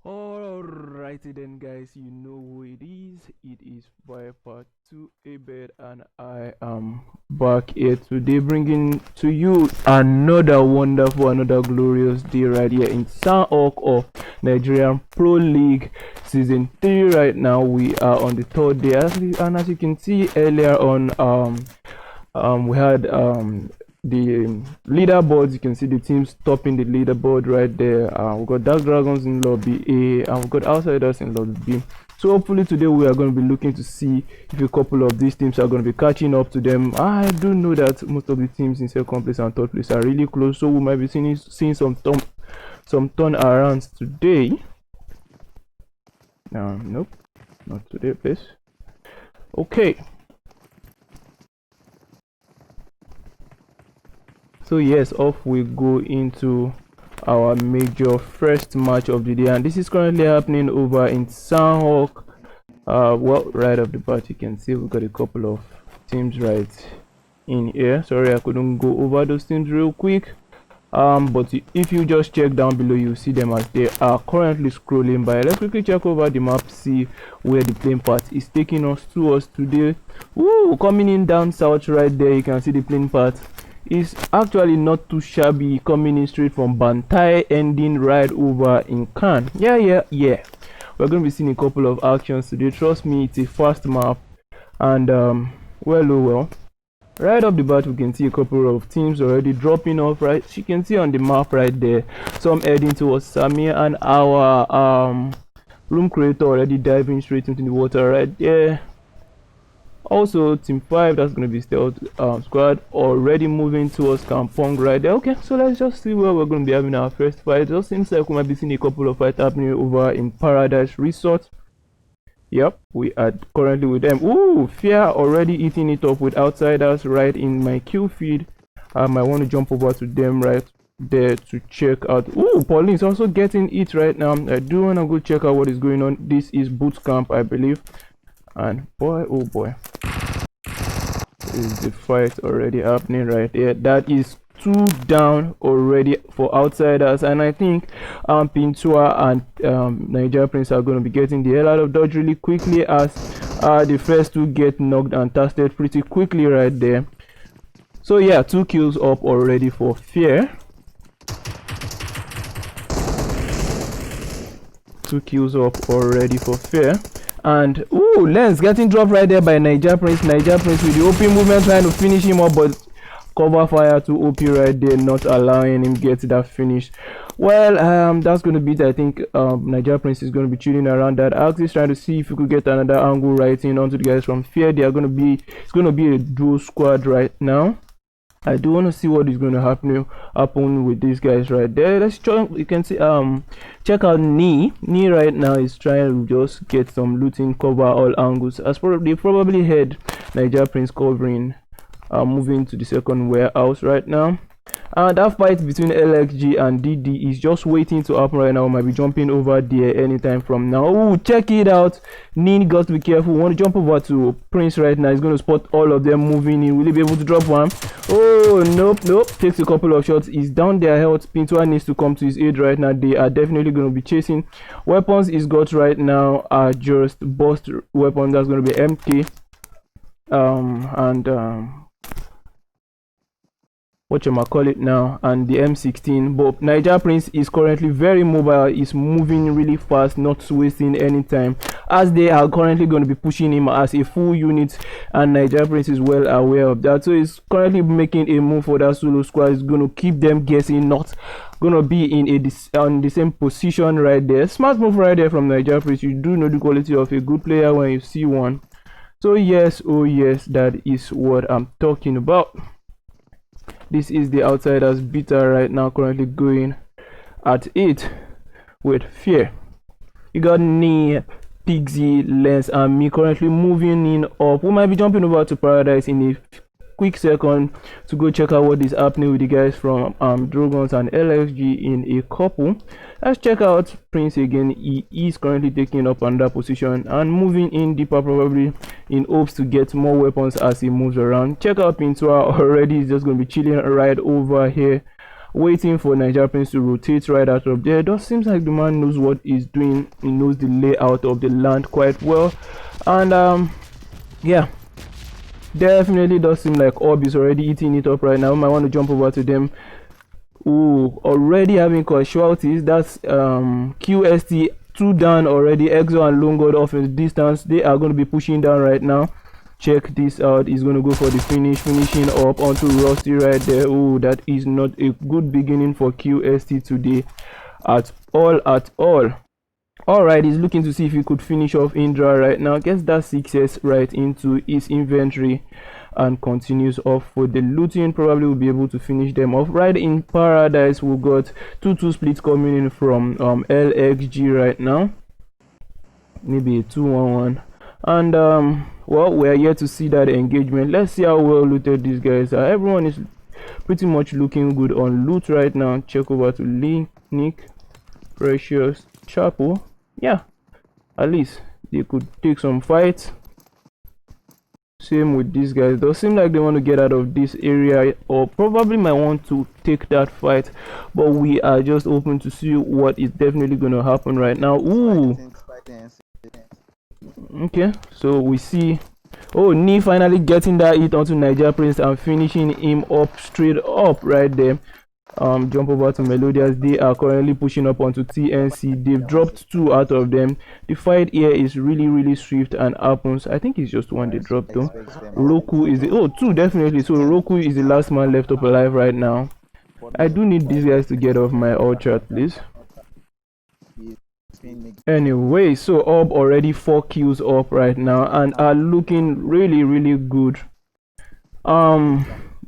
Alrighty then, guys, you know who it is. It is Viper 2 Abed, and I am back here today bringing to you another wonderful, another glorious day right here in Sandhawk of Nigerian Pro League Season 3. Right now we are on the third day, and as you can see earlier on, we had the leaderboards. You can see the teams topping the leaderboard right there. We've got Dark Dragons in lobby A, and we've got Outsiders in lobby B. So hopefully today we are going to be looking to see if a couple of these teams are going to be catching up to them. I do know that most of the teams in second place and third place are really close, so we might be seeing some turnarounds today. Nope, not today, please. Okay. So yes, off we go into our major first match of the day, and this is currently happening over in Sandhawk. Well, right off the bat you can see we've got a couple of teams right in here. Sorry I couldn't go over those teams real quick, but if you just check down below, you see them as they are currently scrolling by. Let's quickly check over the map, see where the playing path is taking us today. Ooh, coming in down south right there, you can see the playing path is actually not too shabby, coming in straight from Bantai, ending right over in Khan. Yeah, we're going to be seeing a couple of actions today. Trust me, it's a fast map, and well, right off the bat we can see a couple of teams already dropping off. Right, you can see on the map right there, some heading towards Samir, and our room creator already diving straight into the water right there. Also team 5, that's going to be stealth squad, already moving towards Kampong right there. Okay, so let's just see where we're going to be having our first fight. It just seems like we might be seeing a couple of fights happening over in Paradise Resort. Yep, we are currently with them. Ooh, Fear already eating it up with Outsiders right in my kill feed. I might want to jump over to them right there to check out. Ooh, Pauline's also getting it right now. I do want to go check out what is going on. This is boot camp, I believe. And boy, oh boy, is the fight already happening right here. That is 2 down already for Outsiders, and I think Pintua and Niger Prince are going to be getting the hell out of dodge really quickly, as the first 2 get knocked and tested pretty quickly right there. So yeah, 2 kills up already for Fear. 2 kills up already for Fear. And ooh, Lens getting dropped right there by Niger Prince with the open movement trying to finish him up, but cover fire to OP right there, not allowing him get that finish. Well, that's gonna be it. I think Nigeria Prince is gonna be chilling around that axis, trying to see if we could get another angle right in onto the guys from Fear. They are gonna be, it's gonna be a duo squad right now. I do want to see what is going to happen with these guys right there. Let's try. You can see check out Ni right now is trying to just get some looting, cover all angles, as they probably had Nigeria Prince covering, moving to the second warehouse right now. That fight between LXG and DD is just waiting to happen right now. We might be jumping over there anytime from now. Oh, check it out. Nin got to be careful. We want to jump over to Prince right now. He's going to spot all of them moving in. Will he be able to drop one? Oh, nope. Takes a couple of shots. He's down their health. Pintua needs to come to his aid right now. They are definitely going to be chasing. Weapons he's got right now are just burst weapons. That's going to be MK. Whatchamacallit now, and the M16. But Nigeria Prince is currently very mobile, is moving really fast, not wasting any time, as they are currently going to be pushing him as a full unit, and Nigeria Prince is well aware of that. So he's currently making a move for that solo squad. It's going to keep them guessing, not going to be in on the same position right there. Smart move right there from Nigeria Prince. You do know the quality of a good player when you see one. So yes, oh yes, that is what I'm talking about. This is the Outsiders beta right now, currently going at it with Fear. You got Ni, Pixie, Lens, and me currently moving in up. We might be jumping over to Paradise in a quick second to go check out what is happening with the guys from Dragons and LXG in a couple. Let's check out Prince again. He is currently taking up another position and moving in deeper, probably in hopes to get more weapons as he moves around. Check out Pintua already. He's just going to be chilling right over here, waiting for Nigeria Prince to rotate right out of there. It does seems like the man knows what he's doing. He knows the layout of the land quite well, and yeah, definitely does seem like Orb is already eating it up right now. We might want to jump over to them. Ooh, already having casualties. That's QST 2 down already. Exo and Long God off in distance. They are going to be pushing down right now. Check this out. He's going to go for the finishing up onto Rusty right there. Oh, that is not a good beginning for QST today at all. Alright, he's looking to see if he could finish off Indra right now. Gets that success right into his inventory and continues off with the looting. Probably will be able to finish them off. Right in Paradise, we got 2-2 splits coming in from LXG right now. Maybe a 2-1-1. And well, we are yet to see that engagement. Let's see how well looted these guys are. Everyone is pretty much looking good on loot right now. Check over to Lee, Nick, Precious, Chapo. Yeah, at least they could take some fights. Same with these guys. Does seem like they want to get out of this area, or probably might want to take that fight, but we are just open to see what is definitely going to happen right now. Ooh, okay, so we see, oh, Ni finally getting that hit onto Nigeria Prince and finishing him up straight up right there. Jump over to Melodious. They are currently pushing up onto TNC. They've dropped 2 out of them. The fight here is really swift and happens. I think it's just 1 they dropped though. Roku is the, oh, 2 definitely. So Roku is the last man left up alive right now. I do need these guys to get off my alt chart, please. Anyway, so Orb already 4 kills up right now and are looking really good.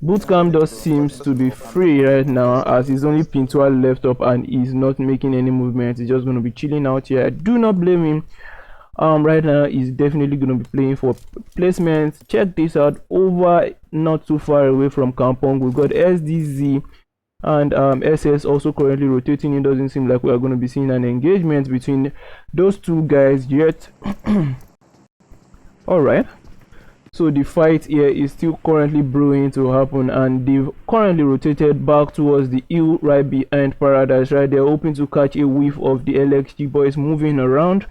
Bootcamp just seems to be free right now, as he's only Pintua left up and he's not making any movement. He's just going to be chilling out here. I do not blame him. Right now he's definitely going to be playing for placements. Check this out. Over not too far away from Kampong, we've got SDZ and SS also currently rotating. It doesn't seem like we are going to be seeing an engagement between those 2 guys yet. All right, so the fight here is still currently brewing to happen, and they've currently rotated back towards the hill right behind Paradise right there, hoping to catch a whiff of the LXG boys moving around.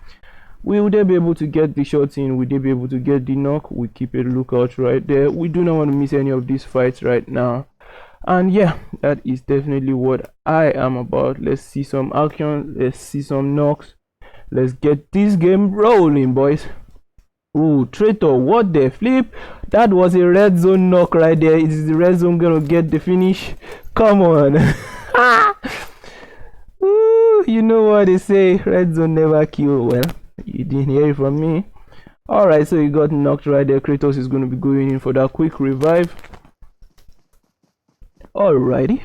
Will they be able to get the shots in? Will they be able to get the knock? We keep a lookout right there. We do not want to miss any of these fights right now. And yeah, that is definitely what I am about. Let's see some action. Let's see some knocks. Let's get this game rolling, boys. Ooh, traitor, what the flip? That was a red zone knock right there. Is the red zone gonna get the finish? Come on. Ooh, you know what they say, red zone never kill. Well, you didn't hear it from me. Alright, so he got knocked right there. Kratos is going to be going in for that quick revive. Alrighty.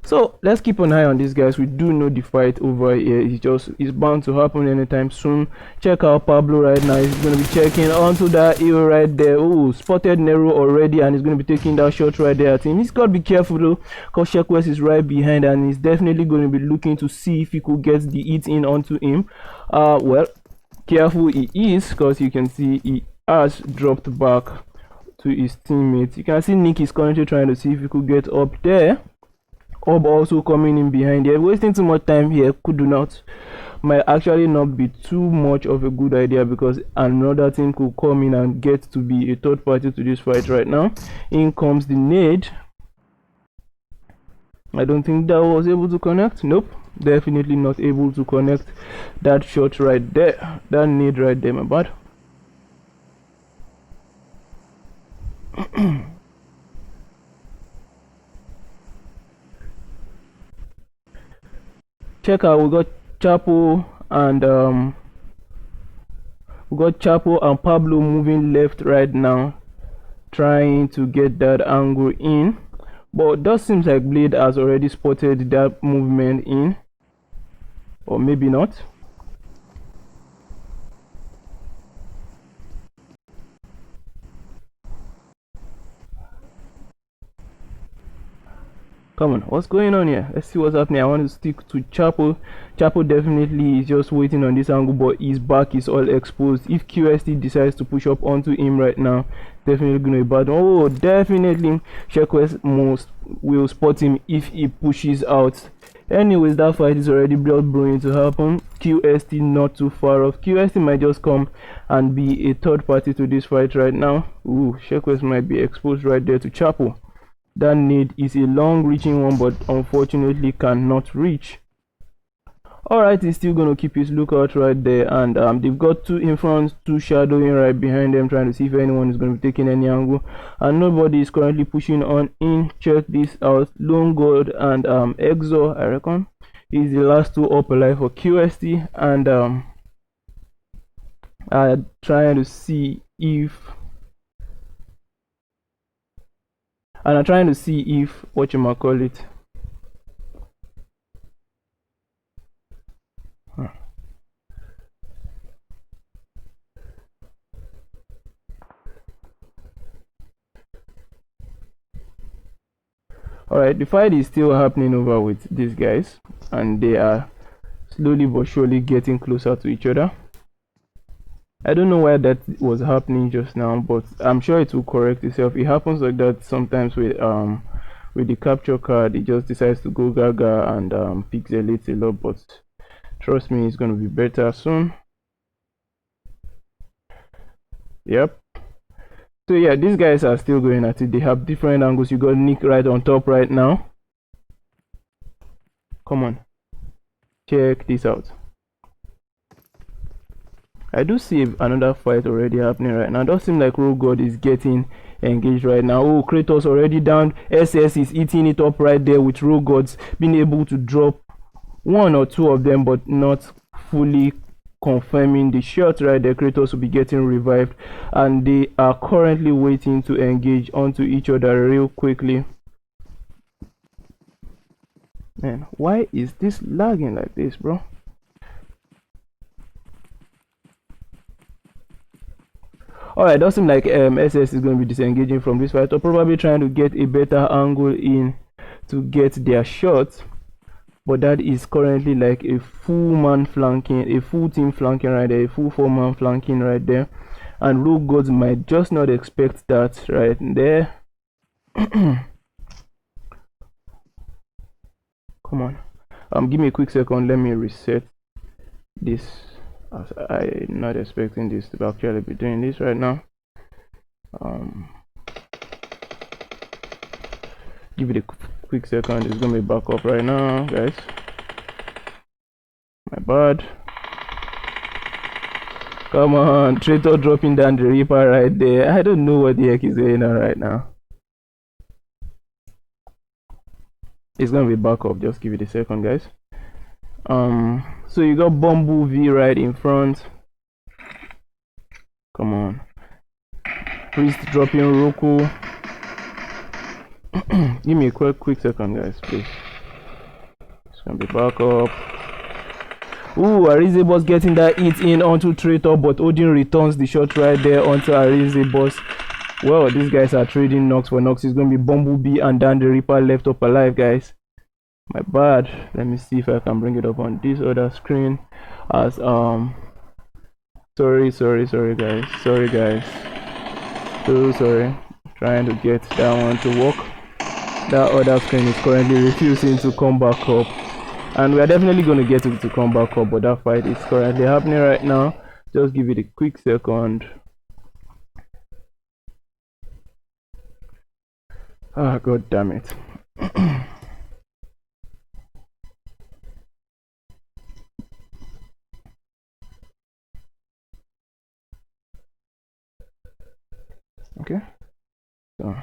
So let's keep an eye on these guys. We do know the fight over here is bound to happen anytime soon. Check out Pablo right now. He's going to be checking onto that hill right there. Oh, spotted Nero already, and he's going to be taking that shot right there at him. He's got to be careful though, because Shekwes is right behind, and he's definitely going to be looking to see if he could get the hit in onto him. Well, careful he is, because you can see he has dropped back to his teammates. You can see Nick is currently trying to see if he could get up there. Ob also coming in behind here. Wasting too much time here could do not might actually not be too much of a good idea, because another team could come in and get to be a third party to this fight right now. In comes the nade. I don't think that was able to connect. Nope, definitely not able to connect that shot right there. That nade right there, my bad. Check out, we got Chapo and Pablo moving left right now, trying to get that angle in, but it does seem like Blade has already spotted that movement in, or maybe not. Come on, what's going on here? Let's see what's happening. I want to stick to Chapo. Chapo definitely is just waiting on this angle, but his back is all exposed. If QST decides to push up onto him right now, definitely gonna be bad. Oh, definitely Shekwes will spot him if he pushes out. Anyways, that fight is already blood brewing to happen. QST not too far off. QST might just come and be a third party to this fight right now. Ooh, Shekwes might be exposed right there to Chapo. That nade is a long reaching one, but unfortunately cannot reach. Alright, he's still gonna keep his lookout right there, and they've got two in front, two shadowing right behind them, trying to see if anyone is gonna be taking any angle, and nobody is currently pushing on in. Check this out, Lone God and Exo, I reckon, is the last two up alive for QST, and I'm trying to see if whatchamacallit. Alright, the fight is still happening over with these guys, and they are slowly but surely getting closer to each other. I don't know why that was happening just now, but I'm sure it will correct itself. It happens like that sometimes with the capture card. It just decides to go gaga and pixelates a lot, but trust me, it's gonna be better soon. Yep. So yeah, these guys are still going at it. They have different angles. You got Nick right on top right now. Come on, check this out. I do see another fight already happening right now. It does seem like Rogue God is getting engaged right now. Oh, Kratos already down. SS is eating it up right there, with Rogue Gods being able to drop one or two of them, but not fully confirming the shot right there. Kratos will be getting revived, and they are currently waiting to engage onto each other real quickly. Man, why is this lagging like this, bro? Alright, does seem like SS is going to be disengaging from this fight, or probably trying to get a better angle in to get their shot, but that is currently like a full man flanking, a full team flanking right there, a full 4-man flanking right there, and Rogue Gods might just not expect that right there. Come on, give me a quick second, let me reset this, as I'm not expecting this to actually be doing this right now. Give it a quick second, it's gonna be back up right now, guys. My bad. Come on, Traitor dropping down the Reaper right there. I don't know what the heck is going on right now. It's gonna be back up, just give it a second, guys. So you got Bumblebee right in front. Come on. Priest dropping Roku. Give me a quick second, guys, please. It's gonna be back up. Ooh, Arizebos getting that hit in onto Traitor, but Odin returns the shot right there onto Arizebos. Well, these guys are trading Nox for Nox. It's gonna be Bumblebee and then the Reaper left up alive, guys. My bad. Let me see if I can bring it up on this other screen. As sorry guys. Sorry guys. So sorry. Trying to get that one to work. That other screen is currently refusing to come back up. And we are definitely going to get it to come back up, but that fight is currently happening right now. Just give it a quick second. Ah, god damn it. Okay, so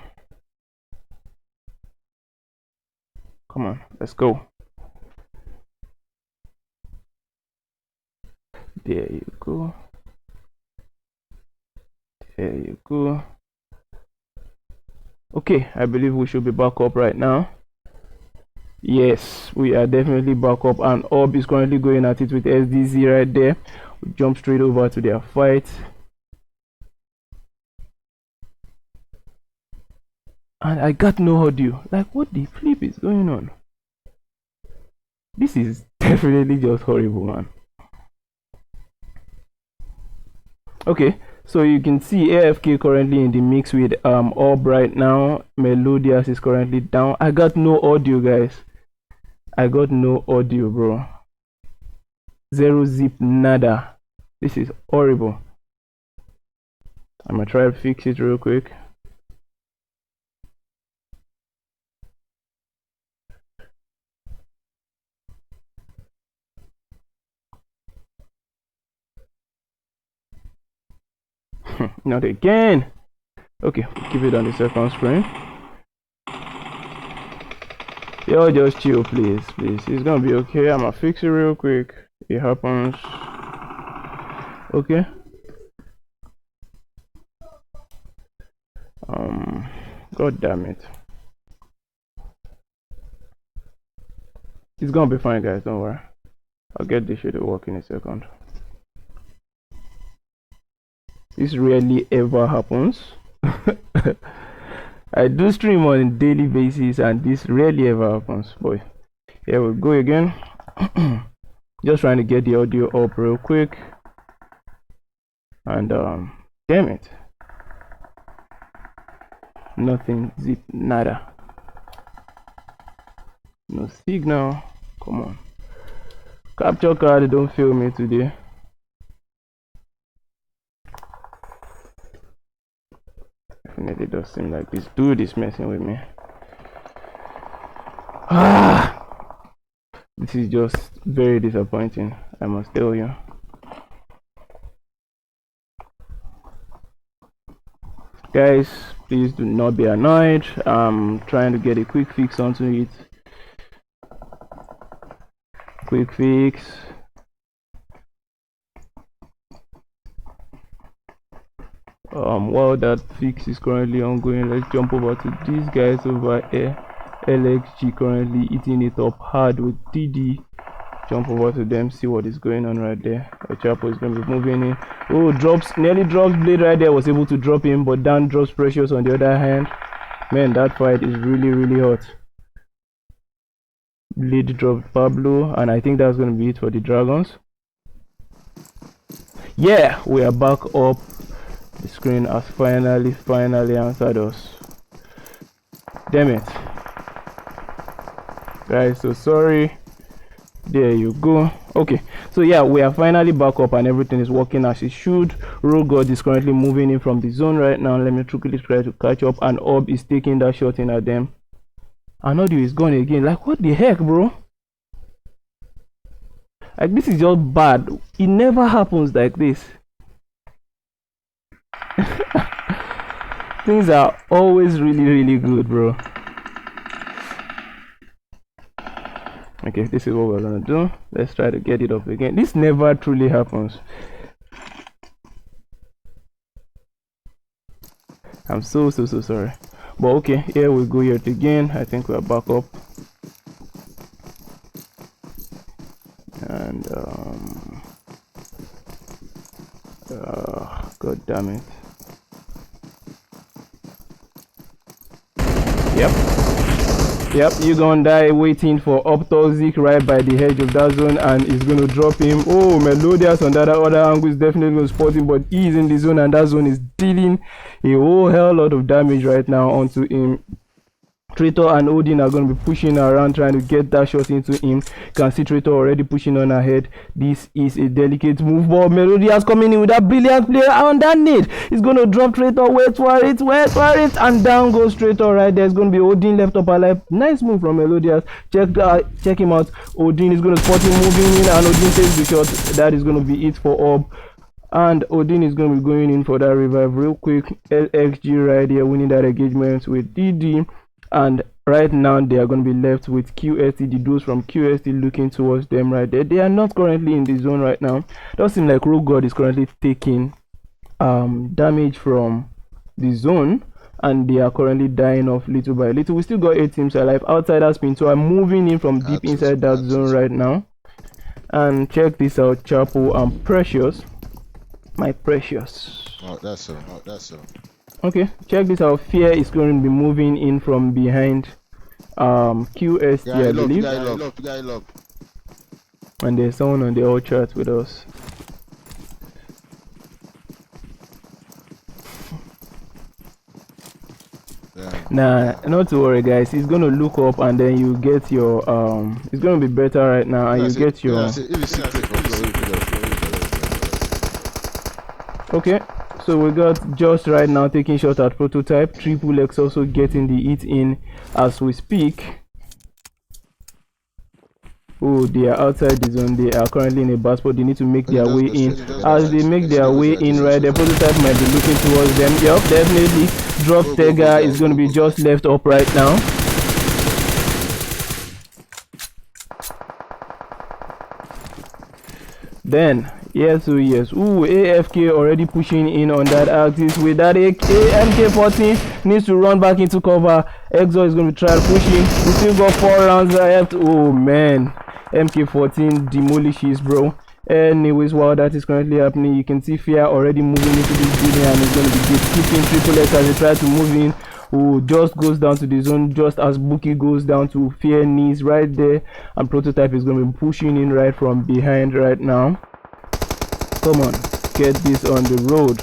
come on, let's go. There you go. There you go. Okay, I believe we should be back up right now. Yes, we are definitely back up, and Orb is currently going at it with SDZ right there. We jump straight over to their fight. And I got no audio. Like, what the flip is going on? This is definitely just horrible, man. Okay, so you can see AFK currently in the mix with Orb right now. Melodious is currently down. I got no audio, guys. I got no audio, bro. Zero zip, nada. This is horrible. I'm gonna try to fix it real quick. Not again. Okay, keep it on the second screen. Yo, just chill, please. It's gonna be okay. I'm gonna fix it real quick. It happens. Okay. God damn it. It's gonna be fine, guys. Don't worry. I'll get this shit to work in a second. This rarely ever happens. I do stream on a daily basis and this rarely ever happens. Boy, here we go again. Just trying to get the audio up real quick. And damn it, nothing, zip, nada, no signal. Come on, capture card, don't fail me today. Definitely does seem like this dude is messing with me. This is just very disappointing, I must tell you. Guys, please do not be annoyed. I'm trying to get a quick fix onto it. Quick fix. While that fix is currently ongoing, let's jump over to these guys over here. LXG currently eating it up hard with DD. Jump over to them, see what is going on right there. The Chapo is going to be moving in. Oh, nearly drops Blade right there. Was able to drop him, but Dan drops Precious on the other hand. Man, that fight is really hot. Blade dropped Pablo, and I think that's going to be it for the Dragons. Yeah, we are back up. The screen has finally answered us. Damn it, guys, so sorry. There you go. Okay, so yeah, we are finally back up and everything is working as it should. Rogue God is currently moving in from the zone right now. Let me quickly try to catch up, and Orb is taking that shot in at them. And audio is gone again. Like, what the heck, bro? Like, this is just bad. It never happens like this. Things are always really good, bro. Okay, this is what we're gonna do. Let's try to get it up again. This never truly happens. I'm so sorry. But okay, here we go yet again. I think we're back up. And god damn it. Yep, you're gonna die waiting for Optoxic right by the edge of that zone, and it's gonna drop him. Oh, Melodious on that other angle is definitely gonna spot him, but he's in the zone, and that zone is dealing a whole hell lot of damage right now onto him. Traitor and Odin are going to be pushing around trying to get that shot into him. You can see Traitor already pushing on ahead. This is a delicate move, but Melodious coming in with that brilliant play on that nade. He's going to drop Traitor, wait for it, and down goes Traitor right there. It's going to be Odin left up alive. Nice move from Melodious. Check him out. Odin is going to spot him moving in, and Odin takes the shot. That is going to be it for Orb. And Odin is going to be going in for that revive real quick. LXG right here winning that engagement with DD. And right now they are going to be left with QST, the dudes from QST looking towards them right there. They are not currently in the zone right now. It does seem like Rogue God is currently taking damage from the zone, and they are currently dying off little by little. We still got 8 teams alive. Outsiders spin, so I'm moving in from deep inside that zone right now. And check this out, Chapo and Precious, my Precious. That's so. Okay, check this out. Fear is going to be moving in from behind QST, I believe. Guy lock. And there's someone on the old chat with us. Yeah. Nah, not to worry guys. He's gonna look up and then you get your it's gonna be better right now, and you get your okay. So we got Just right now taking shot at Prototype. Triple X also getting the hit in as we speak. Oh, they are outside the zone. They are currently in a bad spot. They need to make their way in. As they make their way in, right, the Prototype might be looking towards them. Yup, definitely. Drop Tega is going to be just left up right now. Then yes, ooh, AFK already pushing in on that axis with that MK14 needs to run back into cover. Exo is going to try pushing. We still got 4 rounds left. Oh man, MK14 demolishes, bro. Anyways, while that is currently happening, you can see Fear already moving into this building, and it's going to be keeping Triple X as they try to move in. Who just goes down to the zone just as Bookie goes down to Fear knees right there, and Prototype is going to be pushing in right from behind right now. Come on, get this on the road.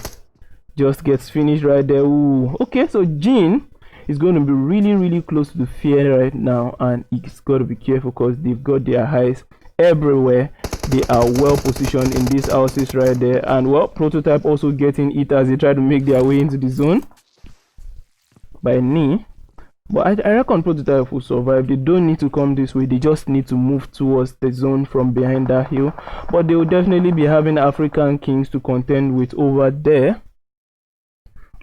Just gets finished right there. Ooh, okay, so Jin is going to be really close to the Fear right now, and he's got to be careful because they've got their eyes everywhere. They are well positioned in these houses right there, and well, Prototype also getting it as they try to make their way into the zone by knee. But I reckon Prototype will survive. They don't need to come this way. They just need to move towards the zone from behind that hill. But they will definitely be having African Kings to contend with over there.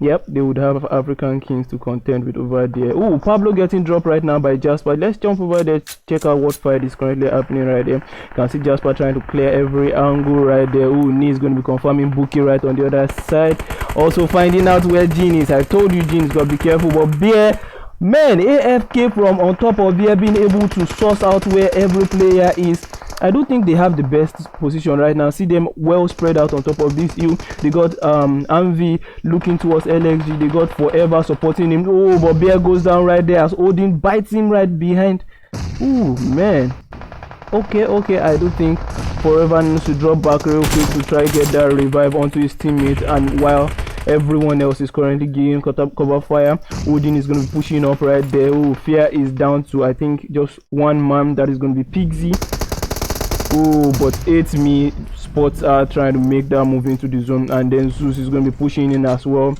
Yep, they would have African Kings to contend with over there. Oh, Pablo getting dropped right now by Jasper. Let's jump over there to check out what fight is currently happening right there. You can see Jasper trying to clear every angle right there. Oh, Nee is going to be confirming Bookie right on the other side. Also finding out where Jean is. I told you Jean is got to be careful, but Bear, man, AFK from on top of there being able to source out where every player is. I do think they have the best position right now. See them well spread out on top of this hill. They got Anvi looking towards LXG. They got Forever supporting him. Oh, but Bear goes down right there as Odin bites him right behind. Ooh, man. Okay, I do think Forever needs to drop back real quick to try get that revive onto his teammate, and while everyone else is currently giving cover fire, Odin is going to be pushing up right there. Oh, Fear is down to I think just 1 man. That is going to be Pixie. Oh, but 8 me spots are trying to make that move into the zone, and then Zeus is going to be pushing in as well,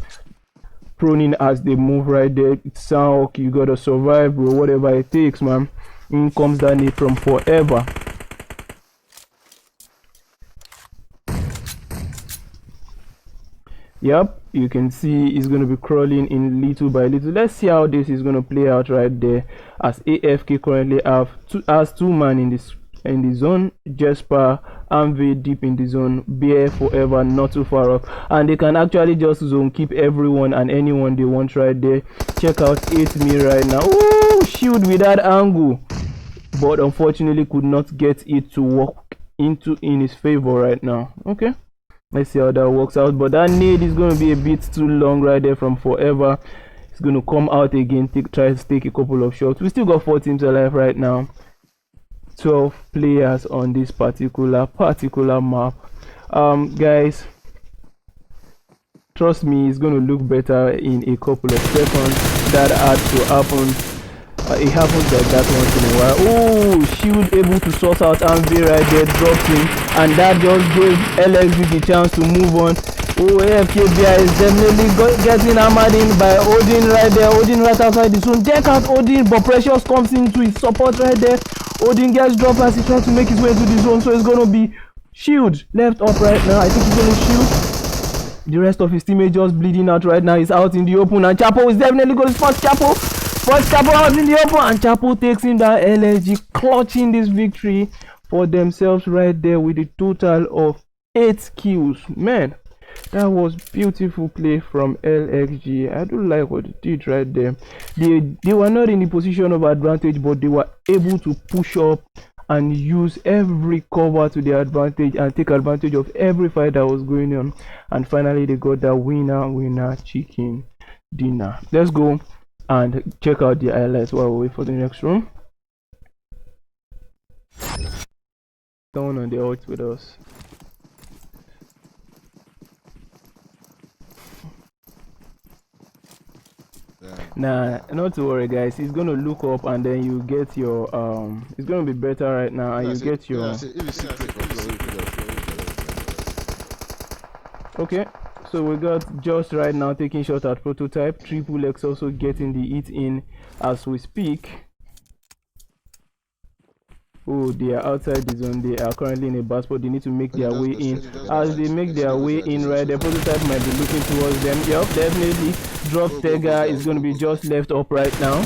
proning as they move right there. It's Soundhawk, you gotta survive, bro, whatever it takes, man. In comes that nade from Forever. Yep, You can see he's going to be crawling in little by little. Let's see how this is going to play out right there, as AFK currently has two man in the zone. Jasper and V deep in the zone, Bear forever not too far off, and they can actually just zone keep everyone and anyone they want right there. Check out 8me right now. Ooh, shield with that angle, but unfortunately could not get it to work in his favor right now. Okay, let's see how that works out, but that nade is going to be a bit too long right there from forever. It's going to come out again, try to take a couple of shots. We still got 4 teams alive right now, 12 players on this particular map. Guys, trust me, it's going to look better in a couple of seconds. That had to happen. It happens like that once in a while. Oh, shield able to sort out Anvi right there, dropped him, and that just gave LXG the chance to move on. Oh, AFKBI is definitely getting hammered in by Odin right there. Odin right outside the zone. Check out Odin, but Precious comes into his support right there. Odin gets dropped as he tries to make his way into the zone, so it's going to be shield left up right now. I think he's going to shield. The rest of his teammates just bleeding out right now. He's out in the open, and Chapo is definitely going to spot Chapo. First Chapo out in the open, and Chapo takes in that LSG, clutching this victory for themselves right there with a total of 8 kills. Man, that was beautiful play from LXG. I do like what they did right there. They were not in the position of advantage, but they were able to push up and use every cover to their advantage and take advantage of every fight that was going on. And finally, they got that winner chicken dinner. Let's go and check out the highlights while we wait for the next room. Someone on the out with us. Nah, not to worry, guys. It's gonna look up and then you get your it's gonna be better right now, and you get your okay. So we got just right now taking shot at prototype. Triple X also getting the hit in as we speak. Oh, they are outside the zone. They are currently in a bad spot. They need to make their way in. As they make their way in right, the prototype might be looking towards them. Yep, definitely. Drop Tega is going to be just left up right now.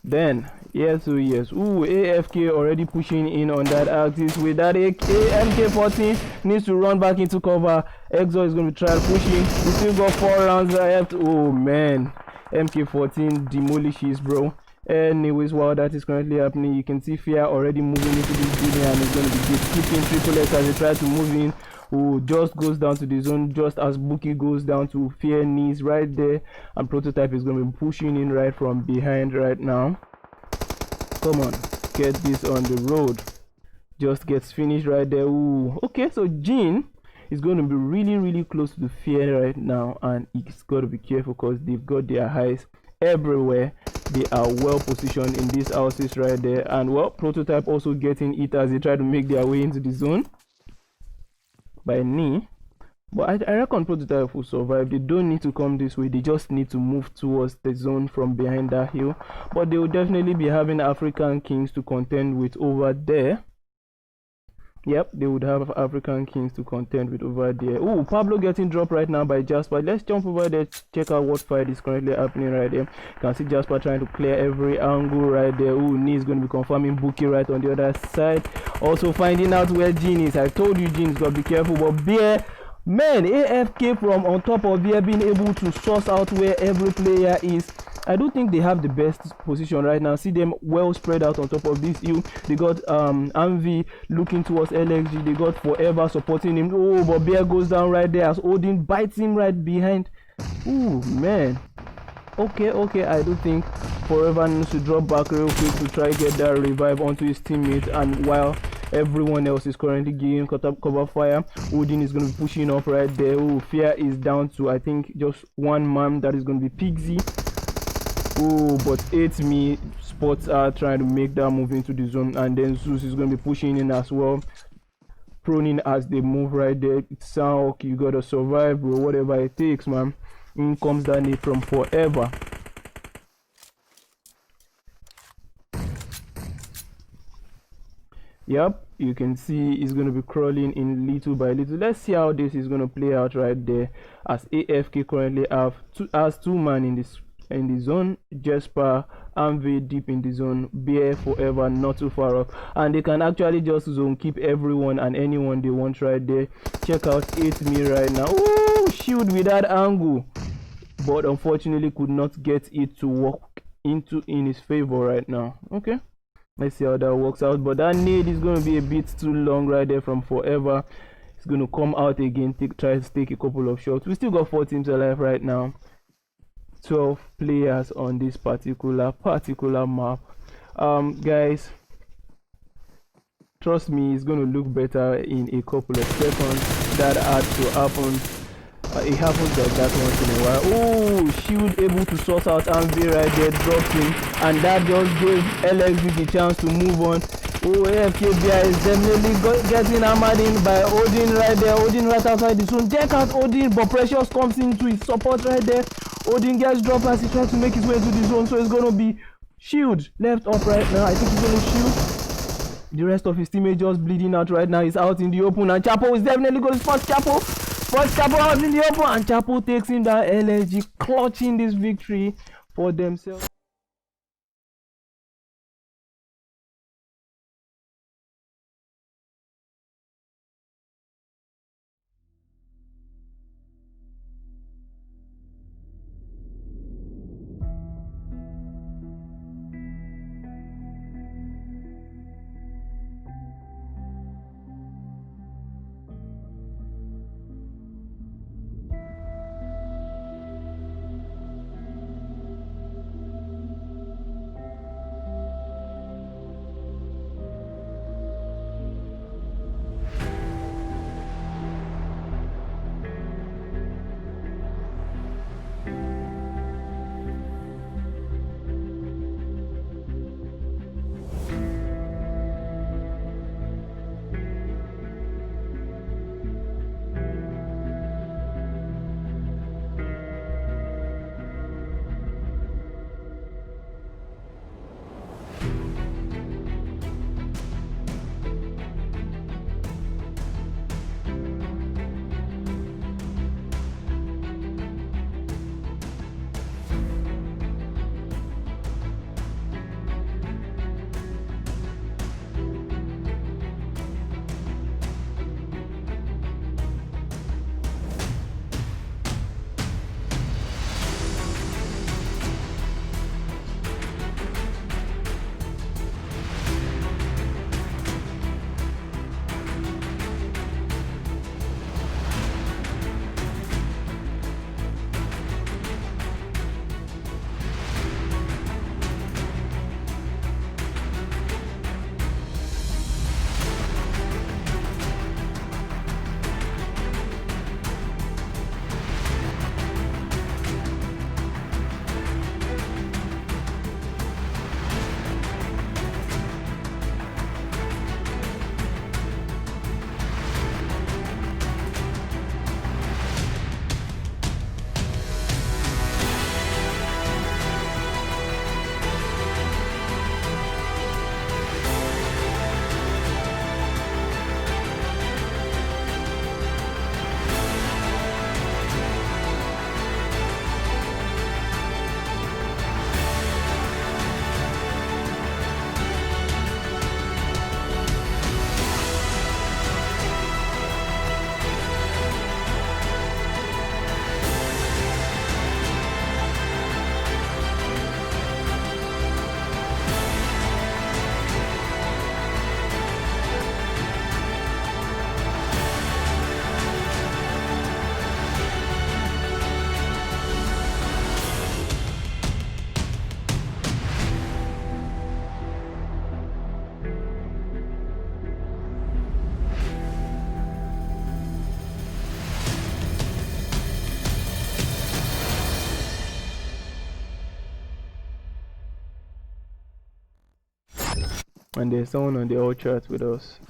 Then yes, oh yes. Ooh, AFK already pushing in on that axis with that MK14 needs to run back into cover. Exo is going to try pushing. We still got 4 rounds left. Oh man, MK14 demolishes, bro. Anyways, while that is currently happening, you can see Fear already moving into this building, and it's going to be keeping Triple X as they try to move in. Who just goes down to the zone just as Buki goes down to Fear knees right there, and Prototype is going to be pushing in right from behind right now. Come on, get this on the road. Just gets finished right there. Ooh, okay, so Jin is going to be really close to the Fear right now, and he's got to be careful because they've got their eyes everywhere. They are well positioned in these houses right there, and well, Prototype also getting it as they try to make their way into the zone by knee. But I reckon Prototype will survive. They don't need to come this way, they just need to move towards the zone from behind that hill. But they will definitely be having African Kings to contend with over there. Yep, they would have African Kings to contend with over there. Oh, Pablo getting dropped right now by Jasper. Let's jump over there to check out what fight is currently happening right there. You can see Jasper trying to clear every angle right there. Oh, Nee is going to be confirming Buki right on the other side. Also finding out where Jin is. I told you Jin's got to be careful, but Bear, man, AFK from on top of Bear being able to source out where every player is. I do think they have the best position right now. See them well spread out on top of this hill. They got Anvi looking towards LXG. They got Forever supporting him. Oh, but Bear goes down right there as Odin bites him right behind. Ooh, man. Okay, I do think Forever needs to drop back real quick to try get that revive onto his teammate, and while everyone else is currently giving cover fire, Odin is going to be pushing off right there. Oh, Fear is down to I think just 1 man. That is going to be Pixie. Oh, but 8me spots are trying to make that move into the zone, and then Zeus is going to be pushing in as well, proning as they move right there. It's Soundhawk, you gotta survive, bro, whatever it takes, man. In comes that need from Forever. Yep, you can see it's going to be crawling in little by little. Let's see how this is going to play out right there, as AFK currently has two man in the zone. Jesper and V deep in the zone, Bear forever not too far off, and they can actually just zone keep everyone and anyone they want right there. Check out 8me right now. Ooh, shield with that angle, but unfortunately could not get it to work in his favor right now. Okay, let's see how that works out, but that nade is going to be a bit too long right there from forever. It's going to come out again, try to take a couple of shots. We still got 4 teams alive right now, 12 players on this particular map. Guys, trust me, it's going to look better in a couple of seconds. That had to happen. It happens like that once in a while. Oh, shield able to sort out Anvil right there, drops him, and that just gave LXB the chance to move on. Oh, AFKBI is definitely getting hammered in by Odin right there. Odin right outside the zone. Check out Odin, but Precious comes into his support right there. Odin gets dropped as he tries to make his way to the zone, so it's going to be shield left up right now. I think he's going to shield. The rest of his teammates just bleeding out right now. He's out in the open, and Chapo is definitely going to spot Chapo. But Chapo out in the open, and Chapo takes in that LSG, clutching this victory for themselves. And there's someone on the all chat with us.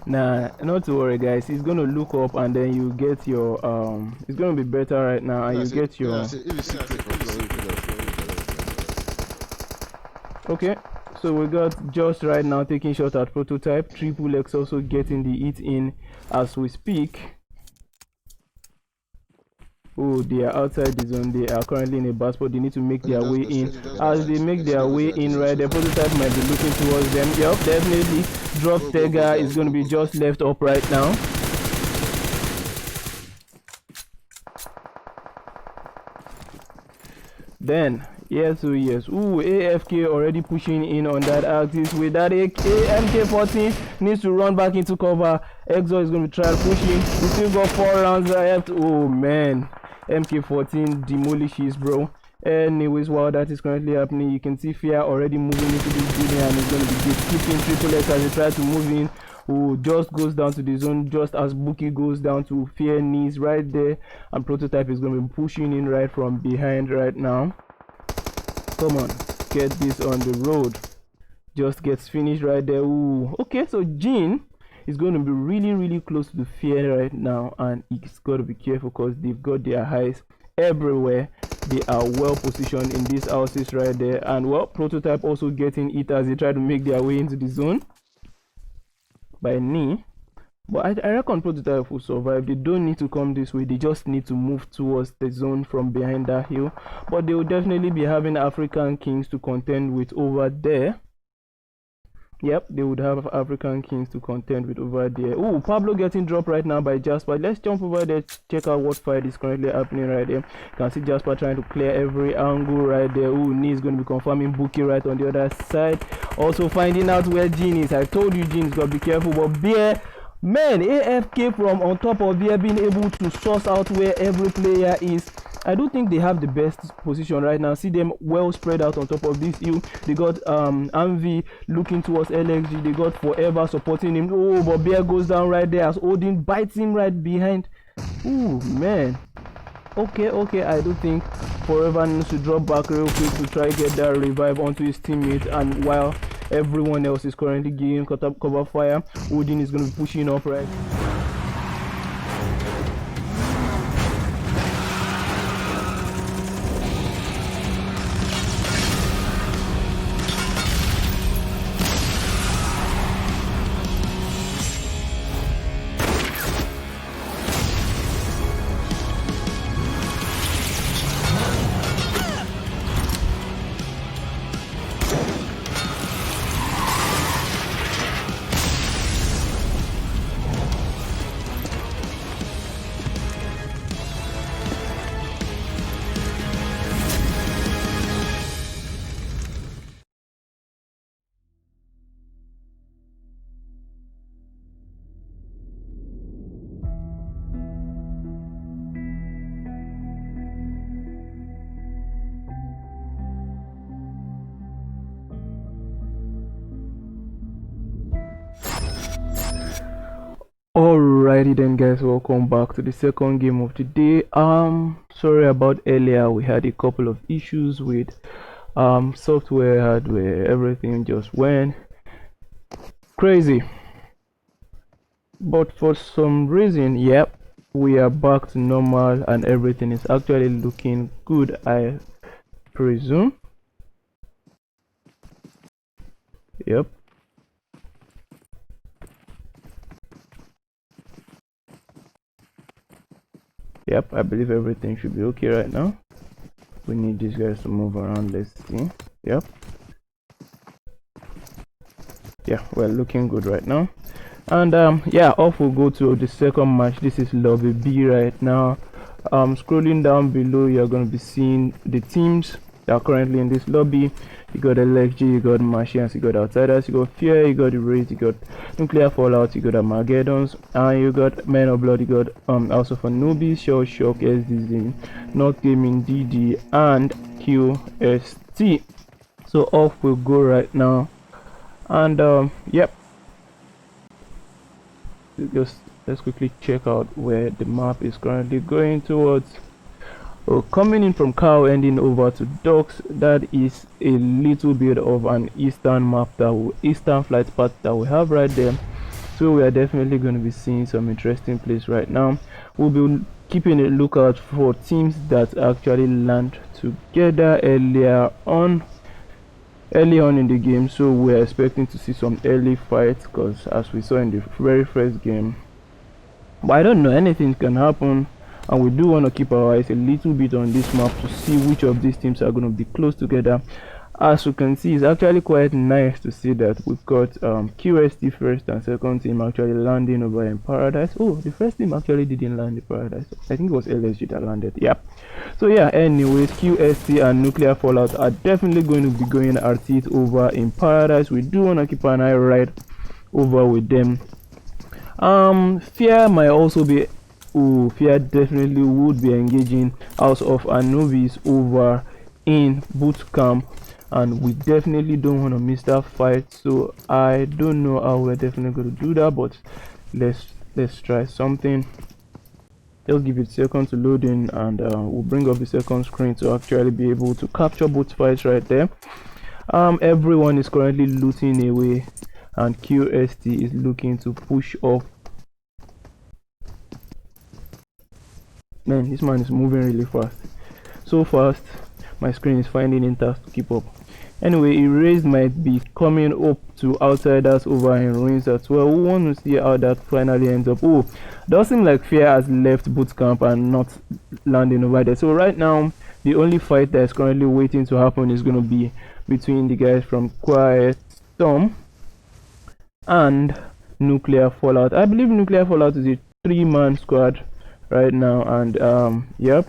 Nah, not to worry, guys. He's gonna look up, and then you get your it's gonna be better right now, and you get your. Okay, so we got just right now taking shot at prototype. Triple X also getting the hit in as we speak. Oh, they are outside the zone. They are currently in a bad spot. They need to make their way in. As they make their way in, right, the prototype might be looking towards them. Yep, definitely. Drop Stega is going to be just left up right now. Then, yes, oh yes. Ooh, AFK already pushing in on that axis with that MK14 needs to run back into cover. Exo is going to try pushing. We still got 4 rounds left. Oh man, MK14 demolishes, bro. Anyways, while that is currently happening, you can see Fear already moving into this building and he's going to be keeping Triple X as he tries to move in. Who just goes down to the zone just as Buki goes down to Fear knees right there, and Prototype is going to be pushing in right from behind right now. Come on, get this on the road. Just gets finished right there. Ooh, okay, so Jin is going to be really close to the Fear right now, and he's got to be careful because they've got their eyes everywhere. They are well positioned in these houses right there, and well, Prototype also getting it as they try to make their way into the zone by knee. But I reckon Prototype will survive. They don't need to come this way, they just need to move towards the zone from behind that hill. But they will definitely be having African Kings to contend with over there. Yep, they would have African Kings to contend with over there. Oh, Pablo getting dropped right now by Jasper. Let's jump over there, check out what fight is currently happening right there. You can see Jasper trying to clear every angle right there. Oh, Nee is going to be confirming Buki right on the other side. Also finding out where Jin is. I told you Jin's got to be careful, but Bear, man, AFK from on top of there being able to source out where every player is. I don't think they have the best position right now. See them well spread out on top of this hill. They got Anvi looking towards LXG. They got Forever supporting him. Oh, but Bear goes down right there as Odin bites him right behind. Ooh, man. Okay, I do think Forever needs to drop back real quick to try get that revive onto his teammate, and while everyone else is currently giving cover fire, Odin is going to be pushing up right. Alrighty then guys, welcome back to the second game of the day. Sorry about earlier, we had a couple of issues with software, hardware, everything just went crazy. But for some reason, yep, we are back to normal and everything is actually looking good, I presume. Yep. Yep, I believe everything should be okay right now. We need these guys to move around. Let's see. Yep. Yeah, we're looking good right now. And yeah, off we'll go to the second match. This is lobby B right now. Scrolling down below, you're going to be seeing the teams that are currently in this lobby. You got LXG, you got Martians, you got Outsiders, you got Fear, you got the Raid, you got Nuclear Fallout, you got Armageddons, and you got Men of Blood, you got also for Newbies, Shell Shock, SDZ, Not Gaming, DD, and QST. So off we'll go right now. And yep, just let's quickly check out where the map is currently going towards. Coming in from Cow, ending over to Docks. That is a little bit of an eastern map, that eastern flight path that we have right there. So we are definitely going to be seeing some interesting plays right now. We'll be keeping a lookout for teams that actually land together earlier on. early on in the game, so we're expecting to see some early fights, because as we saw in the very first game. But I don't know, anything can happen, and we do want to keep our eyes a little bit on this map to see which of these teams are going to be close together. As you can see, it's actually quite nice to see that we've got QST first and second team actually landing over in Paradise. Oh, the first team actually didn't land in Paradise. I think it was LSG that landed. Yep. So yeah, anyways, QST and Nuclear Fallout are definitely going to be going at it over in Paradise. We do want to keep an eye right over with them. Fear might also be, Fear definitely would be engaging House of Anubis over in boot camp, and we definitely don't want to miss that fight. So I don't know how we're definitely going to do that, but let's try something. Just give it a second to load in, and we'll bring up the second screen to actually be able to capture both fights right there. Everyone is currently looting away, and QST is looking to push off. Man, this man is moving really fast, so fast my screen is finding it tough to keep up. Anyway, Erased might be coming up to Outsiders over in Ruins as well. We want to see how that finally ends up. Oh, does seem like Fear has left boot camp and not landing over there. So right now the only fight that is currently waiting to happen is going to be between the guys from Quiet Storm and Nuclear Fallout. I believe Nuclear Fallout is a 3-man squad right now, and yep,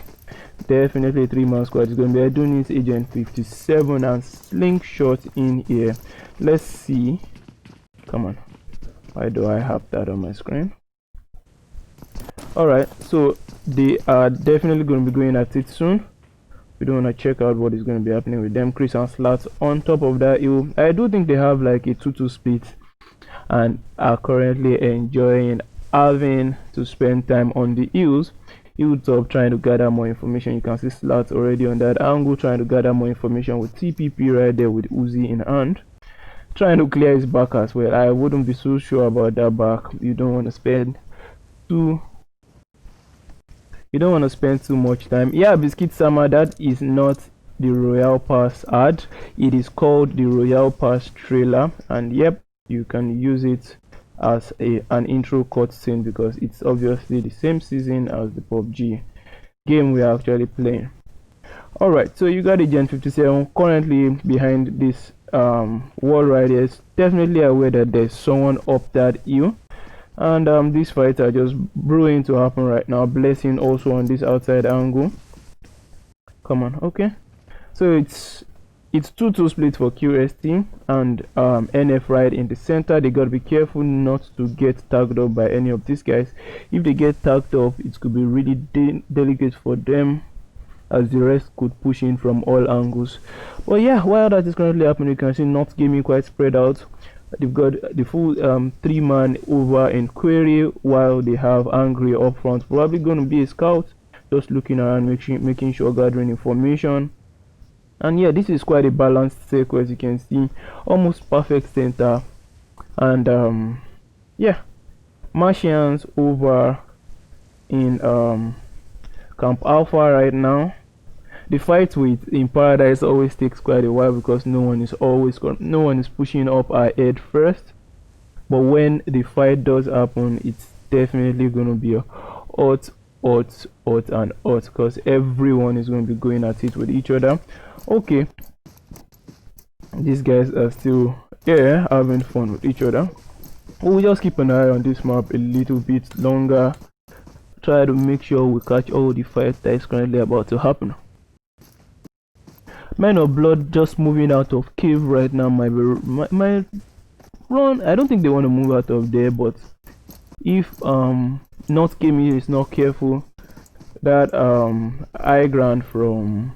definitely a 3-man squad. It's going to be Adonis, Agent 57 and Slingshot in here. Let's see. Come on, why do I have that on my screen? Alright, so they are definitely going to be going at it soon. We don't want to check out what is going to be happening with them. Chris and Slats on top of that hill. I do think they have like a 2-2 split and are currently enjoying having to spend time on the hills, hilltop, trying to gather more information. You can see Slats already on that angle trying to gather more information with TPP right there with Uzi in hand, trying to clear his back as well. I wouldn't be so sure about that back. You don't want to spend too much time. Yeah, Biscuit Summer, that is not the Royal Pass ad, it is called the Royal Pass trailer, and yep, you can use it as an intro cutscene because it's obviously the same season as the PUBG game we are actually playing. Alright, so you got Agent 57 currently behind this wall right here. It's definitely aware that there's someone up that hill, and these fights are just brewing to happen right now. Blessing also on this outside angle. Come on, okay, so it's 2-2 split for QST and NF right in the center. They got to be careful not to get tagged up by any of these guys. If they get tagged up, it could be really delicate for them, as the rest could push in from all angles. But yeah, while that is currently happening, you can see Not Gaming quite spread out. They've got the full 3-man over in Query, while they have Angry up front, probably going to be a scout, just looking around, making sure, gathering information. And yeah, this is quite a balanced circle, as you can see, almost perfect center. And yeah, Martians over in Camp Alpha right now. The fight in Paradise always takes quite a while because no one is pushing up ahead first. But when the fight does happen, it's definitely going to be a hot because everyone is going to be going at it with each other. Okay, these guys are still here having fun with each other. We'll just keep an eye on this map a little bit longer, try to make sure we catch all the fights that is currently about to happen. Men of Blood just moving out of cave right now. My run, I don't think they want to move out of there, but if Not Gaming is not careful, that high ground from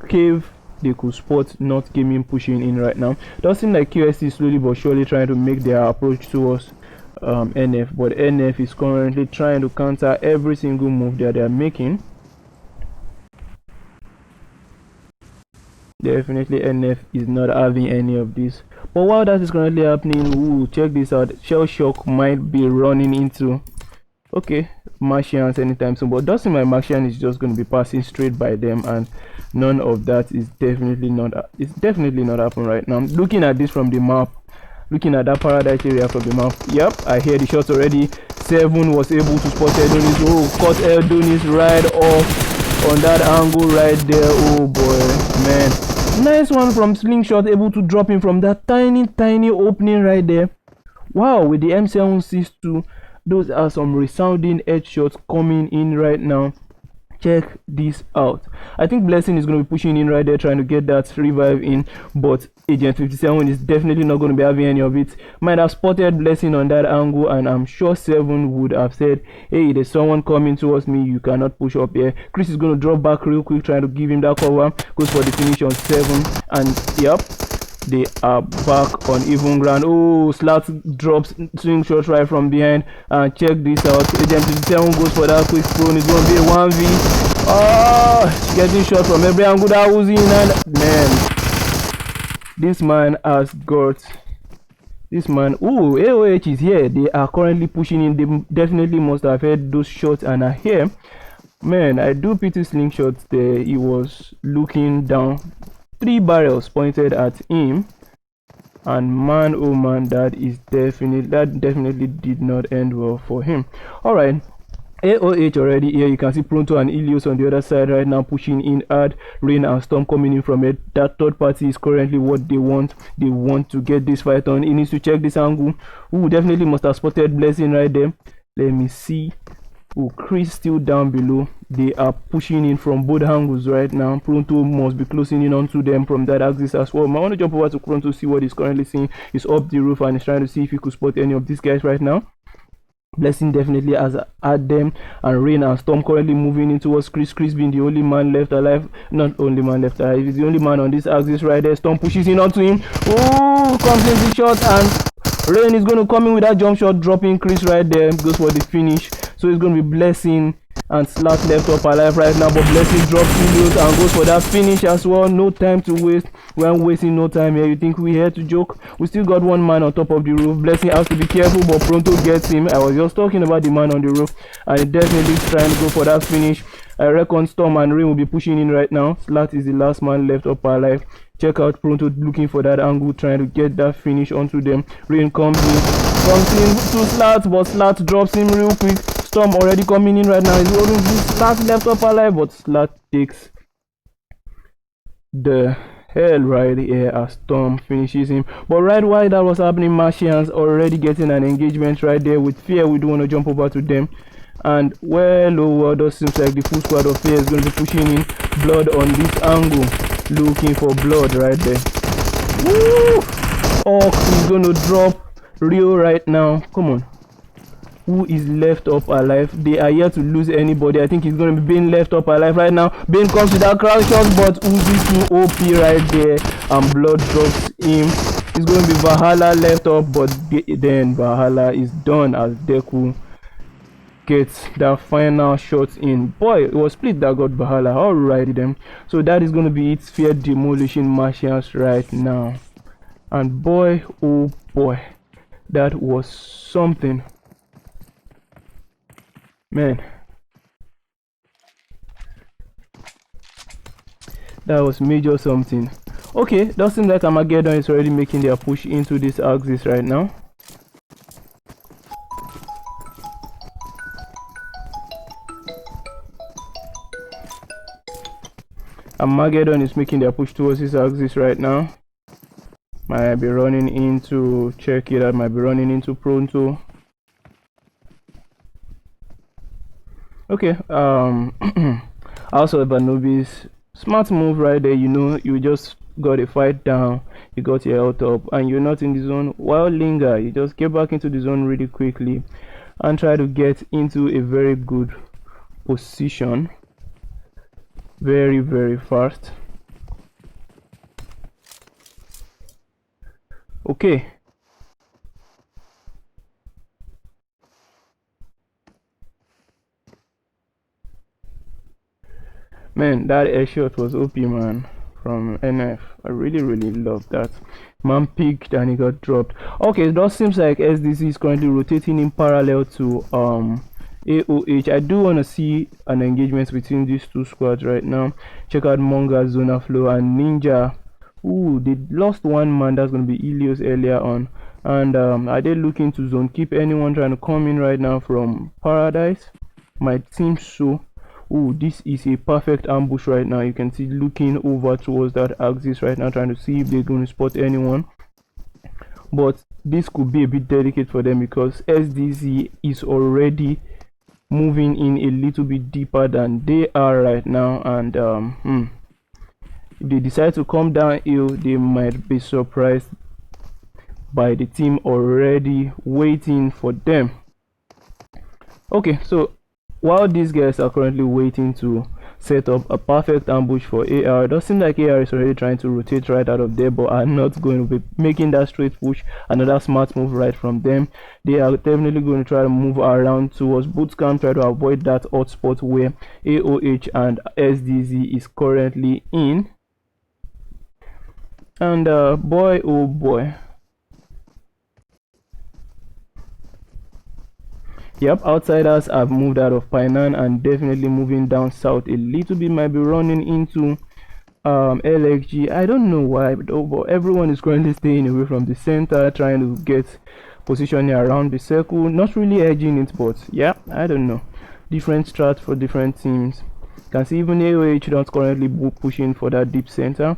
cave, they could spot Not Gaming pushing in right now. Does seem like QSC is slowly but surely trying to make their approach towards NF, but NF is currently trying to counter every single move that they are making. Definitely NF is not having any of this. But while that is currently happening, check this out, Shell Shock might be running into Okay, Martians anytime soon, but doesn't my Martian is just going to be passing straight by them, and none of that is definitely not, it's definitely not happening right now. Looking at this from the map, looking at that paradise area from the map, yep, I hear the shots already. 7 was able to spot Edonis. Oh, caught Edonis right off on that angle right there. Oh boy, man, nice one from Slingshot, able to drop him from that tiny opening right there. Wow, with the M762, those are some resounding headshots coming in right now. Check this out. I think Blessing is going to be pushing in right there, trying to get that revive in, but Agent 57 is definitely not going to be having any of it. Might have spotted Blessing on that angle, and I'm sure 7 would have said, hey, there's someone coming towards me, you cannot push up here. Chris is going to drop back real quick, trying to give him that cover. Goes for the finish on 7, and yep, they are back on even ground. Oh, Slat drops Slingshot right from behind, and check this out. Agent 57 goes for that quick prone. It's going to be a 1v. Oh, getting shot from every angle that was in, and man, this man has got, this man, oh, AOH is here. They are currently pushing in. They definitely must have heard those shots and are here. Man, I do pity Slingshot there. He was looking down, 3 barrels pointed at him, and man, oh man, that definitely did not end well for him. All right, AOH already here. You can see Pronto and Ilios on the other side right now, pushing in hard. Rain and Storm coming in from it. That third party is currently what they want. They want to get this fight on. He needs to check this angle. Ooh, definitely must have spotted Blessing right there. Let me see. Oh, Chris still down below. They are pushing in from both angles right now. Pronto must be closing in onto them from that axis as well. I want to jump over to Pronto, see what he's currently seeing. He's up the roof and he's trying to see if he could spot any of these guys right now. Blessing definitely has had them, and Rain and Storm currently moving in towards Chris. Chris being the only man left alive. Not only man left alive, he's the only man on this axis right there. Storm pushes in onto him. Oh, comes in the shot, and Rain is going to come in with that jump shot, dropping Chris right there. Goes for the finish. So it's going to be Blessing and Slat left up alive right now, but Blessing drops Helios and goes for that finish as well. No time to waste. We aren't wasting no time here. You think we're here to joke? We still got one man on top of the roof. Blessing has to be careful, but Pronto gets him. I was just talking about the man on the roof, and he definitely trying to go for that finish. I reckon Storm and Rain will be pushing in right now. Slat is the last man left up alive. Check out Pronto looking for that angle, trying to get that finish onto them. Rain comes in to Slat, but Slat drops him real quick. Storm already coming in right now. He's holding this Slat left up alive, but Slat takes the hell right here as Storm finishes him. But right while that was happening, Martians already getting an engagement right there with Fear. We don't want to jump over to them. And well, oh well, it seems like the full squad of Fear is going to be pushing in. Blood on this angle, looking for blood right there. Woo! Ox is going to drop Rio right now. Come on. Who is left up alive? They are here to lose anybody. I think he's going to be Bane left up alive right now. Bane comes with that crowd shot, but Uzi 2 OP right there, and blood drops him. It's going to be Valhalla left up, but then Valhalla is done as Deku gets that final shot in. Boy, it was Split that got Valhalla. Alrighty then. So that is going to be it. Fear demolishing Martians right now. And boy, oh boy, that was something. Man, that was major something. Okay, that seems like Armageddon is already making their push into this axis right now. Armageddon is making their push towards this axis right now. Might be running into, check it out, might be running into Pronto. Okay, also Banobis, smart move right there. You know, you just got a fight down, you got your health up, and you're not in the zone. While Linger, you just get back into the zone really quickly and try to get into a very good position very, very fast. Okay. Man, that airshot was OP, man, from NF. I really love that. Man picked and he got dropped. Okay, it does seems like SDC is currently rotating in parallel to AOH. I do want to see an engagement between these two squads right now. Check out Monga, Zona Flow, and Ninja. Ooh, they lost one man. That's going to be Ilios earlier on. And are they looking to zone keep anyone trying to come in right now from Paradise? Might seem so. Ooh, this is a perfect ambush right now. You can see looking over towards that axis right now, trying to see if they're going to spot anyone. But this could be a bit delicate for them because SDZ is already moving in a little bit deeper than they are right now, and if they decide to come downhill, they might be surprised by the team already waiting for them. Okay, so while these guys are currently waiting to set up a perfect ambush for AR, it does seem like AR is already trying to rotate right out of there, but are not going to be making that straight push. Another smart move right from them. They are definitely going to try to move around towards bootcamp, try to avoid that hotspot where AOH and SDZ is currently in. And boy oh boy, yep, outsiders have moved out of Painan and definitely moving down south a little bit. Might be running into LXG. I don't know why, but everyone is currently staying away from the center, trying to get positioning around the circle, not really edging it, but yeah, I don't know, different strats for different teams. You can see even AOH not currently pushing for that deep center.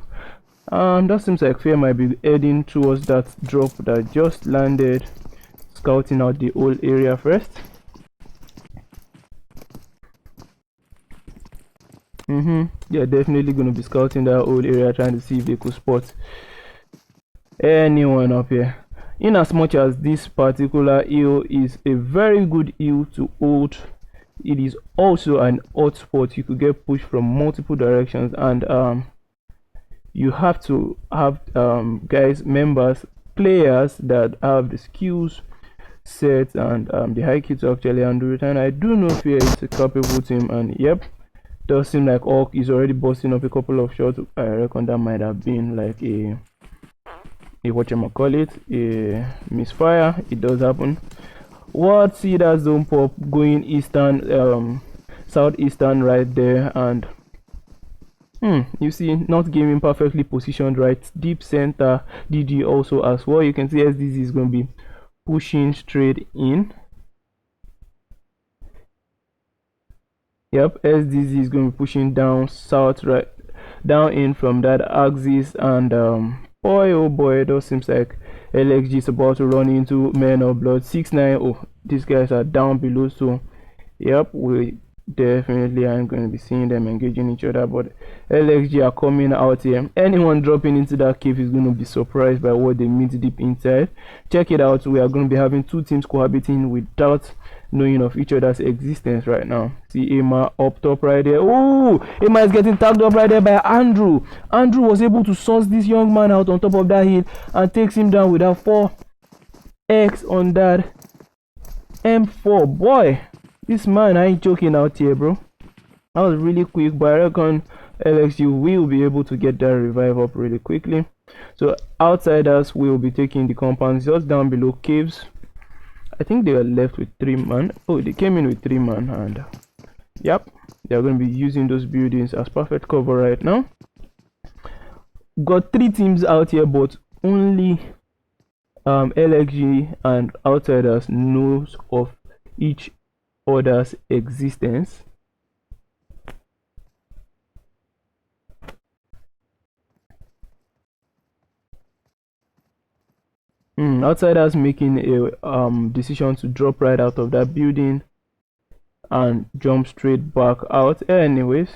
That seems like Fear might be heading towards that drop that just landed, scouting out the whole area first. They're definitely going to be scouting that whole area, trying to see if they could spot anyone up here. In as much as this particular hill is a very good hill to hold, it is also an hotspot. You could get pushed from multiple directions, and you have to have players that have the skills set and the high key to actually handle it. And I do know Fear is a capable team, and yep, does seem like Orc is already busting up a couple of shots. I reckon that might have been like a whatchamacallit, a misfire. It does happen. What? See that zone pop going eastern, southeastern right there, and you see not gaming perfectly positioned right deep center. DD also as well. You can see SDZ is going to be pushing straight in. Yep, SDZ is going to be pushing down south, right down in from that axis, and boy oh boy, it does seems like LXG is about to run into Men of Blood 6-9. Oh, these guys are down below, so yep, we definitely aren't going to be seeing them engaging each other, but LXG are coming out here. Anyone dropping into that cave is going to be surprised by what they meet deep inside. Check it out. We are going to be having two teams cohabiting without knowing of each other's existence right now. See Emma up top right there. Oh, Emma is getting tagged up right there by Andrew. Andrew was able to source this young man out on top of that hill and takes him down with a 4x on that M4. Boy, this man ain't joking out here, bro. That was really quick, but I reckon LXU will be able to get that revive up really quickly. So outsiders will be taking the compounds just down below caves. I think they are left with 3 man. Oh, they came in with 3 man, and yep, they are going to be using those buildings as perfect cover right now. Got 3 teams out here, but only LXG and outsiders knows of each other's existence. Outsiders making a decision to drop right out of that building and jump straight back out. Anyways,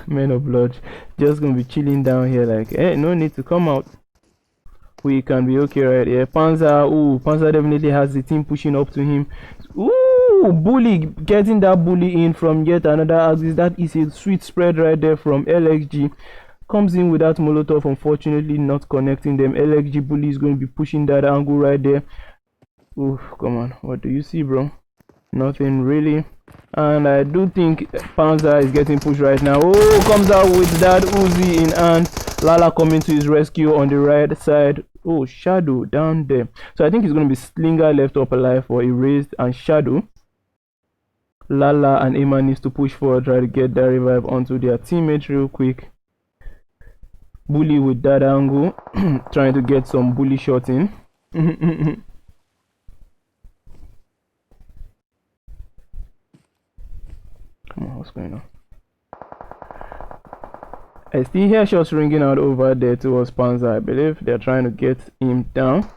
Men of Blood just gonna be chilling down here like, hey, no need to come out, we can be okay right here. Panzer, ooh, Panzer definitely has the team pushing up to him. Ooh, Bully getting that bully in from yet another axis. That is a sweet spread right there from LXG. Comes in with that Molotov, unfortunately not connecting them. LXG Bully is going to be pushing that angle right there. Oof, come on, what do you see, bro? Nothing really. And I do think Panzer is getting pushed right now. Oh, comes out with that Uzi in hand. Lala coming to his rescue on the right side. Oh, Shadow down there. So I think he's going to be Slinger left up alive for Erased and Shadow. Lala and Emma needs to push forward, try to get that revive onto their teammates real quick. Bully with that angle, trying to get some bully shot in. Come on, what's going on? I still hear shots ringing out over there towards Panzer. I believe they're trying to get him down.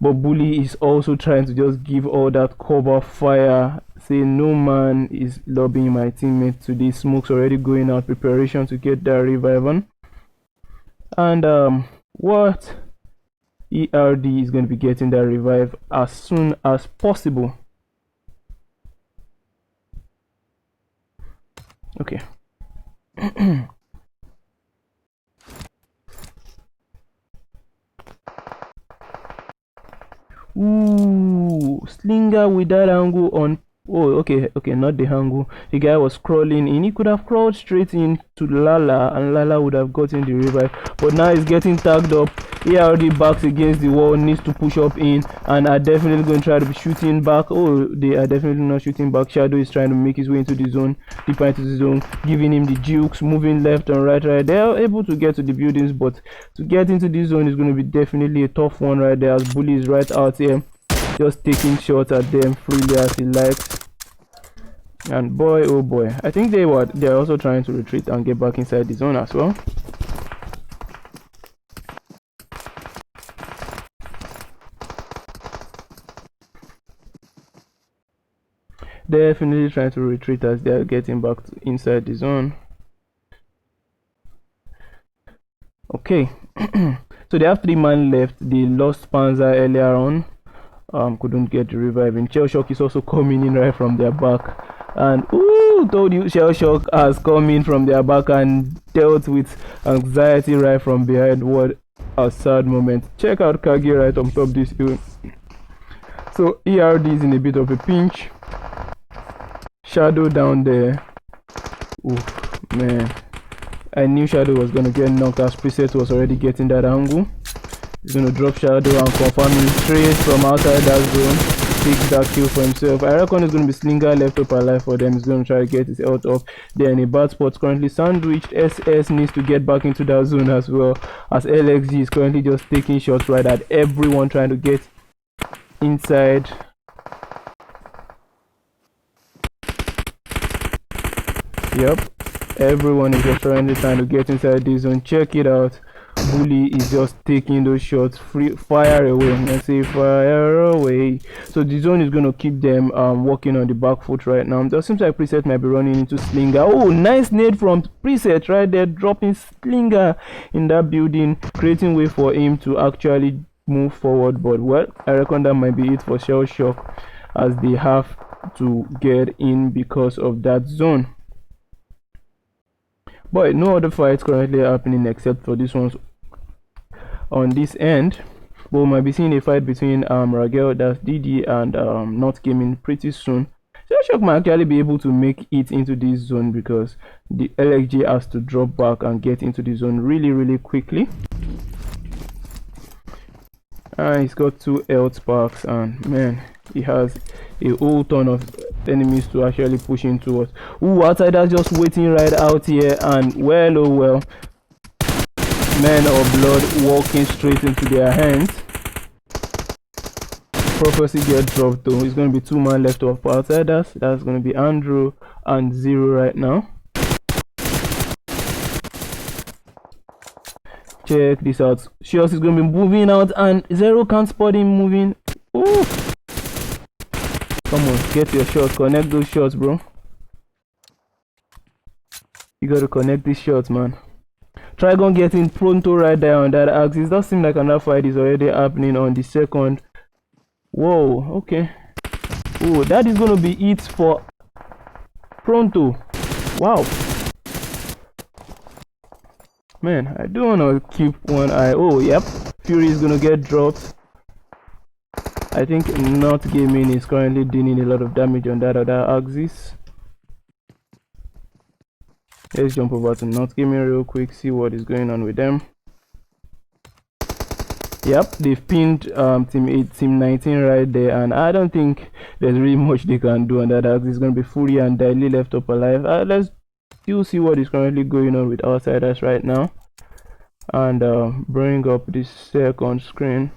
But Bully is also trying to just give all that cover fire. Say no man is lobbying my teammate today. Smoke's already going out, preparation to get that revive on. And what? ERD is going to be getting that revive as soon as possible. Okay. Ooh, Slinger with that angle on. Oh, okay, not the angle. The guy was crawling in. He could have crawled straight in to Lala, and Lala would have gotten the revive. But now he's getting tagged up. He already backs against the wall, needs to push up in, and are definitely going to try to be shooting back. Oh, they are definitely not shooting back. Shadow is trying to make his way into the zone, deeper into the zone, giving him the jukes, moving left and right. They are able to get to the buildings, but to get into this zone is going to be definitely a tough one right there, as Bully is right out here, just taking shots at them freely as he likes. And boy, oh boy, I think they're also trying to retreat and get back inside the zone as well. Definitely trying to retreat as they are getting back inside the zone. Okay. So they have 3 man left. They lost Panzer earlier on, couldn't get the revive, and Shell Shock is also coming in right from their back. And ooh, told you, Shell Shock has come in from their back and dealt with anxiety right from behind. What a sad moment. Check out Kage right on top this hill. So ERD is in a bit of a pinch. Shadow down there. Ooh, man, I knew Shadow was gonna get knocked as Preset was already getting that angle. He's gonna drop Shadow and confirm him straight from outside that zone. Take that kill for himself. I reckon it's gonna be Slinger left up alive for them. He's gonna try to get his health off. They're in a bad spot currently. Sandwiched SS needs to get back into that zone as well, as LXG is currently just taking shots right at everyone trying to get inside. Yep, everyone is just trying to get inside this zone. Check it out. Bully is just taking those shots. Free fire away. Let's say fire away. So the zone is going to keep them walking on the back foot right now. It seems like Preset might be running into Slinger. Oh, nice nade from Preset right there, dropping Slinger in that building, creating way for him to actually move forward. But well, I reckon that might be it for Shell Shock, as they have to get in because of that zone. But no other fights currently happening except for this one's on this end. But we might be seeing a fight between Ragel, that's DD, and Not Gaming pretty soon. Shell Shock might actually be able to make it into this zone, because the LXG has to drop back and get into the zone really quickly. He's got 2 health packs, and man, he has a whole ton of enemies to actually push into us. Ooh, Outsiders just waiting right out here, and well, oh well, Men of Blood walking straight into their hands. Prophecy gets dropped though. It's going to be 2 man left of Outsiders. That's going to be Andrew and Zero right now. Check this out. Shios is going to be moving out, and Zero can't spot him moving. Ooh. Come on, get your shots. Connect those shots, bro. You got to connect these shots, man. Trigon getting Pronto right there on that axis. It does seem like another fight is already happening on the second. Whoa, okay. Oh, that is going to be it for Pronto. Wow. Man, I do want to keep one eye. Oh, yep. Fury is going to get dropped. I think Not Gaming is currently dealing a lot of damage on that other axis. Let's jump over to Not Gaming real quick, see what is going on with them. Yep, they've pinned team 8, team 19 right there, and I don't think there's really much they can do on that axis. It's going to be Fury and Daily left up alive. Let's still see what is currently going on with Outsiders right now, and bring up this second screen.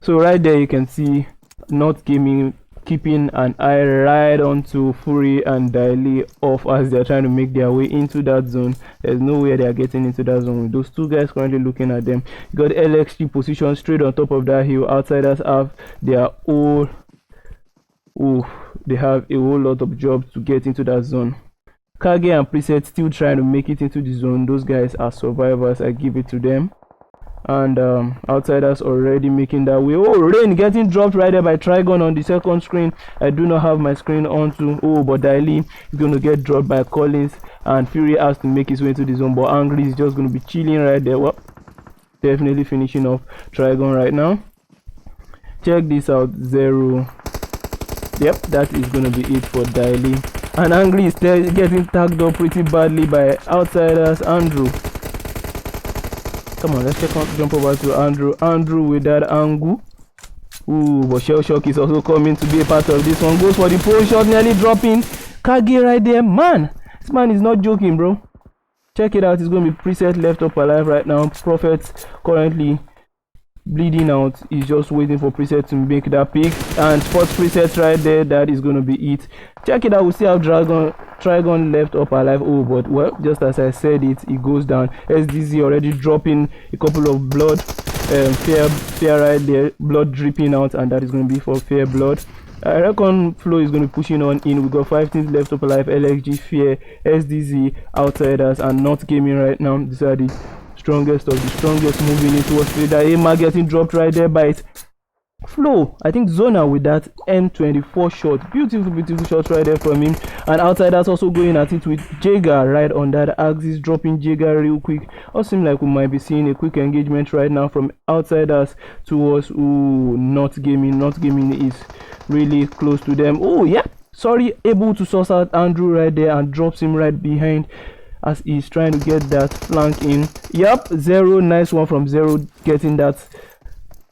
So right there you can see Not Gaming keeping an eye right onto Fury and Daily off as they're trying to make their way into that zone. There's no way they're getting into that zone with those two guys currently looking at them. You got LXG position straight on top of that hill. Outsiders have their whole they have a whole lot of jobs to get into that zone. Kage and Preset still trying to make it into the zone. Those guys are survivors, I give it to them. And Outsiders already making that way. Oh, Rain getting dropped right there by Trigon on the second screen. I do not have my screen on too. Oh, but Daily is going to get dropped by Collins, and Fury has to make his way into the zone, but Angry is just going to be chilling right there. Well, definitely finishing off Trigon right now. Check this out, 0. Yep, that is going to be it for Daily. And Angry is getting tagged up pretty badly by Outsiders. Andrew, come on, let's jump over to Andrew. Andrew with that angle. Ooh, but Shell Shock is also coming to be a part of this one. Goes for the pole shot, nearly dropping. Kage right there. Man, this man is not joking, bro. Check it out. It's going to be Preset left up alive right now. Prophet currently bleeding out. He's just waiting for Preset to make that pick. And Sports Preset right there. That is going to be it. Check it out. We see how Trigon left up alive. Oh, but well, just as I said it goes down. SDZ already dropping a couple of blood. Fair right there, blood dripping out, and that is going to be for Fair blood. I reckon Flo is going to be pushing on in. We got 5 teams left up alive. LXG, Fair, SDZ, Outsiders, and Not Gaming right now. These are the strongest of the strongest moving in towards Trader. Emma getting dropped right there by it. Flo, I think Zona with that M24 shot. Beautiful shot right there from him. And Outsiders also going at it with Jager right on that axis, dropping Jager real quick. Also seems like we might be seeing a quick engagement right now from Outsiders towards Not Gaming. Not Gaming is really close to them. Oh yeah, sorry, able to source out Andrew right there and drops him right behind as he's trying to get that flank in. Yep, 0, nice one from 0, getting that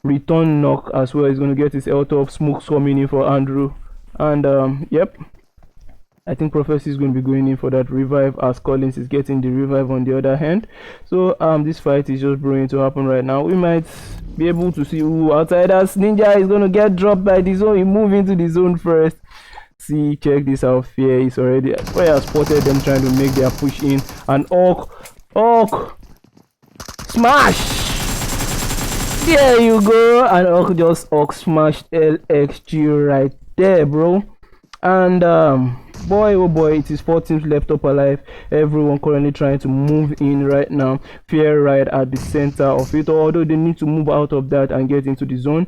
return knock as well. He's going to get his L top. Smokes coming in for Andrew, and yep, I think Prophecy is going to be going in for that revive as Collins is getting the revive on the other hand. So this fight is just brewing to happen right now. We might be able to see who Outsiders. Ninja is going to get dropped by the zone. He move into the zone first. See, check this out. Fear is already Fire spotted them trying to make their push in, and Orc smash. There you go, and Orc smashed LXG right there, bro. And boy, oh boy, it is 4 teams left up alive. Everyone currently trying to move in right now. Fear right at the center of it, although they need to move out of that and get into the zone,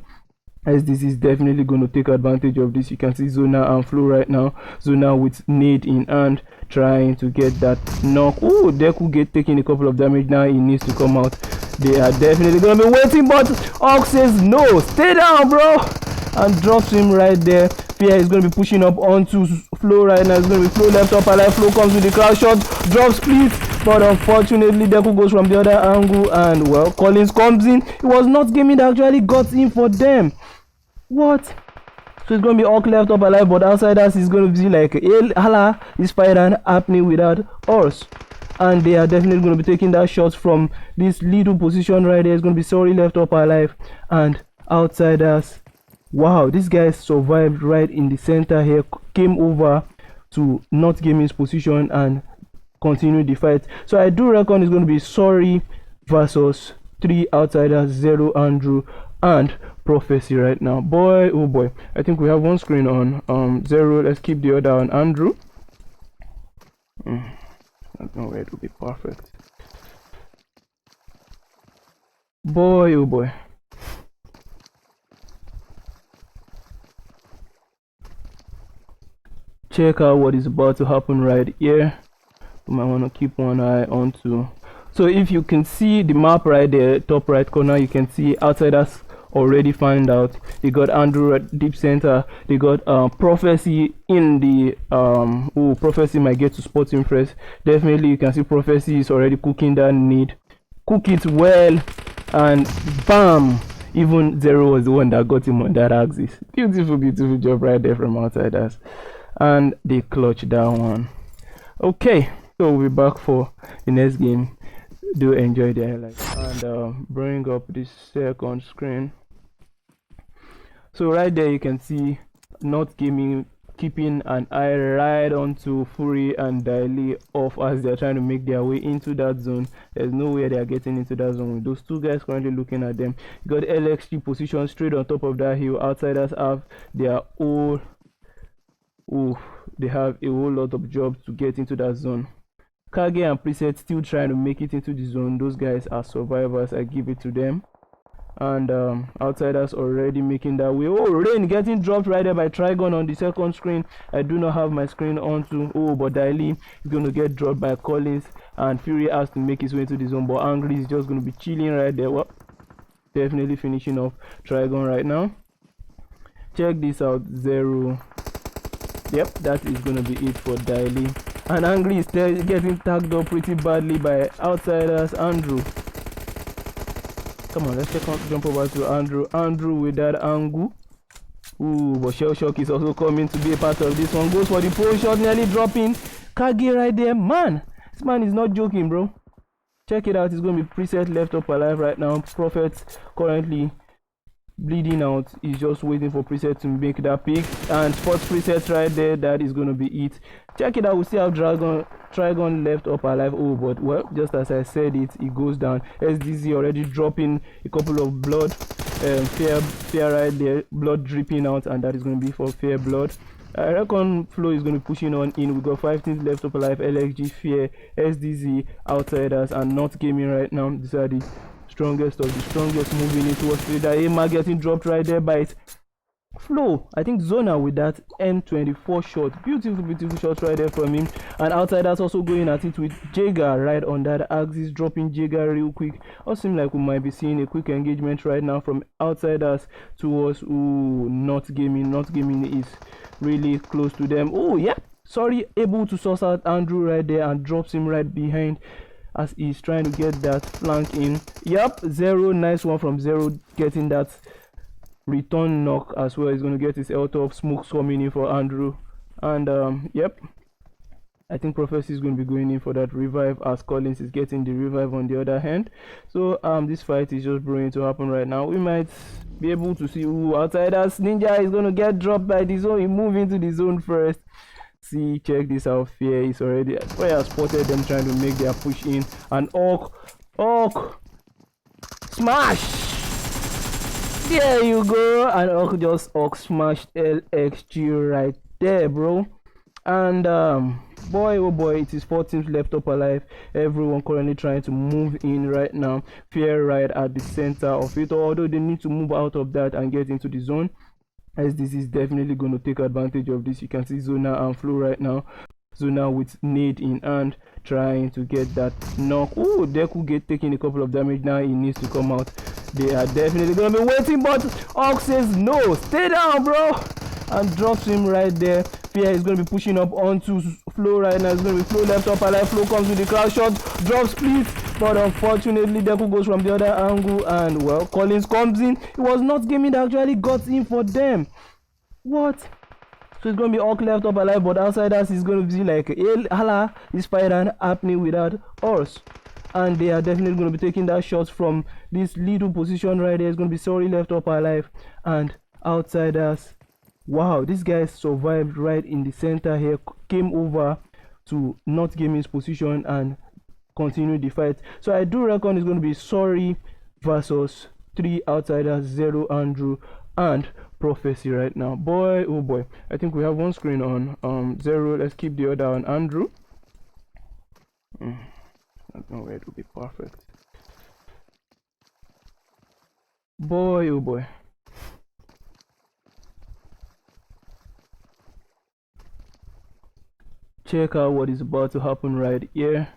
as this is definitely going to take advantage of this. You can see Zona and Flo right now. Zona with nade in hand, trying to get that knock. Oh, Deku get taking a couple of damage now. He needs to come out. They are definitely going to be waiting, but Orc says no, stay down, bro, and drops him right there. Fear is going to be pushing up onto Flo right now. It's going to be Flo left up alive. Flo comes with the crowd shot, drop split, but unfortunately Deku goes from the other angle, and well, Collins comes in. It was Not Gaming that actually got in for them. What? So it's going to be Orc left up alive, but Outsiders is going to be like, hey, hala, this fight happening without us. And they are definitely going to be taking that shot from this little position right there. It's going to be Sorry left up alive, and Outsiders. Wow, this guy survived right in the center here, came over to Not Gaming's position and continued the fight. So I do reckon it's going to be Sorry versus 3 Outsiders, 0 Andrew and Prophecy right now. Boy, oh boy, I think we have one screen on 0. Let's keep the other on Andrew. I don't know where it will be perfect. Boy, oh boy. Check out what is about to happen right here. You might want to keep one eye on to. So if you can see the map right there, top right corner, you can see Outsiders already find out. They got Andrew at deep center. They got Prophecy in the Prophecy might get to spot him first. Definitely you can see Prophecy is already cooking that need. Cook it well. and bam, even Zero was the one that got him on that axis. Beautiful job right there from Outsiders, and they clutched that one. Okay, so we'll be back for the next game. Do enjoy the highlights and bring up the second screen. So right there you can see Not Gaming keeping an eye right onto Fury and Daily off as they're trying to make their way into that zone. There's no way they're getting into that zone with those two guys currently looking at them. You got LXG position straight on top of that hill. Outsiders have their whole they have a whole lot of jobs to get into that zone. Kage and Preset still trying to make it into the zone. Those guys are survivors, I give it to them. And Outsiders already making that way. Oh, Rain getting dropped right there by Trigon on the second screen. I do not have my screen on too. Oh, but Daily is going to get dropped by Collins, and Fury has to make his way into the zone, but Angry is just going to be chilling right there. Well, definitely finishing off Trigon right now. Check this out, Zero. Yep, that is going to be it for Daily. And Angry is getting tagged up pretty badly by Outsiders. Andrew. Come on, let's jump over to Andrew. Andrew with that angle. Ooh, but Shell Shock is also coming to be a part of this one. Goes for the pro shot, nearly dropping. Kage right there. Man, this man is not joking, bro. Check it out. He's going to be Preset left up alive right now. Prophet currently bleeding out. He's just waiting for Preset to make that pick. And Sports Preset right there. That is going to be it. Check it out. We see how Trigon left up alive. Oh, but well, just as I said it goes down. SDZ already dropping a couple of blood. Fair right there. Blood dripping out, and that is going to be for Fair blood. I reckon Flo is going to be pushing on in. We got 5 teams left up alive. LXG, Fear, SDZ, Outsiders, and Not Gaming right now. These are the strongest of the strongest moving in towards the Emma getting dropped right there by it. Flo, I think Zona with that M24 shot. Beautiful shot right there from him. And Outsiders also going at it with Jager right on that axis, dropping Jager real quick. Also seems like we might be seeing a quick engagement right now from Outsiders towards Not Gaming. Not Gaming is really close to them. Oh yeah, sorry, able to source out Andrew right there and drops him right behind as he's trying to get that flank in. Yep, Zero, nice one from Zero, getting that return knock as well. He's going to get his out of smokes coming in for Andrew. And yep, I think Prophecy is going to be going in for that revive as Collins is getting the revive on the other hand. So this fight is just brewing to happen right now. We might be able to see who Outsiders. Ninja is going to get dropped by the zone. He move into the zone first. See, check this out. Fear is already Fire spotted them trying to make their push in, and Orc smash. There you go. And Orc smashed LXG right there, bro. And boy, oh boy, it is 4 teams left up alive. Everyone currently trying to move in right now. Fear right at the center of it, although they need to move out of that and get into the zone, as this is definitely going to take advantage of this. You can see Zona and Flo right now. Zona with nade in hand, trying to get that knock. Oh, Deku taking a couple of damage now. He needs to come out. They are definitely going to be waiting, but Orc says no, stay down, bro, and drops him right there. Fear is going to be pushing up onto Flo right now. It's going to be Flo left up alive. Flo comes with the crowd shot, drops split, but unfortunately Deku goes from the other angle, and well, Collins comes in. It was Not Gaming that actually got in for them. What? So it's going to be Orc left up alive, but Outsiders is going to be like, hala, this fight happening without us. And they are definitely going to be taking that shot from this little position right there. It's going to be Sorry left up alive, and Outsiders. Wow, this guy survived right in the center here, came over to Not Gaming's position and continued the fight. So I do reckon it's going to be Sorry versus 3 Outsiders, 0 Andrew, and Prophecy right now. Boy, oh boy, I think we have one screen on 0. Let's keep the other on Andrew. I don't know where it will be perfect. Boy, oh boy. Check out what is about to happen right here.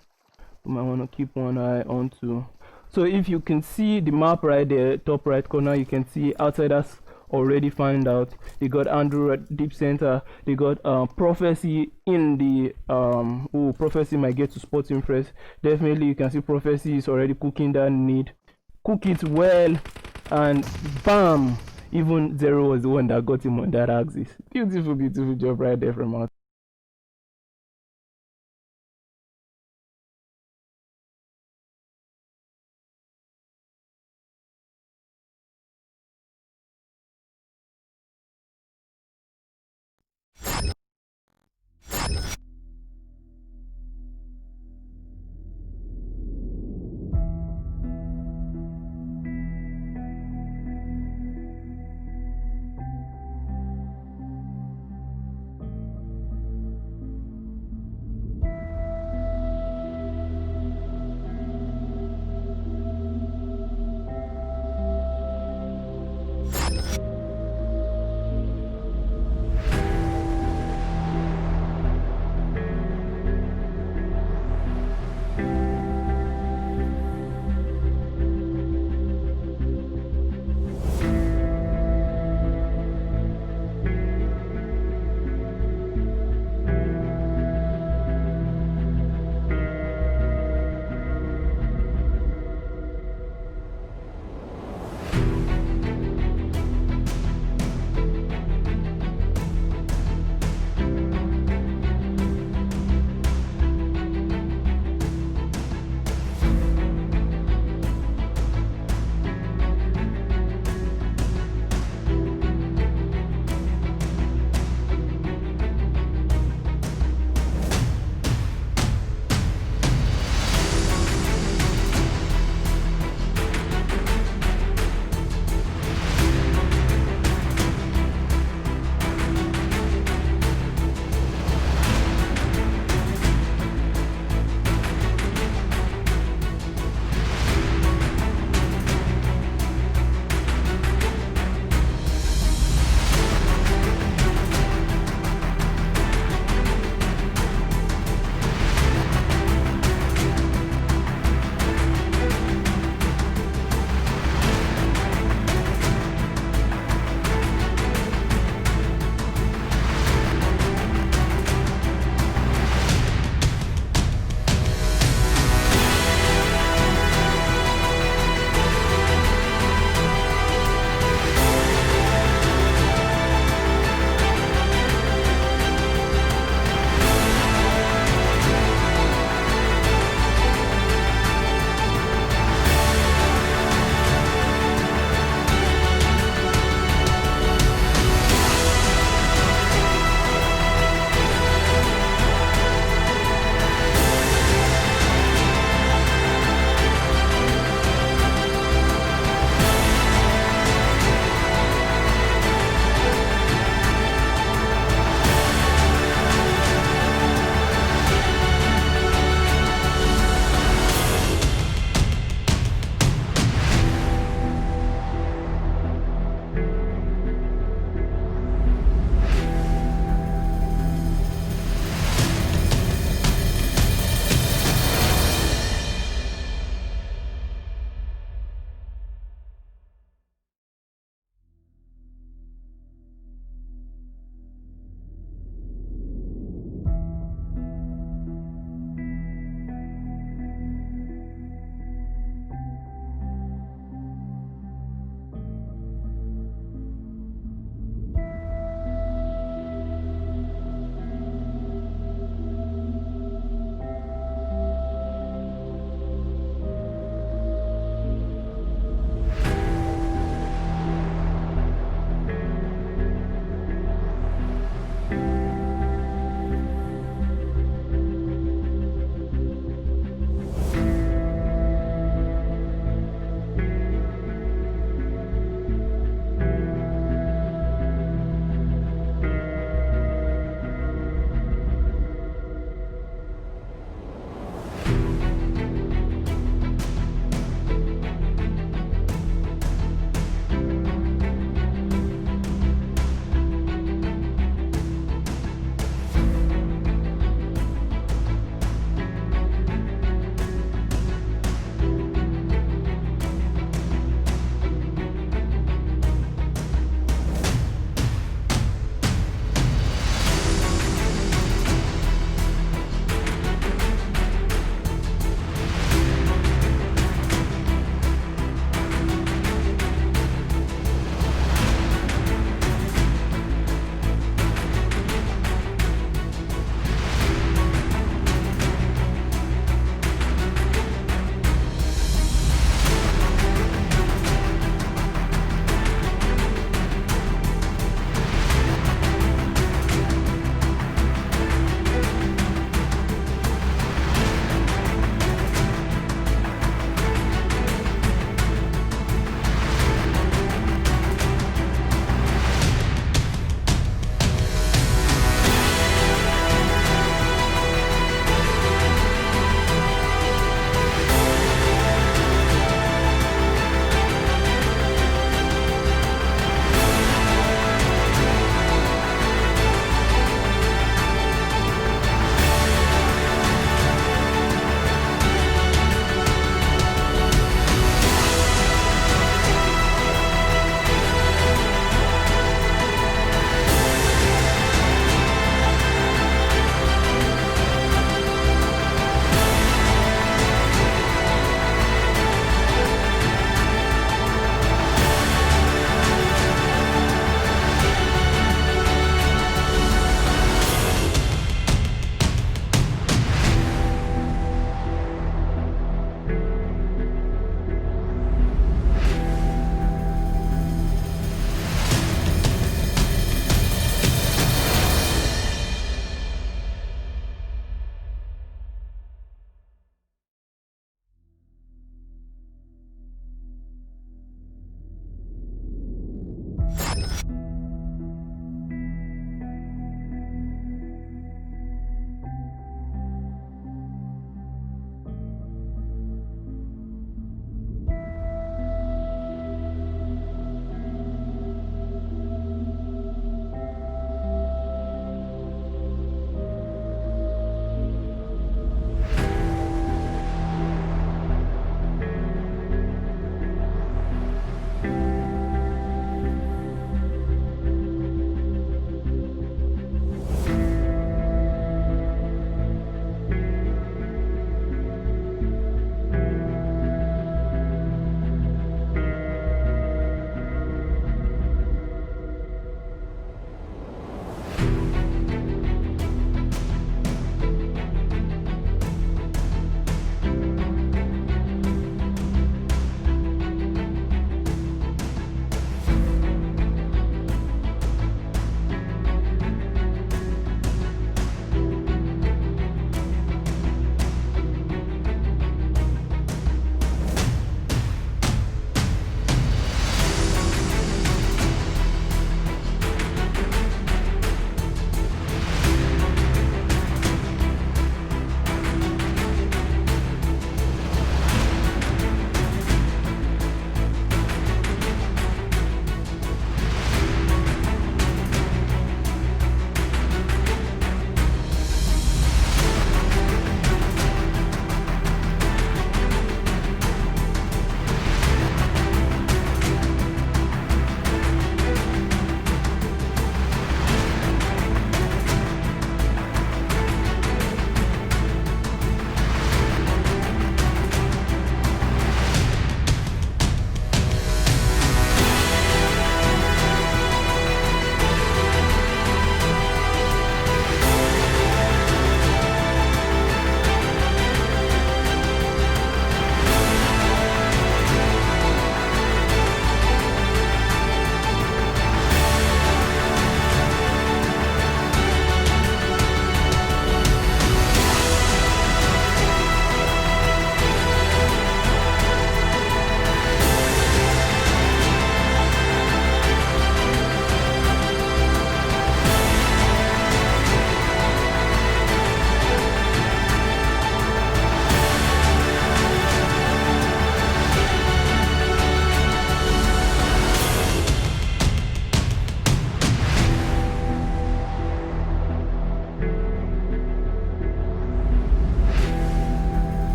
You might want to keep one eye on to. So if you can see the map right there, top right corner, you can see Outsiders already found out. They got Andrew at deep center. They got Prophecy in the Prophecy might get to spot him first. Definitely you can see Prophecy is already cooking that need. cook it well, and bam, even Zero was the one that got him on that axis. Beautiful, beautiful job right there from us.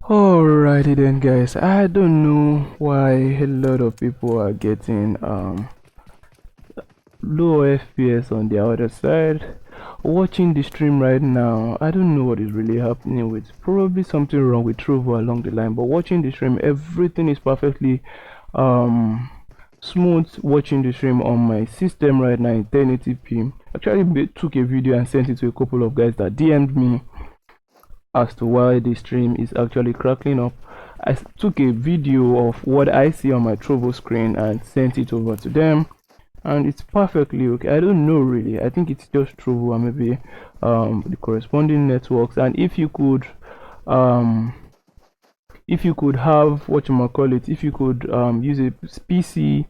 Alrighty then, guys, I don't know why a lot of people are getting low FPS on the other side. Watching the stream right now, I don't know what is really happening. With probably something wrong with Trovo along the line, but watching the stream, everything is perfectly smooth watching the stream on my system right now in 1080p. Actually took a video and sent it to a couple of guys that DM'd me as to why the stream is actually crackling up. I took a video of what I see on my Trovo screen and sent it over to them, and it's perfectly okay. I don't know really, I think it's just Trovo and maybe the corresponding networks. And if you could have whatchamacallit, if you could use a PC,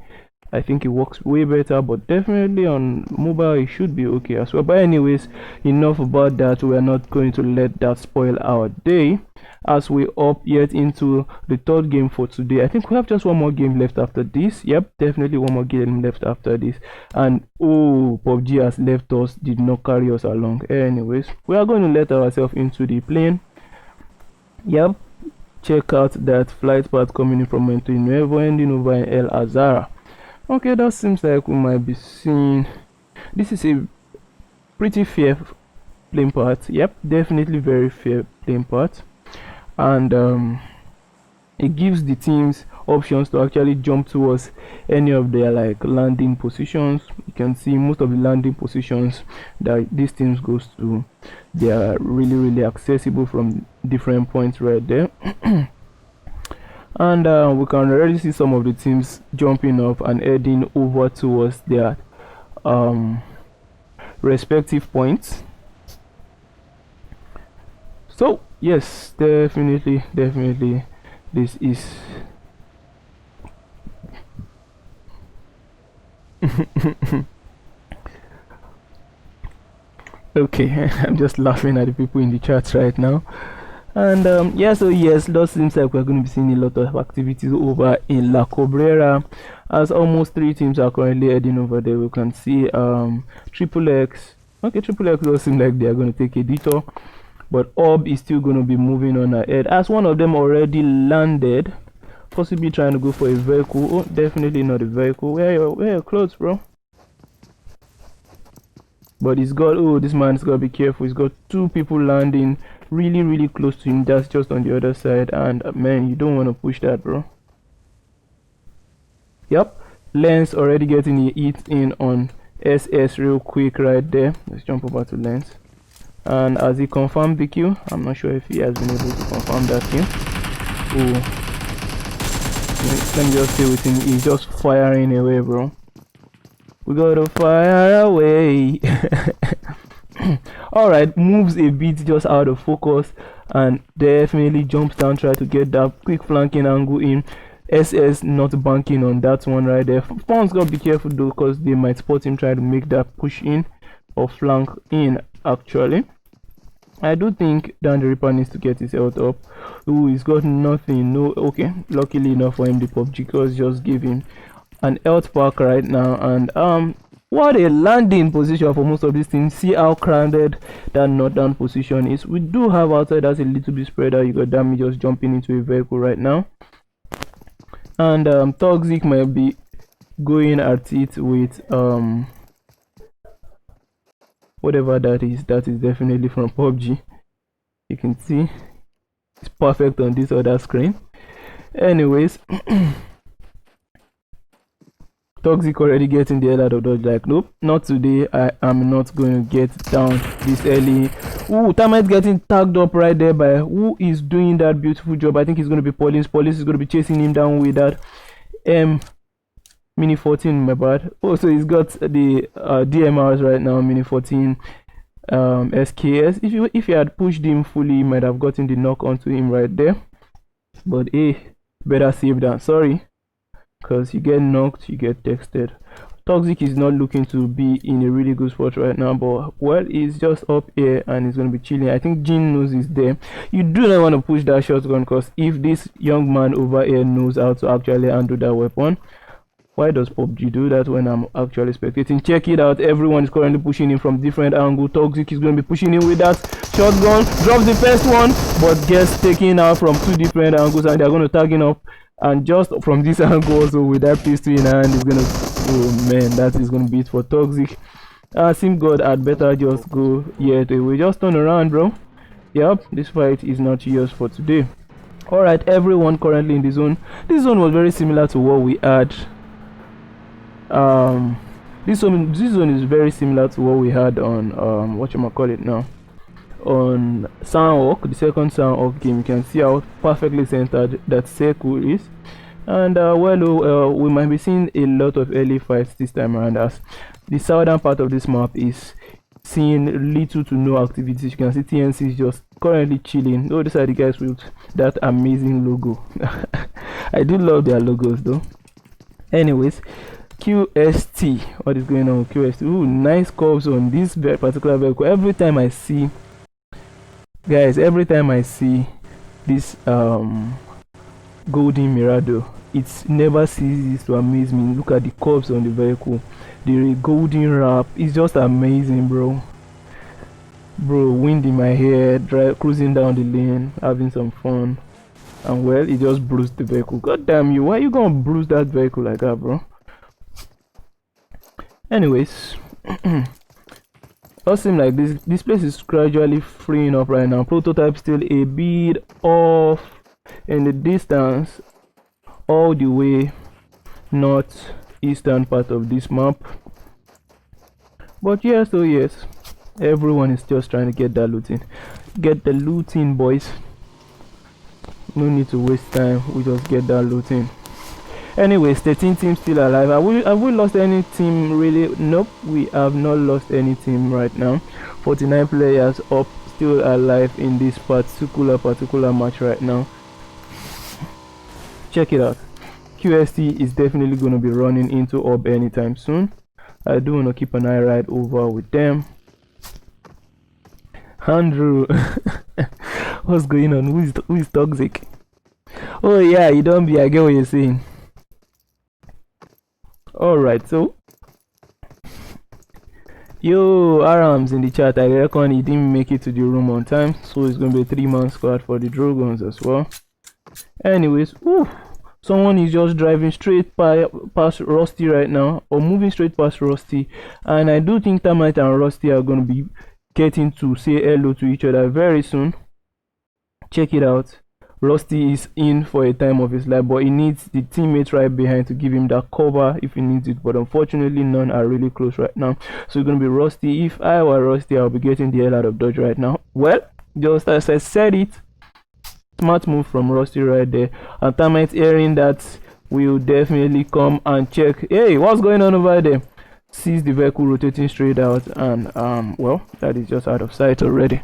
I think it works way better, but definitely on mobile it should be okay as well. But anyways, enough about that. We are not going to let that spoil our day as we up yet into the third game for today. I think we have just one more game left after this. Yep, definitely one more game left after this. And oh, PUBG has left us, did not carry us along. Anyways, we are going to let ourselves into the plane. Yep, check out that flight path coming in from Monte Nuevo ending over in El Azara. Okay, that seems like we might be seeing, this is a pretty fair plane path. Yep, definitely very fair plane path. And it gives the teams options to actually jump towards any of their like landing positions. You can see most of the landing positions that these teams goes to, they are really accessible from different points right there. And we can already see some of the teams jumping up and heading over towards their respective points. So yes, definitely this is okay. I'm just laughing at the people in the chat right now. And yeah, so yes, that seems like we're going to be seeing a lot of activities over in La Cabrera, as almost 3 teams are currently heading over there. We can see Triple X. Okay, Triple X does seem like they are going to take a detour, but Orb is still going to be moving on ahead, as one of them already landed, possibly trying to go for a vehicle. Oh, definitely not a vehicle. Where your clothes, bro? But he's got, oh, this man's got to be careful. He's got 2 people landing really close to him. That's just on the other side, and man, you don't want to push that, bro. Yep, Lens already getting a hit in on SS real quick right there. Let's jump over to Lens, and as he confirmed the kill, I'm not sure if he has been able to confirm that kill. Oh, let me just stay with him. He's just firing away, bro. We gotta fire away. Alright, moves a bit just out of focus and definitely jumps down, try to get that quick flanking angle in. SS not banking on that one right there. Fawns gotta be careful though, because they might spot him try to make that push in or flank in. Actually, I do think Dan the Ripper needs to get his health up. Ooh, he's got nothing. No, okay, luckily enough for him, the PUBG gods just give him an health pack right now. And what a landing position for most of these things. See how crowded that northern position is. We do have outside that's a little bit spread out. You got Damage just jumping into a vehicle right now, and Toxic might be going at it with whatever that is. That is definitely from PUBG. You can see it's perfect on this other screen. Anyways, Toxic already getting the hell out of dodge, like, nope, not today. I am not going to get down this early. Ooh, Termite getting tagged up right there by who is doing that beautiful job. I think he's going to be Police. Police is going to be chasing him down with that Mini 14, my bad. Also, he's got the DMRs right now, Mini 14 SKS. If he had pushed him fully, he might have gotten the knock onto him right there. But hey, better safe than sorry, because you get knocked, you get texted. Toxic is not looking to be in a really good spot right now, but well, he's just up here and he's going to be chilling. I think Jin knows he's there. You do not want to push that shotgun, because if this young man over here knows how to actually handle that weapon, why does PUBG do that when I'm actually spectating? Check it out. Everyone is currently pushing in from different angles. Toxic is going to be pushing in with that shotgun. Drops the first one, but gets taken out from 2 different angles, and they're going to tag him up. And just from this angle also, with that pistol in hand, is going to, oh man, that is going to be it for Toxic. Sim God had better just go yet away. Just turn around, bro. Yep, this fight is not yours for today. Alright, everyone currently in the zone. This zone was very similar to what we had This zone is very similar to what we had on what you might call it now, on Sandhawk, the second Sandhawk game. You can see how perfectly centered that circle is. And we might be seeing a lot of early fights this time around, as the southern part of this map is seeing little to no activities. You can see TNC is just currently chilling. Oh, these are the guys with that amazing logo. I do love their logos though. Anyways, QST, what is going on with QST? Ooh, nice curves on this particular vehicle. Every time I see, guys, every time I see this golden Mirado, it never ceases to amaze me. Look at the curves on the vehicle, the golden wrap. It's just amazing, bro. Wind in my hair, cruising down the lane, having some fun, and well, it just bruised the vehicle. God damn you, why are you gonna bruise that vehicle like that, bro? Anyways, does seem like this place is gradually freeing up right now. Prototype still a bit off in the distance, all the way northeastern part of this map. But yes, so yes, everyone is just trying to get that looting. Get the looting, boys. No need to waste time, we just get that looting. Anyways, 13 teams still alive. Have we lost any team really? Nope, we have not lost any team right now. 49 players up, still alive in this particular match right now. Check it out. QST is definitely going to be running into Orb anytime soon. I do want to keep an eye right over with them. Andrew, what's going on? Who is toxic? Oh yeah, you don't be. I get what you're saying. Alright, so yo, Aram's in the chat. I reckon he didn't make it to the room on time, so it's gonna be a 3-man squad for the Dragons as well. Anyways, someone is just driving straight past Rusty right now, or moving straight past Rusty, and I do think Termite and Rusty are gonna be getting to say hello to each other very soon. Check it out. Rusty is in for a time of his life, but he needs the teammates right behind to give him that cover if he needs it. But unfortunately, none are really close right now. So it's gonna be Rusty. If I were Rusty, I'll be getting the hell out of Dodge right now. Well, just as I said it, smart move from Rusty right there. And Termite hearing that will definitely come and check. Hey, what's going on over there? Sees the vehicle rotating straight out, and well, that is just out of sight already.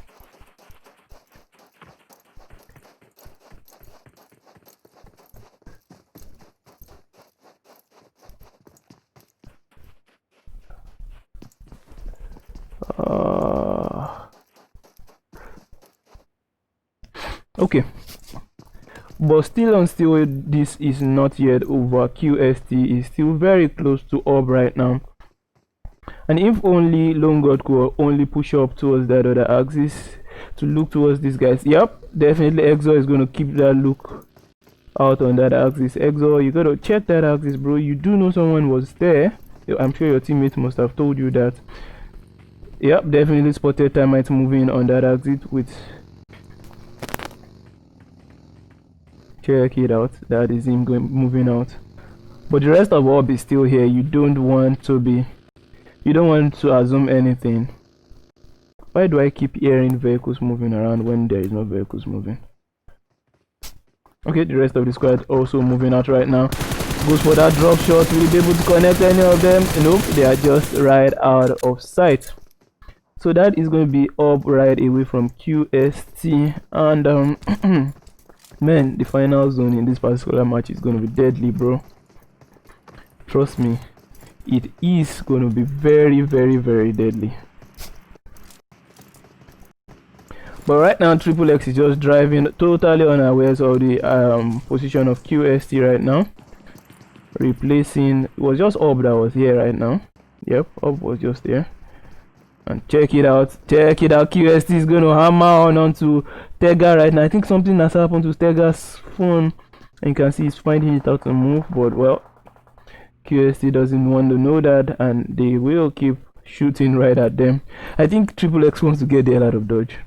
Okay, but still this is not yet over. QST is still very close to Orb right now, and if only Lone God could only push up towards that other axis to look towards these guys. Yep, definitely Exo is going to keep that look out on that axis. Exo, you gotta check that axis, bro. You do know someone was there. I'm sure your teammates must have told you that. Yep, definitely spotted Termite moving on that exit with. Check it out. That is him moving out. But the rest of Orb is still here. You don't want to assume anything. Why do I keep hearing vehicles moving around when there is no vehicles moving? Okay, the rest of the squad also moving out right now. Goes for that drop shot. Will he be able to connect any of them? Nope, they are just right out of sight. So that is going to be Orb right away from QST. And man, the final zone in this particular match is going to be deadly, bro. Trust me, it is going to be very, very, very deadly. But right now, Triple X is just driving totally unawares of the position of QST right now. Replacing, it was just Orb that was here right now. Yep, Orb was just there. And check it out, QST is going to hammer onto Tega right now. I think something has happened to Tega's phone, and you can see he's finding it out to move, but well, QST doesn't want to know that, and they will keep shooting right at them. I think Triple X wants to get the hell out of Dodge.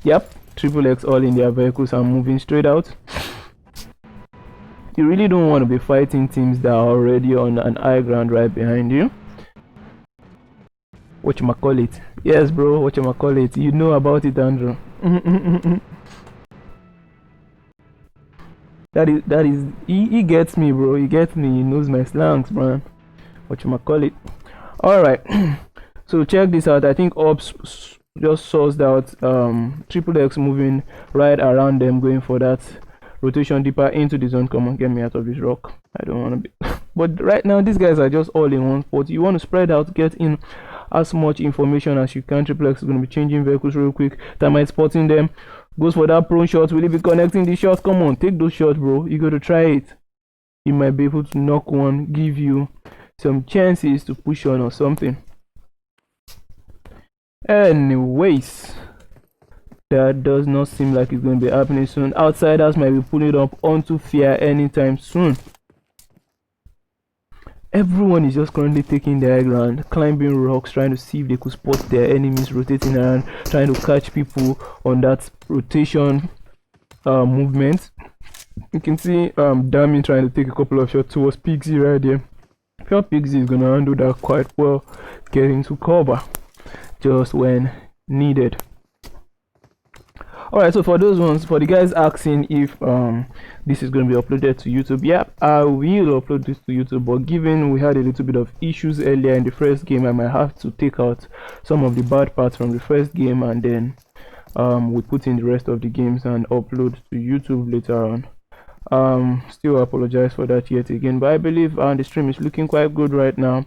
Yep, Triple X all in their vehicles are moving straight out. You really don't want to be fighting teams that are already on an high ground right behind you. Whatchamacallit? Yes, bro. Whatchamacallit? You know about it, Andrew. that is. He gets me, bro. He gets me. He knows my slangs, man. Whatchamacallit? All right. So check this out. I think Ops just sourced out Triple X moving right around them, going for that rotation deeper into the zone. Come on, get me out of this rock. I don't want to be. But right now, these guys are just all in one spot. You want to spread out, get in as much information as you can. Triple X is going to be changing vehicles real quick. Termite spotting them. Goes for that prone shot. Will he be connecting the shot? Come on, take those shots, bro. You got to try it. He might be able to knock one, give you some chances to push on or something. Anyways, that does not seem like it's going to be happening soon. Outsiders might be pulling up onto Fear anytime soon. Everyone is just currently taking the high ground, climbing rocks, trying to see if they could spot their enemies rotating around, trying to catch people on that rotation movement. You can see Dami trying to take a couple of shots towards Pixie right there. Pure Pixie is gonna handle that quite well, getting to cover just when needed. Alright, so for those ones, for the guys asking if this is going to be uploaded to YouTube, yeah, I will upload this to YouTube, but given we had a little bit of issues earlier in the first game, I might have to take out some of the bad parts from the first game, and then we put in the rest of the games and upload to YouTube later on. Still apologize for that yet again, but I believe the stream is looking quite good right now.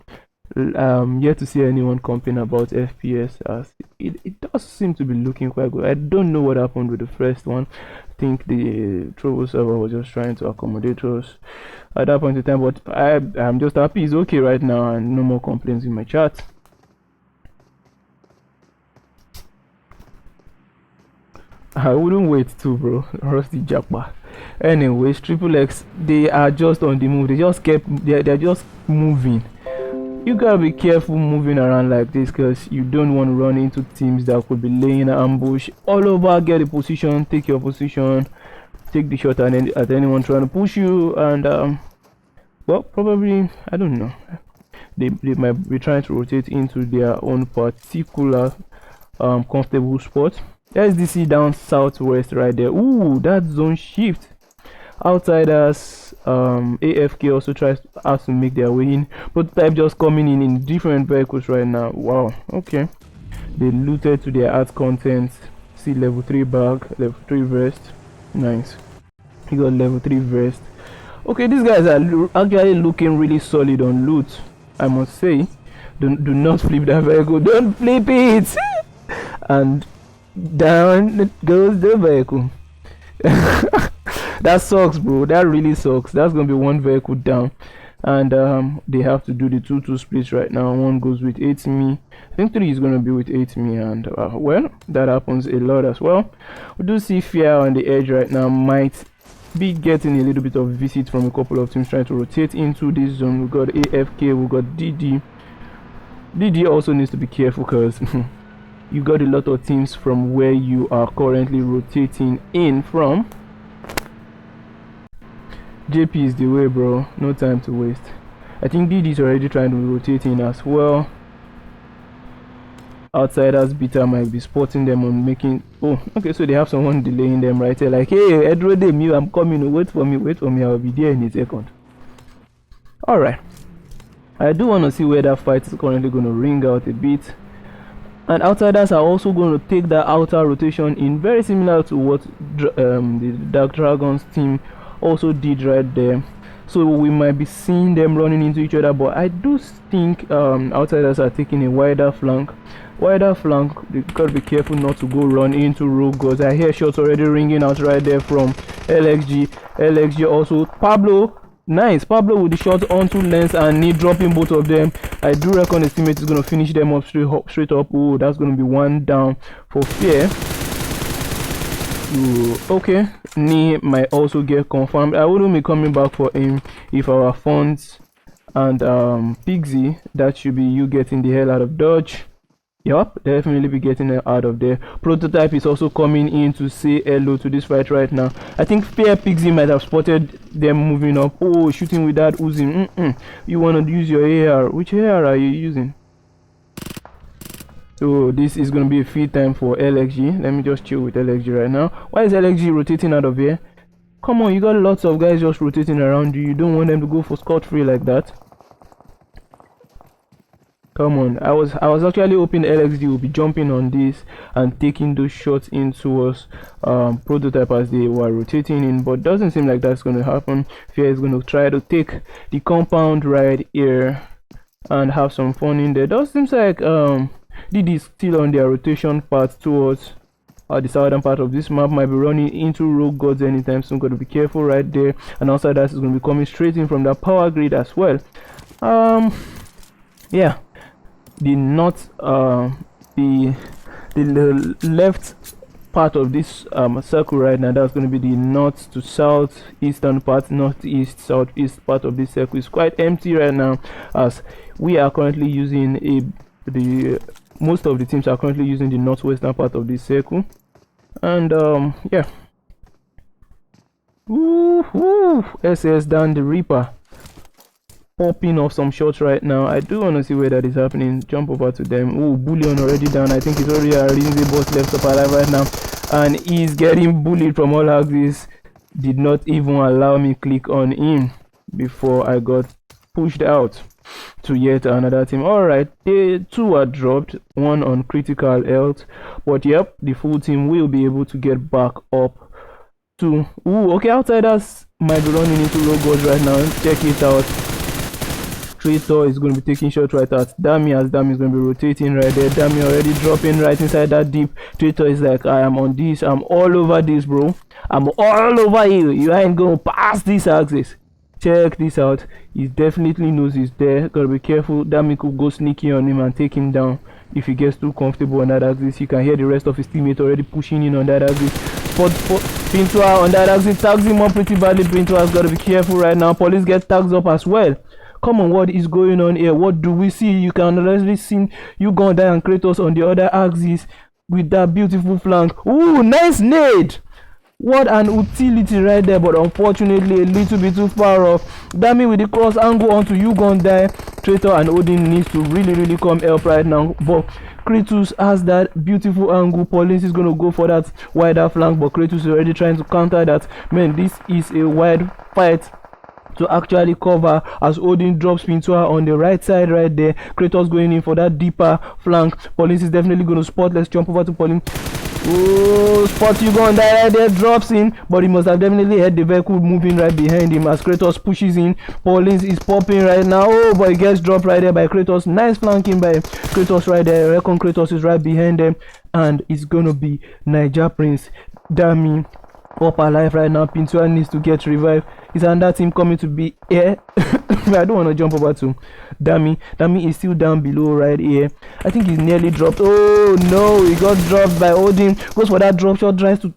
Yet to see anyone complain about FPS, as it does seem to be looking quite good. I don't know what happened with the first one. I think the Trovo server was just trying to accommodate us at that point in time, but I'm just happy it's okay right now and no more complaints in my chat. I wouldn't wait too, bro. Rusty Japa. Anyways, Triple X, they are just on the move. They're just moving. You gotta be careful moving around like this, because you don't want to run into teams that could be laying an ambush all over. Get a position, take your position, take the shot at anyone trying to push you, and well, probably, I don't know, they might be trying to rotate into their own particular comfortable spot. SDC down southwest right there. Ooh, that zone shift. Outsiders, AFK also has to make their way in. Prototype just coming in different vehicles right now. Wow, okay. They looted to their art content. See, level 3 bag, level 3 vest. Nice. He got level 3 vest. Okay, these guys are actually looking really solid on loot, I must say. Do not flip that vehicle. Don't flip it! And down goes the vehicle. That sucks, bro. That really sucks. That's gonna be one vehicle down, and they have to do the 2-2 splits right now. One goes with 8 me. I think 3 is gonna be with 8 me, and well, that happens a lot as well. We do see Fear on the edge right now. Might be getting a little bit of visit from a couple of teams trying to rotate into this zone. We got AFK, we got DD. DD also needs to be careful, because you got a lot of teams from where you are currently rotating in from. JP is the way, bro. No time to waste. I think DD is already trying to rotate in as well. Outsiders Beta might be spotting them on making. Oh, okay, so they have someone delaying them right there, like, hey, Edward, I'm coming. Wait for me. I'll be there in a second. All right. I do want to see where that fight is currently going to ring out a bit. And outsiders are also going to take that outer rotation in, very similar to what the Dark Dragons team also did right there. So we might be seeing them running into each other, but I do think outsiders are taking a wider flank. They gotta be careful not to go run into rogue, because I hear shots already ringing out right there from LXG also. Pablo, nice. Pablo with the shot onto Lens and Knee, dropping both of them. I do reckon his teammate is gonna finish them up straight up. Oh, that's gonna be one down for Fear. Ooh, okay, Knee might also get confirmed. I wouldn't be coming back for him if our funds and Pixie. That should be you getting the hell out of dodge. Yup, definitely be getting it out of there. Prototype is also coming in to say hello to this fight right now. I think Fair Pixie might have spotted them moving up. Oh, shooting with that Uzi. You want to use your AR. Which AR are you using? So this is going to be a feed time for LXG. Let me just chill with LXG right now. Why is LXG rotating out of here? Come on, you got lots of guys just rotating around you. You don't want them to go for scot-free like that. Come on, I was actually hoping LXD will be jumping on this and taking those shots in towards Prototype as they were rotating in, but doesn't seem like that's going to happen. Fear is going to try to take the compound right here and have some fun in there. Does seems like DD is still on their rotation path towards the southern part of this map. Might be running into rogue gods anytime soon. Got to be careful right there. And outside that is going to be coming straight in from that power grid as well. Yeah. The north the left part of this circle right now, that's going to be the north to south eastern part, northeast southeast part of this circle is quite empty right now, as we are currently using most of the teams are currently using the northwestern part of this circle. And yeah, SS down the Reaper popping off some shots right now. I do want to see where that is happening. Jump over to them. Oh, Bullion already down. I think it's already a Rinze boss left up alive right now, and he's getting bullied from all axes. Did not even allow me click on him before I got pushed out to yet another team. All right, they two are dropped, one on critical health, but yep, the full team will be able to get back up to okay, outsiders might be running into rogue gods right now. Check it out. Traitor is going to be taking shot right at Dami, as Dami is going to be rotating right there. Dami already dropping right inside that deep. Traitor is like, I am on this, I'm all over this, bro. I'm all over you. You ain't going to pass this axis. Check this out. He definitely knows he's there. Gotta be careful. Dami could go sneaky on him and take him down. If he gets too comfortable on that axis, you can hear the rest of his teammates already pushing in on that axis. Pintua on that axis tags him up pretty badly. Pintua's got to be careful right now. Police get tagged up as well. Come on, what is going on here? What do we see? You can already see you gonna die and Kratos on the other axis with that beautiful flank. Ooh, nice nade! What an utility right there, but unfortunately a little bit too far off. Dami with the cross angle onto you gonna die. Traitor and Odin needs to really come help right now, but Kratos has that beautiful angle. Police is gonna go for that wider flank, but Kratos is already trying to counter that. Man, this is a wide fight to actually cover, as Odin drops Pintua on the right side right there. Kratos going in for that deeper flank. Police is definitely going to spot. Let's jump over to Pauline. Oh, spot you going die right there, drops in, but he must have definitely had the vehicle moving right behind him as Kratos pushes in. Pauline is popping right now. Oh, but he gets dropped right there by Kratos. Nice flanking by Kratos right there. I reckon Kratos is right behind them, and it's gonna be Niger Prince. Dami up alive right now. Pintua needs to get revived. Is another team coming to be here? I don't want to jump over to Dami. Dami is still down below right here. I think he's nearly dropped. Oh no, he got dropped by Odin. Goes for that drop shot, tries to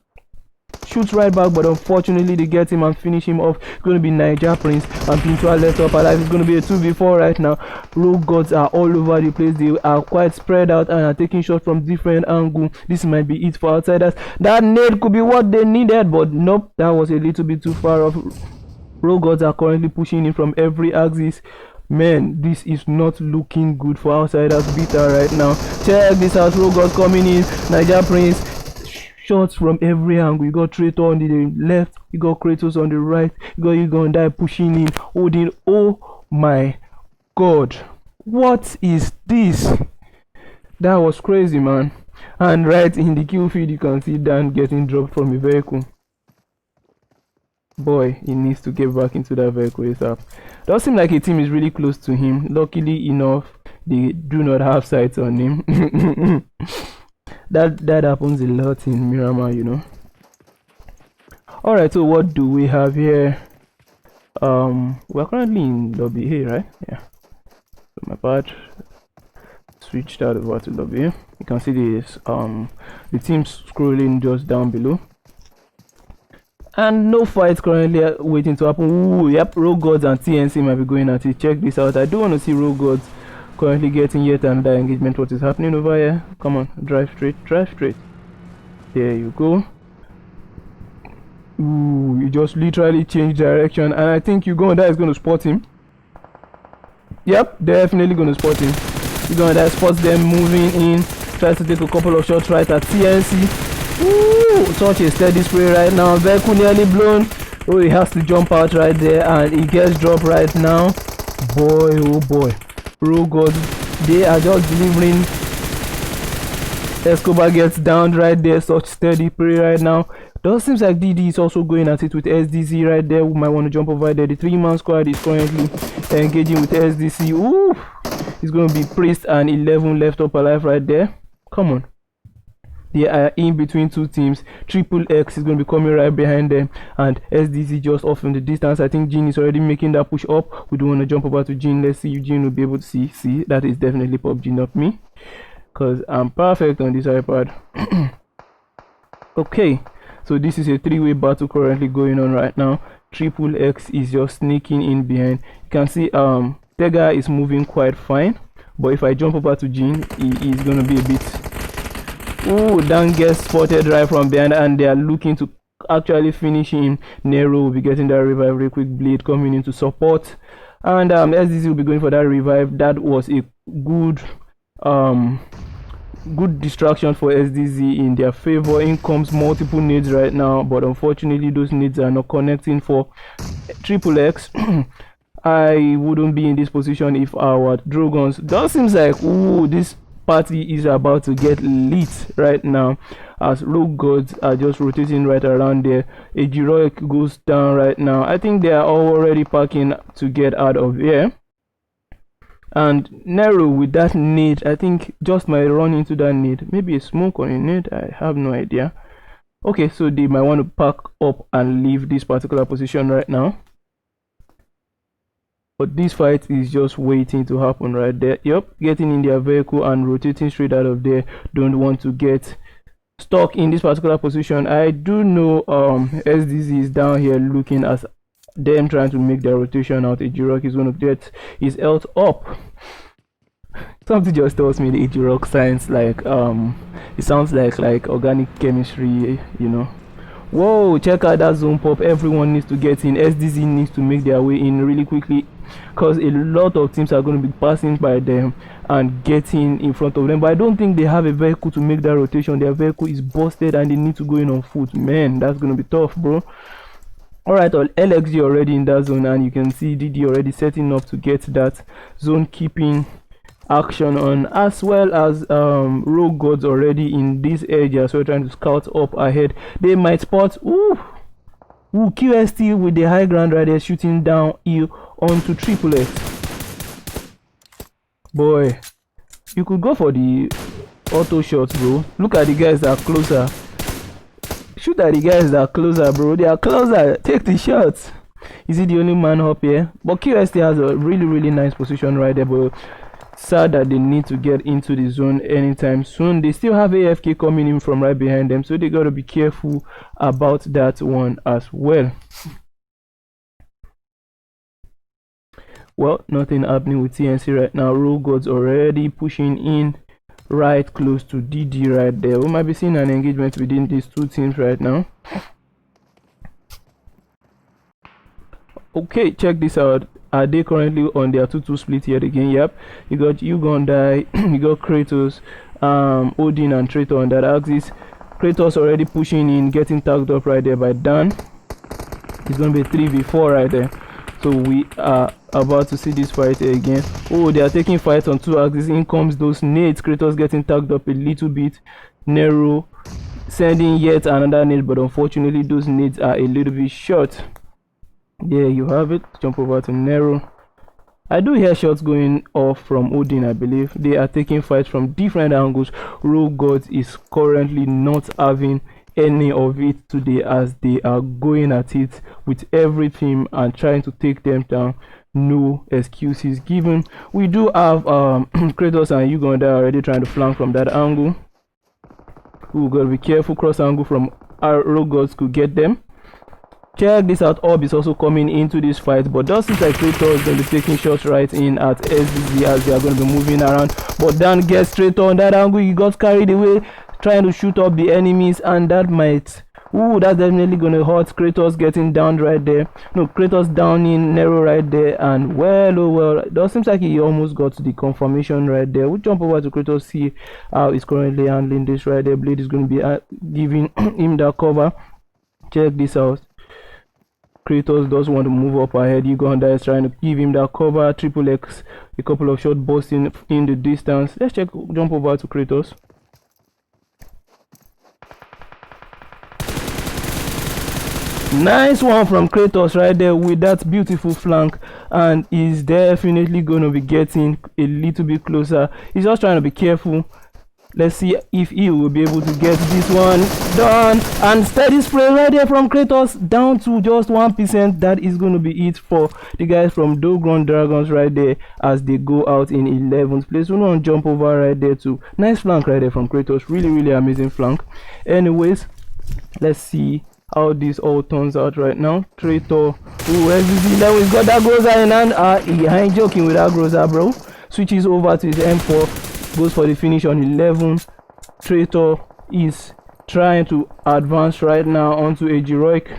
shoot right back, but unfortunately they get him and finish him off. It's going to be Niger Prince and Pintua left up alive. It's going to be a 2v4 right now. Rogue gods are all over the place. They are quite spread out and are taking shots from different angles. This might be it for outsiders. That nade could be what they needed, but nope, that was a little bit too far off. Rogue gods are currently pushing in from every axis. Man, this is not looking good for outsiders beta right now. Check this out. Rogue gods coming in. Niger Prince, shots from every angle. You got Traitor on the left, you got Kratos on the right, you gonna die pushing in. Odin, oh my god, what is this? That was crazy, man. And right in the kill feed you can see Dan getting dropped from a vehicle. Boy, he needs to get back into that vehicle ASAP. Does seem like a team is really close to him. Luckily enough, they do not have sights on him. that happens a lot in Miramar, you know. Alright, so what do we have here? We're currently in lobby A, right? Yeah. So my bad. Switched out over to lobby A. You can see this the team scrolling just down below. And no fights currently waiting to happen. Ooh, yep, Rogue Gods and TNC might be going at it. Check this out. I do want to see Rogue Gods currently getting yet another engagement. What is happening over here? Come on, drive straight, drive straight. There you go. Ooh, you just literally changed direction, and I think Uganda is going to spot him. Yep, definitely going to spot him. Uganda spots them moving in, tries to take a couple of shots right at TNC. Ooh, such a steady spray right now. Vehicle nearly blown. Oh, he has to jump out right there, and he gets dropped right now. Boy, oh boy. Oh god, they are just delivering. Escobar gets down right there. Such steady spray right now. Does seems like DD is also going at it with SDC right there. We might want to jump over there. The 3-man squad is currently engaging with SDC. Ooh, it's going to be Priest and 11 left up alive right there. Come on. They are in between two teams. Triple X is going to be coming right behind them, and SDC just off in the distance. I think Jean is already making that push up. We don't want to jump over to Jean. Let's see if Jean will be able to see. See, that is definitely PUBG, not me, because I'm perfect on this iPad. Okay. So this is a 3-way battle currently going on right now. Triple X is just sneaking in behind. You can see Tega is moving quite fine, but if I jump over to Jean, he is gonna be a bit. Ooh, Dan gets spotted right from behind, and they are looking to actually finish him. Nero will be getting that revive real quick. Blade coming in to support, and SDC will be going for that revive. That was a good distraction for SDZ in their favor. In comes multiple nades right now, but unfortunately those nades are not connecting for Triple X. I wouldn't be in this position if our Dragons. That seems like, ooh, this party is about to get lit right now, as Rogue Gods are just rotating right around there. A Heroic goes down right now. I think they are already packing to get out of here. And Nero with that nade, I think just might run into that nade. Maybe a smoke on a nade, I have no idea. Okay, so they might want to pack up and leave this particular position right now. But this fight is just waiting to happen right there. Yep, getting in their vehicle and rotating straight out of there. Don't want to get stuck in this particular position. I do know SDZ is down here looking at them trying to make their rotation out. Ejirok is going to get his health up. Something just tells me the Ejirok science, like it sounds like organic chemistry, you know. Whoa, check out that zone pop. Everyone needs to get in. SDZ needs to make their way in really quickly, because a lot of teams are going to be passing by them and getting in front of them. But I don't think they have a vehicle to make that rotation. Their vehicle is busted and they need to go in on foot. Man, that's going to be tough, bro. Alright, LXG already in that zone, and you can see DD already setting up to get that zone keeping action on, as well as Rogue Gods already in this area, so trying to scout up ahead. They might spot QST with the high ground right there, shooting down hill onto Triple X. Boy, you could go for the auto shots, bro. Look at the guys that are closer. Shoot at the guys that are closer, bro. They are closer. Take the shots. Is he the only man up here? But QST has a really nice position right there, but sad that they need to get into the zone anytime soon. They still have AFK coming in from right behind them, so they got to be careful about that one as well. Well, nothing happening with TNC right now. Rogue Gods already pushing in right close to DD right there. We might be seeing an engagement within these two teams right now. Okay, check this out. Are they currently on their 2-2 split yet again? Yep. You got Uganda, you got Kratos, Odin and Traitor on that axis. Kratos already pushing in, getting tagged up right there by Dan. It's gonna be 3v4 right there. So we are about to see this fight again. Oh, they are taking fights on two axes. In comes those nades. Kratos getting tagged up a little bit. Nero sending yet another nade, but unfortunately those nades are a little bit short. There you have it. Jump over to Nero. I do hear shots going off from Odin, I believe. They are taking fights from different angles. Rogue Gods is currently not having any of it today, as they are going at it with everything and trying to take them down. No excuses given. We do have Kratos and Uganda already trying to flank from that angle. We gotta be careful. Cross angle from our Rogue Gods could get them. Check this out. Orb is also coming into this fight, but does seem like Kratos is going to be taking shots right in at SDZ as they are going to be moving around. But Dan gets straight on that angle. He got carried away trying to shoot up the enemies, and that might... Ooh, that's definitely going to hurt. Kratos getting downed right there. No, Kratos down in Nero right there, and well, oh well. It does seems like he almost got the confirmation right there. We'll jump over to Kratos, see how he's currently handling this right there. Blade is going to be giving him that cover. Check this out. Kratos does want to move up ahead. Uganda is trying to give him that cover. Triple X, a couple of shots busting in the distance. Let's jump over to Kratos. Nice one from Kratos right there with that beautiful flank, and he's definitely going to be getting a little bit closer. He's just trying to be careful. Let's see if he will be able to get this one done. And steady spray right there from Kratos, down to just 1%. That is going to be it for the guys from Dogron Dragons right there as they go out in 11th place. We're going to jump over right there too. Nice flank right there from Kratos. Really amazing flank. Anyways, let's see how this all turns out right now. Traitor, SDZ level, he's got that Groza in hand. I ain't joking with that Groza, bro. Switches over to his M4, goes for the finish on 11. Traitor is trying to advance right now onto a heroic.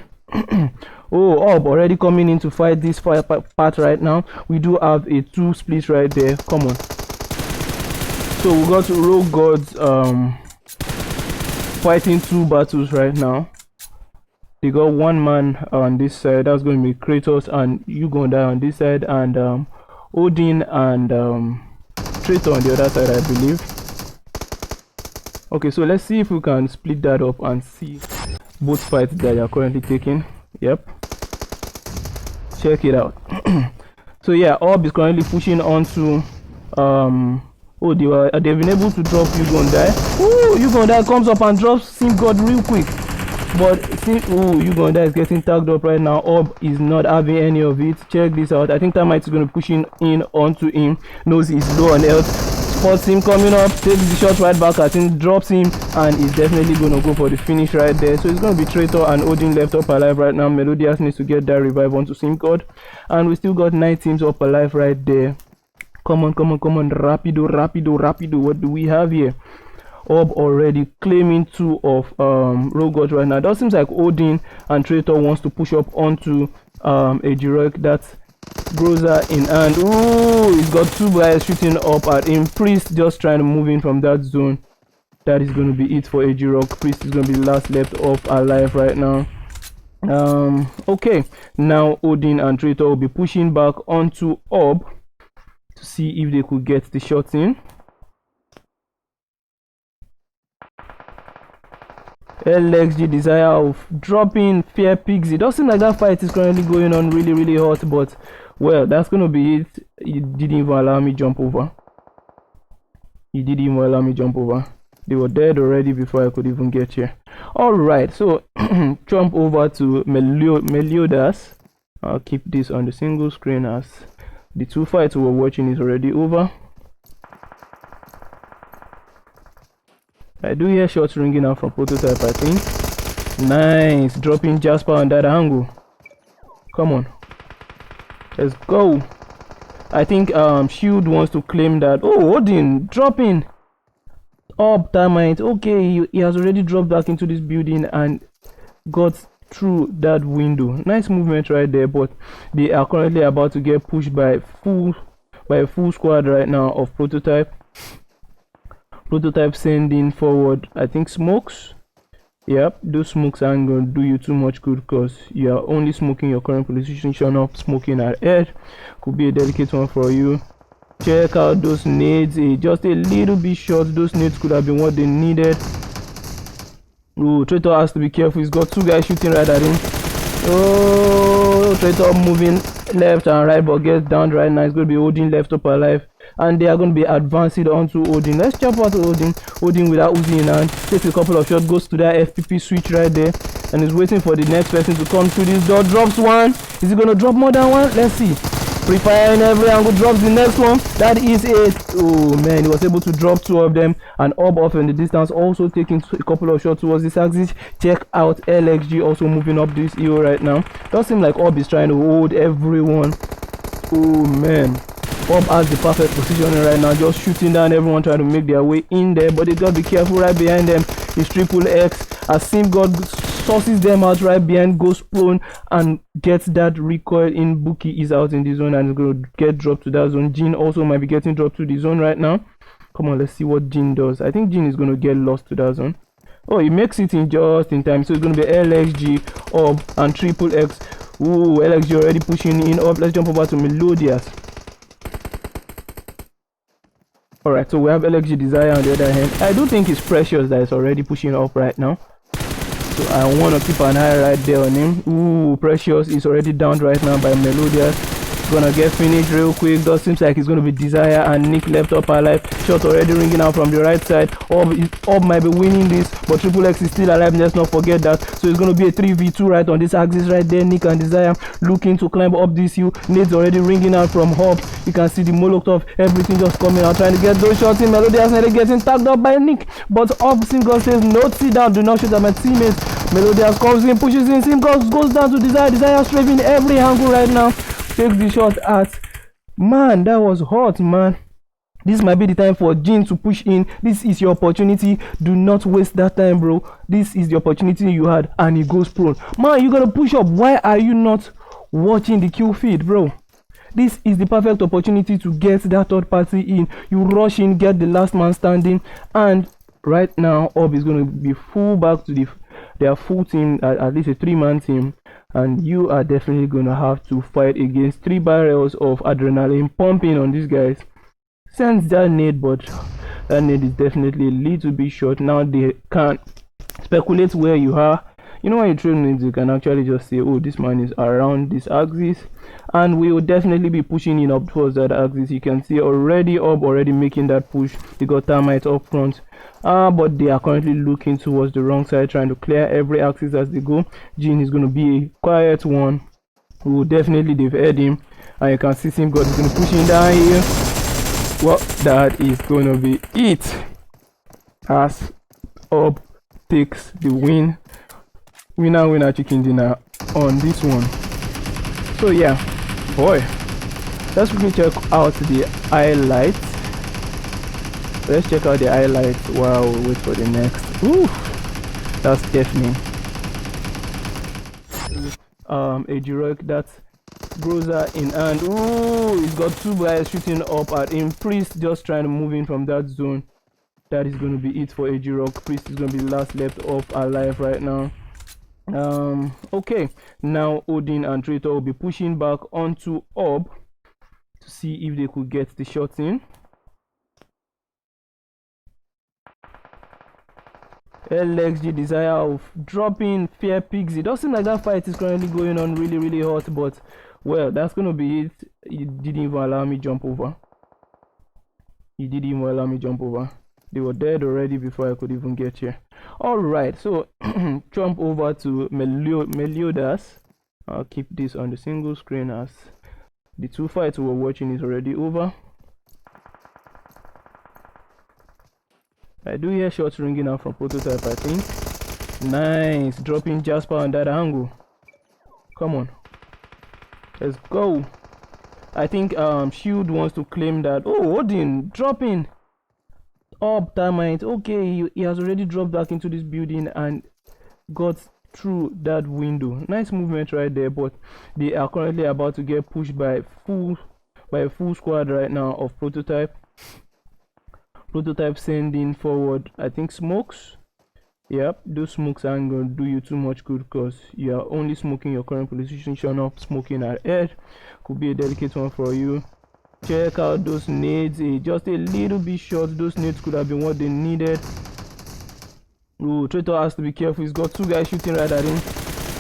Oh, Orb already coming in to fight this part right now. We do have a 2 split right there. Come on. So we got Rogue Gods fighting 2 battles right now. They got 1 man on this side. That's going to be Kratos and Uganda on this side, and Odin and Traitor on the other side, I believe. Okay, so let's see if we can split that up and see both fights that they are currently taking. Yep. Check it out. So yeah, Orb is currently pushing onto oh, they've been able to drop Uganda. Ooh, Uganda comes up and drops Sim God real quick. But Uganda is getting tagged up right now. Orb is not having any of it. Check this out. I think Termite is going to push in onto him. Knows he's low on health. Spots him coming up. Takes the shot right back at him. Drops him. And is definitely going to go for the finish right there. So it's going to be Traitor and Odin left up alive right now. Melodious needs to get that revive onto SimCod. And we still got 9 teams up alive right there. Come on. Rapido. What do we have here? Orb already claiming 2 of Rogue Gods right now. That seems like Odin and Traitor wants to push up onto a heroic. That's Groza in hand. Ooh, he's got 2 guys shooting up at him. Priest just trying to move in from that zone. That is going to be it for a heroic. Priest is going to be last left off alive right now. Okay, now Odin and Traitor will be pushing back onto Orb to see if they could get the shots in. LXG desire of dropping Fear Pigs. It does seem like that fight is currently going on really hot, but well, that's gonna be it. He didn't even allow me jump over. They were dead already before I could even get here. Alright, so jump over to Meliodas. I'll keep this on the single screen as the 2 fights we were watching is already over. I do hear shots ringing out from Prototype, I think. Nice, dropping Jasper on that angle. Come on, let's go. I think Shield wants to claim that. Oh, Odin dropping Orb Termite. Okay, he has already dropped back into this building and got through that window. Nice movement right there, but they are currently about to get pushed by a full squad right now of Prototype. Prototype sending forward, I think, smokes. Yep, those smokes aren't going to do you too much good because you are only smoking your current position up. Smoking ahead could be a delicate one for you. Check out those nades, just a little bit short. Those nades could have been what they needed. Ooh, Traitor has to be careful. He's got 2 guys shooting right at him. Oh, Traitor moving left and right, but gets down right now. It's going to be Odin left up alive, and they are going to be advancing onto Odin. Let's jump out to Odin. Odin without Uzi in hand takes a couple of shots, goes to that FPP switch right there, and is waiting for the next person to come through this door. Drops 1. Is he going to drop more than 1? Let's see. Free fire in every angle, drops the next one. That is it. Oh man, he was able to drop 2 of them, and Ob off in the distance, also taking a couple of shots towards this axis. Check out LXG also moving up this hill right now. Does seem like Ob is trying to hold everyone. Oh man, Ob has the perfect positioning right now, just shooting down everyone trying to make their way in there, but they gotta be careful. Right behind them is Triple X as Sim God sources them out right behind, goes prone and gets that recoil in. Buki is out in the zone and is going to get dropped to that zone. Jin also might be getting dropped to the zone right now. Come on, let's see what Jin does. I think Jin is going to get lost to that zone. Oh, he makes it in just in time. So it's going to be LXG, Ob, and Triple X. Ooh, LXG already pushing in up. Let's jump over to Melodious. Alright, so we have LXG Desire on the other hand. I do think it's Precious that is already pushing up right now. So I want to keep an eye right there on him. Ooh, Precious is already downed right now by Melodious. Gonna get finished real quick. Does seems like it's gonna be Desire and Nick left up alive. Shot already ringing out from the right side. Ob might be winning this, but Triple X is still alive. Let's not forget that. So it's gonna be a 3v2 right on this axis right there. Nick and Desire looking to climb up this hill. Nades already ringing out from Ob. You can see the Molotov, everything just coming out, trying to get those shots in. Melodious nearly getting tagged up by Nick, but Ob Simgod says no, sit down, do not shoot at my teammates. Melodious comes in, pushes in, Simgod goes down to Desire. Desire strafing every angle right now. Takes the shot at, man, that was hot, man. This might be the time for Jin to push in. This is your opportunity. Do not waste that time, bro. This is the opportunity you had, and he goes prone. Man, you gotta push up. Why are you not watching the kill feed, bro? This is the perfect opportunity to get that third party in. You rush in, get the last man standing, and right now Ob is going to be full back to their full team, at least a 3-man team, and you are definitely going to have to fight against 3 barrels of adrenaline pumping on these guys. Sends that nade, but that nade is definitely a little bit short. Now they can speculate where you are. You know, when you train nades, you can actually just say, oh, this man is around this axis, and we will definitely be pushing in up towards that axis. You can see already Ob already making that push. They got termites up front, but they are currently looking towards the wrong side, trying to clear every axis as they go. Jin is going to be a quiet one. Who definitely, they've heard him, and you can see Sim God is going to push him down here. Well, that is going to be it, as Ob takes the win. Winner chicken dinner on this one. So yeah, boy, let's quickly check out the highlights. Let's check out the highlights while we wait for the next. Ooh, that's deafening. A heroic, that's Groza in hand. Ooh, he's got 2 guys shooting up at him. Priest just trying to move in from that zone. That is going to be it for AG Rock. Priest is going to be last left off alive right now. Okay, now Odin and Traitor will be pushing back onto Ob to see if they could get the shots in. LXG Desire of dropping Fair Pigs. It does seem like that fight is currently going on really hot, but well, that's gonna be it. He didn't even allow me jump over. They were dead already before I could even get here. Alright, so jump over to Meliodas. I'll keep this on the single screen as the 2 fights we were watching is already over. I do hear shots ringing out from Prototype, I think. Nice, dropping Jasper on that angle. Come on, let's go. I think Shield wants to claim that. Oh, Odin dropping Ob termite. Okay, he has already dropped back into this building and got through that window. Nice movement right there, but they are currently about to get pushed by a full squad right now of Prototype. Prototype sending forward, I think, smokes. Yep, those smokes aren't gonna do you too much good because you are only smoking your current position, not smoking at air. Could be a delicate one for you. Check out those nades, just a little bit short. Those nades could have been what they needed. Oh, Traitor has to be careful. He's got 2 guys shooting right at him.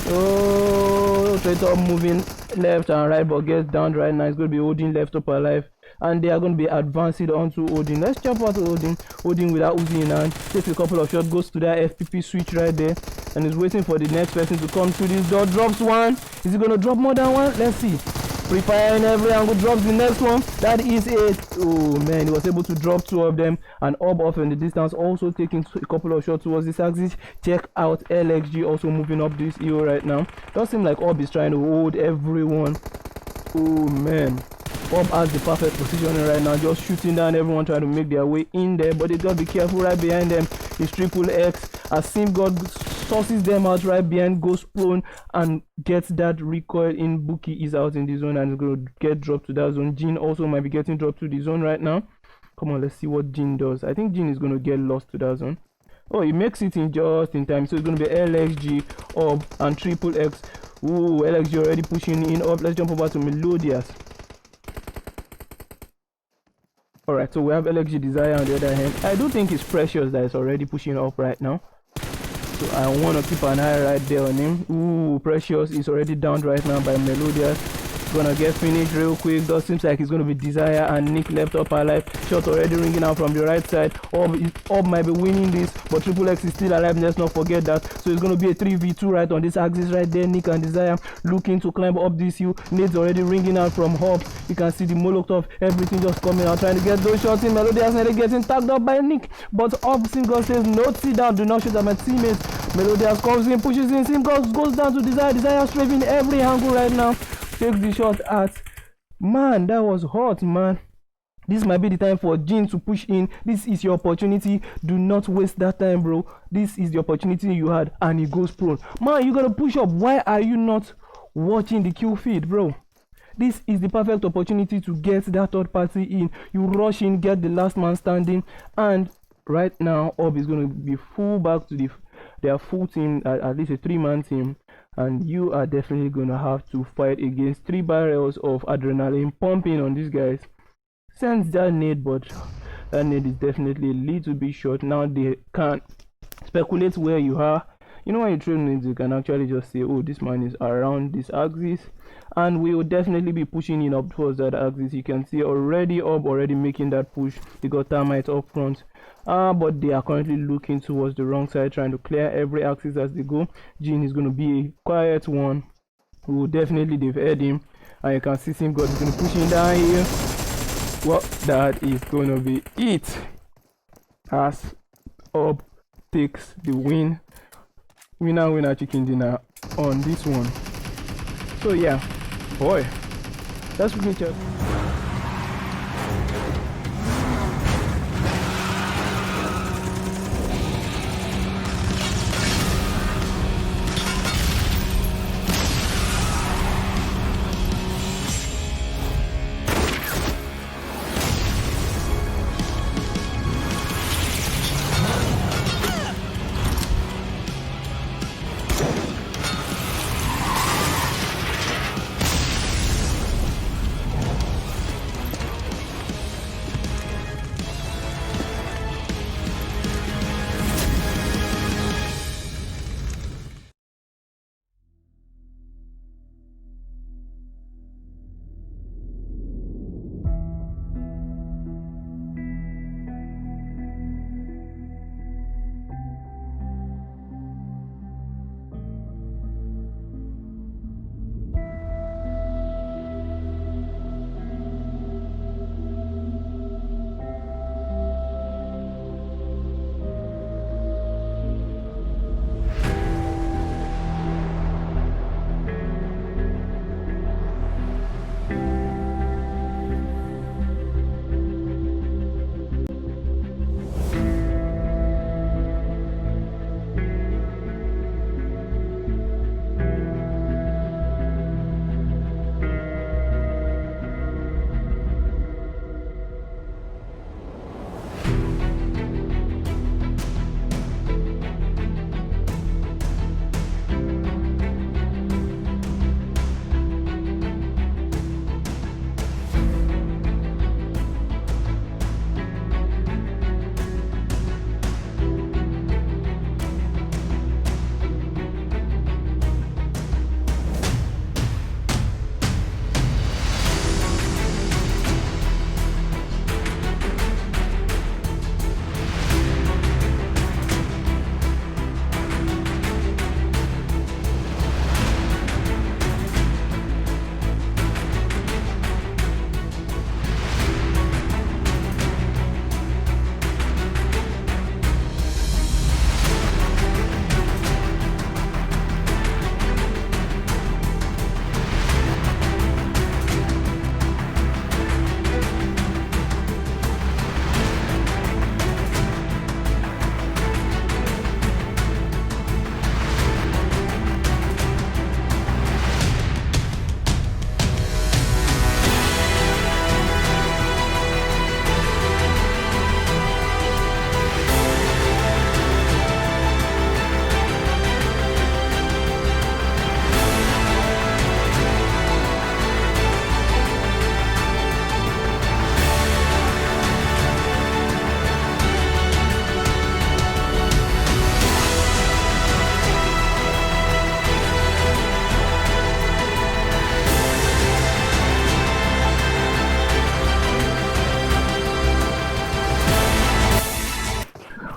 Oh, Traitor moving left and right, but gets down right now. It's going to be Odin left up alive, and they are going to be advancing onto Odin. Let's jump out to Odin. Odin without Uzi in hand takes a couple of shots, goes to that FPP switch right there, and is waiting for the next person to come through this door. Drops one. Is he going to drop more than one? Let's see. Free fire in every angle, drops the next one. That is it. Oh man, he was able to drop 2 of them, and Ob off in the distance, also taking a couple of shots towards this axis. Check out LXG also moving up this hill right now. Does seem like Ob is trying to hold everyone. Oh man, Bob has the perfect positioning right now, just shooting down everyone trying to make their way in there, but they gotta be careful. Right behind them is Triple X as Sim God sources them out right behind, goes prone and gets that recoil in. Buki is out in the zone and is gonna get dropped to that zone. Jin also might be getting dropped to the zone right now. Come on, let's see what Jin does. I think Jin is gonna get lost to that zone. Oh, he makes it in just in time, so it's gonna be LXG, Ob and Triple X. Ooh, LXG already pushing in up. Let's jump over to Melodious. Alright, so we have LXG Desire on the other hand. I do think it's Precious that is already pushing up right now, so I want to keep an eye right there on him. Ooh, Precious is already down right now by Melodious. Gonna get finished real quick. Does seems like it's gonna be Desire and Nick left up alive. Shot already ringing out from the right side. Ob might be winning this, but Triple X is still alive. Let's not forget that. So it's gonna be a 3v2 right on this axis right there. Nick and Desire looking to climb up this hill. Nades already ringing out from Ob. You can see the Molotov, everything just coming out, trying to get those shots in. Melodious nearly getting tagged up by Nick, but Ob Simgod says no, sit down, do not shoot at my teammates. Melodious comes in, pushes in. Simgod goes down to Desire. Desire strafing every angle right now. Takes the shot at, man, that was hot, man. This might be the time for Jin to push in. This is your opportunity. Do not waste that time, bro. This is the opportunity you had, and he goes prone. Man, you gotta push up. Why are you not watching the kill feed, bro? This is the perfect opportunity to get that third party in. You rush in, get the last man standing, and right now Ob is gonna be full back to their full team, at least a 3-man team. And you are definitely gonna have to fight against 3 barrels of adrenaline pumping on these guys. Sends that nade, but that nade is definitely a little bit short. Now they can't speculate where you are. You know, when you train nades, you can actually just say, oh, this man is around this axis, and we will definitely be pushing in up towards that axis. You can see already Ob already making that push. They got termites up front, but they are currently looking towards the wrong side, trying to clear every axis as they go. Jin is going to be a quiet one. We will definitely, they've heard him, and you can see Sim God is going to push him down here. Well, that is going to be it, as Ob takes the win. Winner chicken dinner on this one. So yeah, boy, that's quickly check.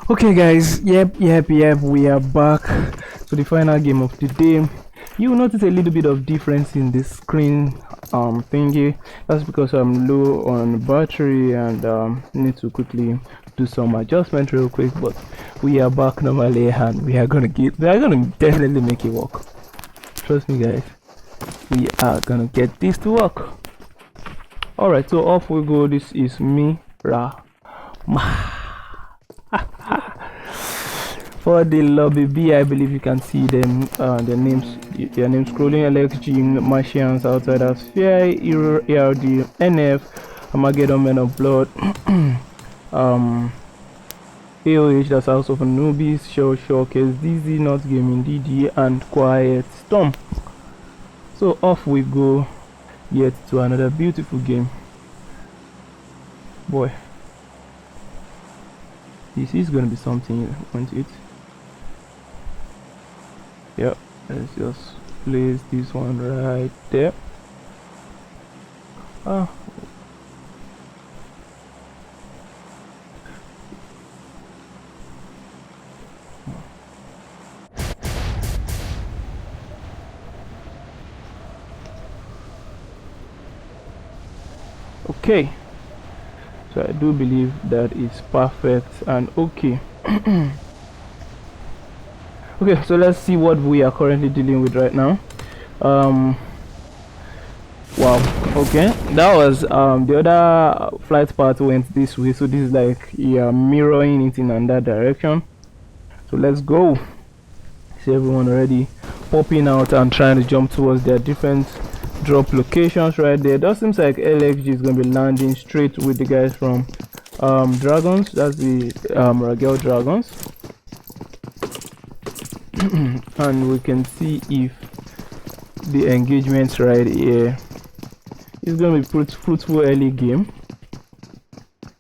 Okay guys, yep, we are back to the final game of the day. You will notice a little bit of difference in the screen thingy. That's because I'm low on battery and need to quickly do some adjustment real quick, but we are back normally and we are gonna definitely make it work. Trust me guys, we are gonna get this to work. Alright, so off we go. This is me, Ra. For the lobby B, I believe you can see them, their names scrolling: LXG, Martians, Outsiders, Sphere, ERD, NF, Armageddon, Men of Blood, AOH, that's House of Anubis, Shell Shock, SDZ, Not Gaming, DD, and Quiet Storm. So off we go, yet to another beautiful game. Boy, this is gonna be something, isn't it? Yep, let's just place this one right there. Okay, so I do believe that is perfect and okay. Okay, so let's see what we are currently dealing with right now. Wow, okay, that was the other flight path went this way, so this is like mirroring it in another direction. So let's go. See everyone already popping out and trying to jump towards their different drop locations right there. That seems like LXG is going to be landing straight with the guys from Dragons. That's the Ragel Dragons. And we can see if the engagements right here is going to be fruitful early game.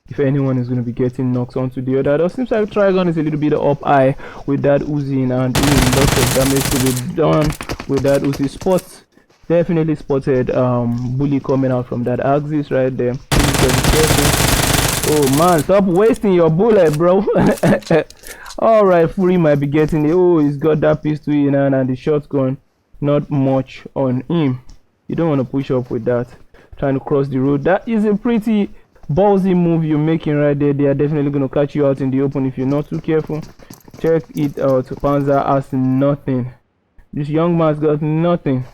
If anyone is going to be getting knocks onto the other. It seems like Trigon is a little bit up high with that Uzi and doing lots of damage to be done with that Uzi. Spots definitely spotted bully coming out from that axis right there. Oh man, stop wasting your bullet, bro. Alright, Fury might be getting it. Oh, he's got that pistol in hand and the shotgun. Not much on him. You don't want to push up with that. Trying to cross the road. That is a pretty ballsy move you're making right there. They are definitely going to catch you out in the open if you're not too careful. Check it out. Panzer has nothing. This young man's got nothing.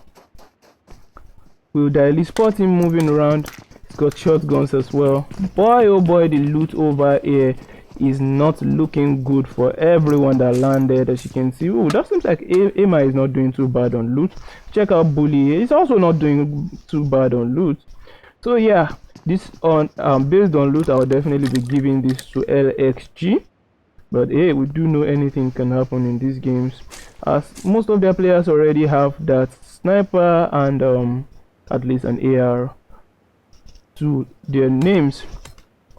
We'll directly spot him moving around. He's got shotguns as well. Boy, oh boy, the loot over here is not looking good for everyone that landed. As you can see, oh, that seems like Emma is not doing too bad on loot. Check out Bully, he's also not doing too bad on loot. So yeah, this on based on loot, I will definitely be giving this to LXG. But hey, we do know anything can happen in these games, as most of their players already have that sniper and at least an AR to their names.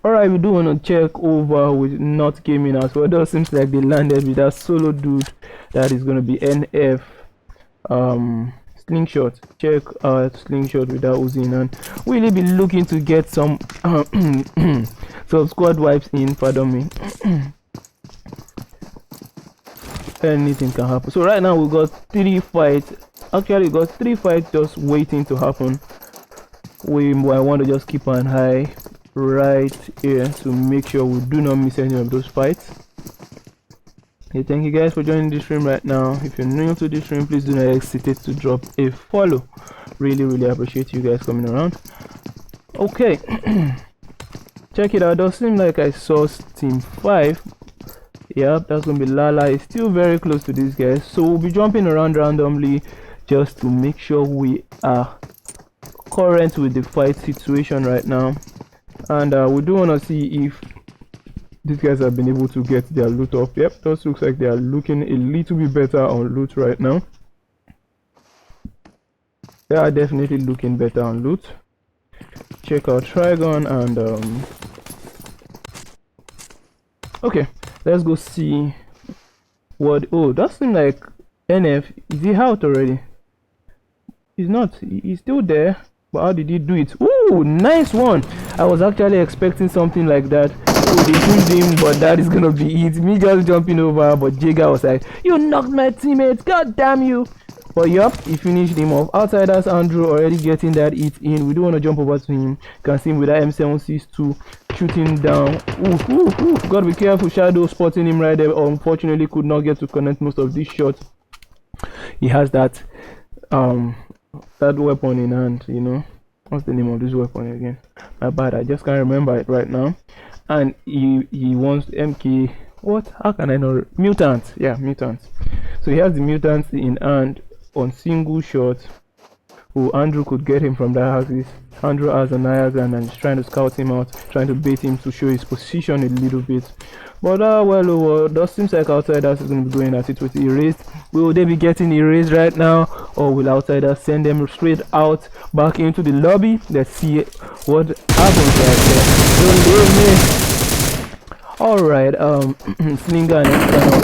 Alright, we do want to check over with Not Gaming as well. It seems like they landed with that solo dude that is going to be NF Slingshot. Check out Slingshot with that Uzi in hand. We'll be looking to get some some squad wipes in, pardon me. Anything can happen. So right now we got 3 fights. Actually, we got 3 fights just waiting to happen. I want to just keep an eye right here to make sure we do not miss any of those fights. Okay, thank you guys for joining the stream right now. If you're new to the stream, please do not hesitate to drop a follow. Really appreciate you guys coming around. Okay. Check it out. Does seem like I saw team 5. Yep, that's gonna be Lala. It's still very close to these guys, so we'll be jumping around randomly just to make sure we are current with the fight situation right now. And we do want to see if these guys have been able to get their loot up. Yep, those looks like they are looking a little bit better on loot right now. They are definitely looking better on loot. Check out Trigon and okay, let's go see what. Oh, that seems like NF. Is he out already? He's not. He's still there. But how did he do it? Ooh, nice one. I was actually expecting something like that. Oh, they shooted him, but that is gonna be it. Me just jumping over, but Jagger was like, "You knocked my teammates, god damn you!" But yup, he finished him off. Outsiders Andrew already getting that hit in. We do want to jump over to him. You can see him with that M762 shooting down. Ooh, ooh, ooh. Gotta be careful. Shadow spotting him right there. Unfortunately, could not get to connect most of these shots. He has that weapon in hand, you know. What's the name of this weapon again? My bad, I just can't remember it right now. And he wants MK. What? How can I know? Mutant. Yeah, mutant. So he has the mutant in hand on single shot. Oh, Andrew could get him from that axis. Andrew has an Niagara and is trying to scout him out, trying to bait him to show his position a little bit. But well, that seems like Outsiders is going to be going at it with erased. Will they be getting erased right now, or will Outsiders send them straight out back into the lobby? Let's see what happens right there. Don't leave me. Alright, Slinger and External.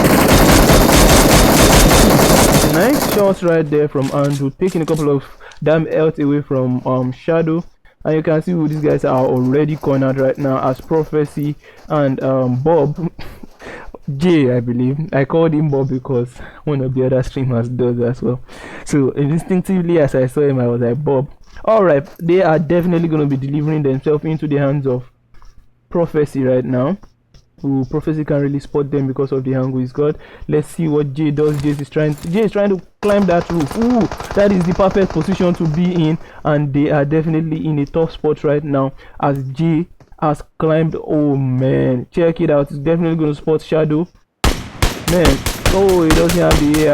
Nice shots right there from Andrew, taking a couple of damn health away from Shadow. And you can see who these guys are already cornered right now as Prophecy and Bob J, I believe. I called him Bob because one of the other streamers does as well. So instinctively as I saw him, I was like, Bob. Alright, they are definitely going to be delivering themselves into the hands of Prophecy right now. Who Prophecy can really spot them because of the angle he's got. Let's see what Jay does. Jay is trying to climb that roof. Ooh, that is the perfect position to be in, and they are definitely in a tough spot right now as Jay has climbed. Oh man, check it out. He's definitely going to spot Shadow. Man, oh, he doesn't have the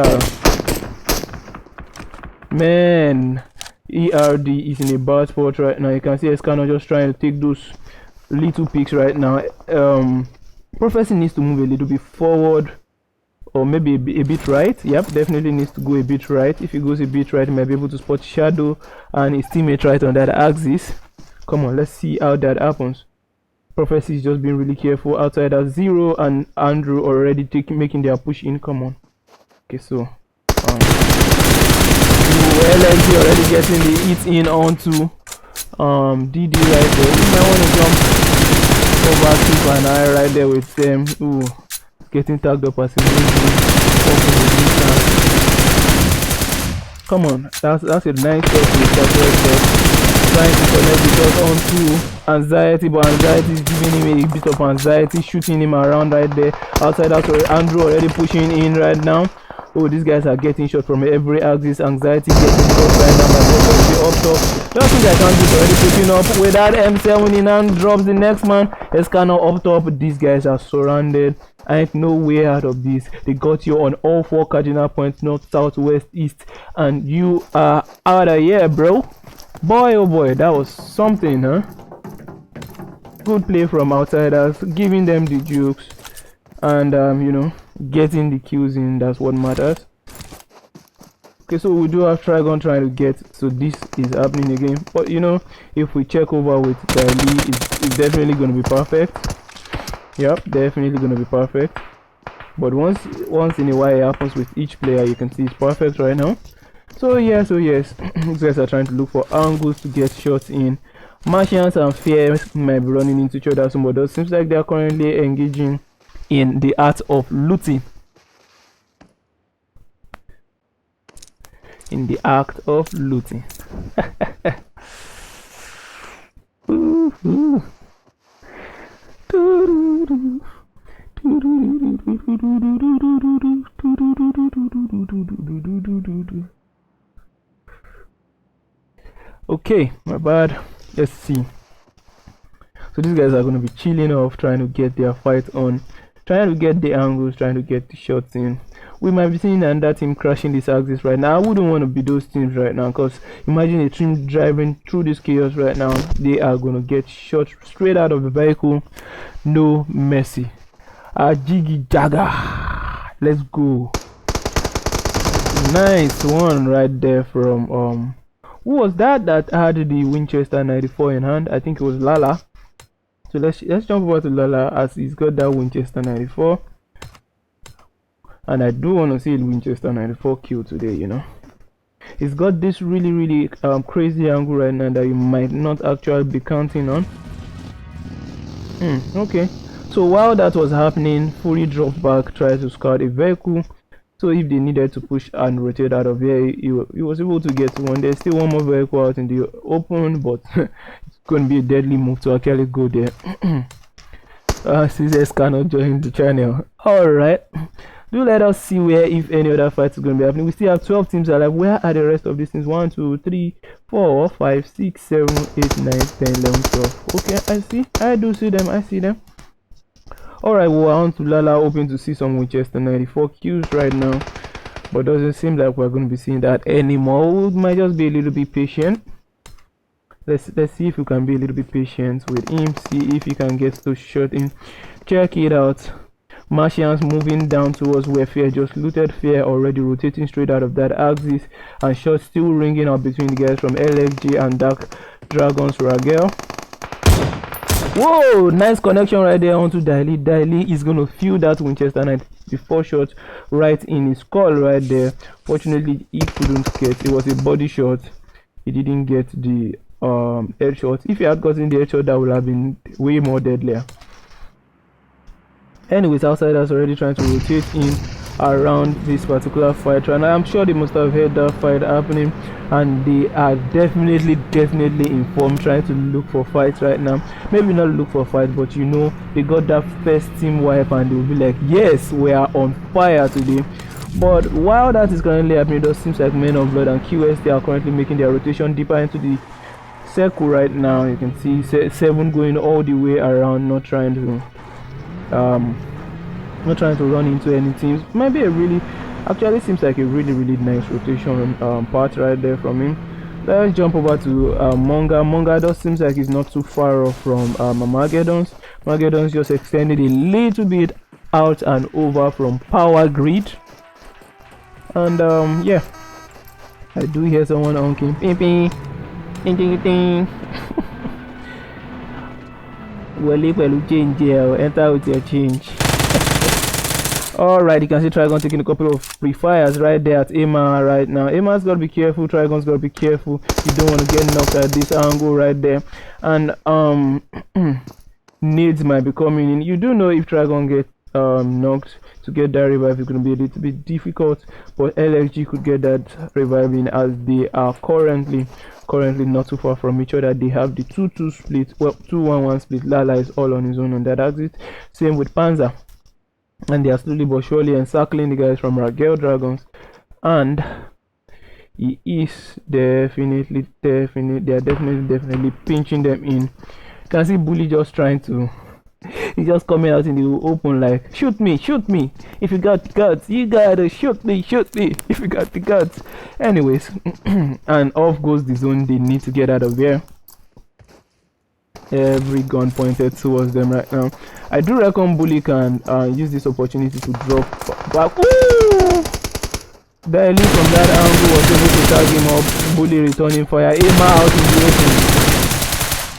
AR. Man, ERD is in a bad spot right now. You can see Escano just trying to take those little picks right now. Prophecy needs to move a little bit forward, or maybe a bit right. Yep, definitely needs to go a bit right. If he goes a bit right, he might be able to spot Shadow and his teammate right on that axis. Come on, let's see how that happens. Prophecy is just being really careful. Outside at 0 and Andrew already making their push in. Come on. Okay, so LXG already getting the hit in onto DD right there. You might want to jump over keep an eye right there with them. Ooh, getting tagged up as a come on, that's a nice shot right there. Trying to connect the shot onto Anxiety, but Anxiety is giving him a bit of anxiety, shooting him around right there. Outside that, Andrew already pushing in right now. Oh, these guys are getting shot from every axis. Anxiety getting shot right now by up top. Just think I can't do already pushing up with that M7 in hand, drops the next man. Escano up top. These guys are surrounded. I ain't no way out of this. They got you on all 4 cardinal points, north, south, west, east, and you are out of here, bro. Boy, oh boy, that was something, huh? Good play from Outsiders, giving them the jukes, and you know, getting the kills in. That's what matters. Okay, so we do have Trigon trying to get, so this is happening again. But you know, if we check over with Kylie, it's definitely going to be perfect. Yep, definitely going to be perfect. But once in a while it happens with each player, you can see it's perfect right now. So yes, these guys are trying to look for angles to get shots in. Martians and Fears might be running into each other soon, but it seems like they are currently engaging in the art of looting. In the act of looting. Okay, my bad. Let's see. So these guys are going to be chilling off, trying to get their fight on, trying to get the angles, trying to get the shots in. We might be seeing another team crashing this axis right now. I wouldn't want to be those teams right now, because imagine a team driving through this chaos right now. They are going to get shot straight out of the vehicle. No mercy. Jiggy Jagger. Let's go. Nice one right there from who was that had the Winchester 94 in hand? I think it was Lala. So let's jump over to Lala as he's got that Winchester 94. And I do want to see Winchester 94 kill today, you know. He's got this really crazy angle right now that you might not actually be counting on. Okay. So while that was happening, Fury dropped back, tried to scout a vehicle. So if they needed to push and rotate out of here, he was able to get one. There's still one more vehicle out in the open, but it's going to be a deadly move to actually go there. CZ cannot join the channel. Alright, do let us see where, if any other fights is going to be happening. We still have 12 teams alive. Where are the rest of these things? 1 2 3 4 5 6 7 8 9 10 11 12. Okay, I see, I do see them, I see them. Alright, we're on to Lala, hoping to see some Winchester 94 kills right now, but doesn't seem like we're going to be seeing that anymore. We might just be a little bit patient. Let's see if we can be a little bit patient with him, see if he can get those shots in. Check it out. Martians moving down towards where Fear just looted. Fear already rotating straight out of that axis, and shots still ringing out between the guys from LFG and Dark Dragons Ragel. Whoa, nice connection right there onto Daily. Daily is going to feel that Winchester 94 shot right in his skull right there. Fortunately, he couldn't get, it was a body shot. He didn't get the headshot. If he had gotten the headshot, that would have been way more deadlier. Anyways, Outsiders already trying to rotate in around this particular fight, and I'm sure they must have heard that fight happening, and they are definitely informed, trying to look for fights right now. Maybe not look for fights, but you know, they got that first team wipe and they will be like, yes, we are on fire today. But while that is currently happening, it seems like Men of Blood and QST are currently making their rotation deeper into the circle right now. You can see 7 going all the way around, not trying to run into any teams. Might be a really, actually seems like a really nice rotation part right there from him. Let's jump over to Monga. Monga does seems like he's not too far off from Armageddon's. Armageddon's just extended a little bit out and over from Power Grid. And yeah, I do hear someone honking. Ping ping ding ding ding. Well, change here, enter with your change. Alright, you can see Trigon taking a couple of pre-fires right there at Emma right now. Emma's got to be careful, Trigon's got to be careful. You don't want to get knocked at this angle right there. And nades might be coming in. You do know if Trigon gets knocked, to get that revive is going to be a little bit difficult, but LFG could get that revive in, as they are currently not too far from each other. They have the 2-2 split, well, 2-1-1 split. Lala is all on his own on that axis. Same with Panzer, and they are slowly but surely encircling the guys from Ragel Dragons, and he is definitely pinching them in. You can see Bully just trying to, he's just coming out in the open like, shoot me, if you got guts, you gotta shoot me if you got the guts. Anyways, and off goes the zone. They need to get out of there. Every gun pointed towards them right now. I do reckon Bully can use this opportunity to drop back. Ooh! Barely from that angle was able to tag him up. Bully returning fire. Emma out in the open.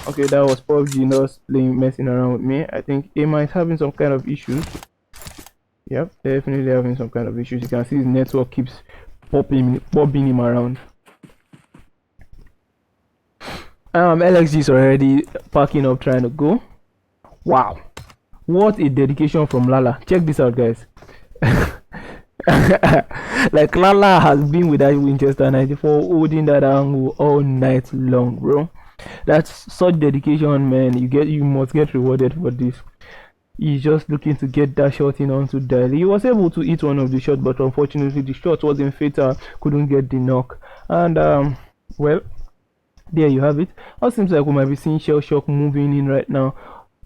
Okay, that was PUBG not messing around with me. I think Emma is having some kind of issues. Yep, definitely having some kind of issues. You can see his network keeps bobbing him around. LXG is already packing up, trying to go. Wow, what a dedication from Lala. Check this out, guys. Like, Lala has been with that Winchester 94 holding that angle all night long, bro. That's such dedication, man. You must get rewarded for this. He's just looking to get that shot in onto Daly. He was able to hit one of the shots, but unfortunately the shot wasn't fatal. Couldn't get the knock. And well, there you have it. It seems like we might be seeing Shell Shock moving in right now.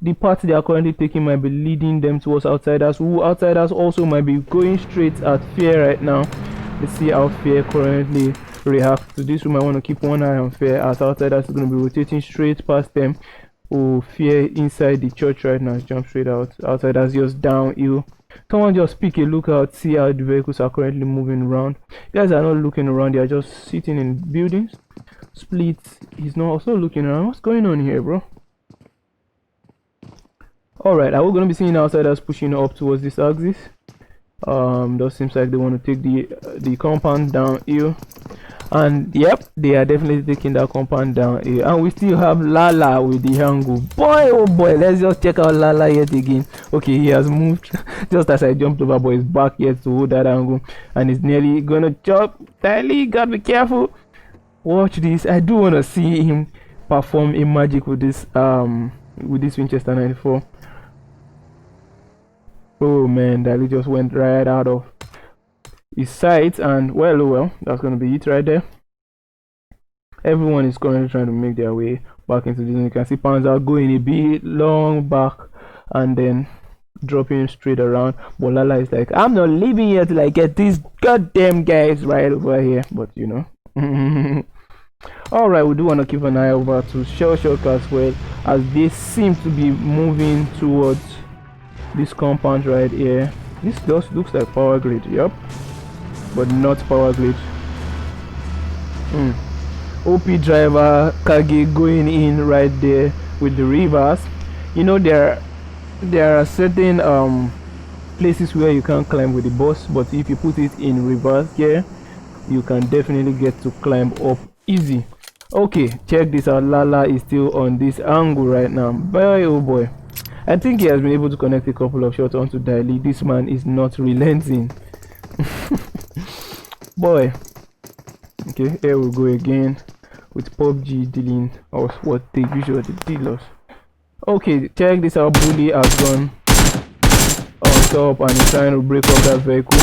The path they are currently taking might be leading them towards Outsiders, who Outsiders also might be going straight at Fear right now. Let's see how Fear currently react to this. We might want to keep one eye on Fear, as Outsiders is going to be rotating straight past them. Oh, Fear inside the church right now. Jump straight out. Outsiders just downhill. Someone just pick a look out, see how the vehicles are currently moving around. Guys are not looking around, they are just sitting in buildings. Split, he's not also looking around. What's going on here, bro? Alright, are we going to be seeing Outsiders pushing up towards this axis? That seems like they want to take the compound down here. And yep, they are definitely taking that compound down here. And we still have Lala with the angle. Boy, oh boy, let's just check out Lala yet again. Okay, he has moved just as I jumped over, but he's back yet to hold that angle, and he's nearly gonna chop. Tally, gotta be careful. Watch this. I do want to see him perform a magic with this Winchester 94. Oh man, Dali just went right out of his sight, and well, that's gonna be it right there. Everyone is currently trying to make their way back into this. You can see Panzer going a bit long back and then dropping straight around. But Lala is like, I'm not leaving here till I get these goddamn guys right over here. But you know. Alright, we do want to keep an eye over to Shell Shock as well, as they seem to be moving towards this compound right here. This just looks like power grid, yep, but not power grid. OP driver Kage going in right there with the reverse. You know, there are certain places where you can't climb with the bus, but if you put it in reverse gear, you can definitely get to climb up easy. Okay, check this out. Lala is still on this angle right now. Boy, oh boy, I think he has been able to connect a couple of shots onto Daily. This man is not relenting. Boy. Okay, here we go again with PUBG dealing or what they usually deal us. Okay, check this out. Bully has gone on top and is trying to break up that vehicle.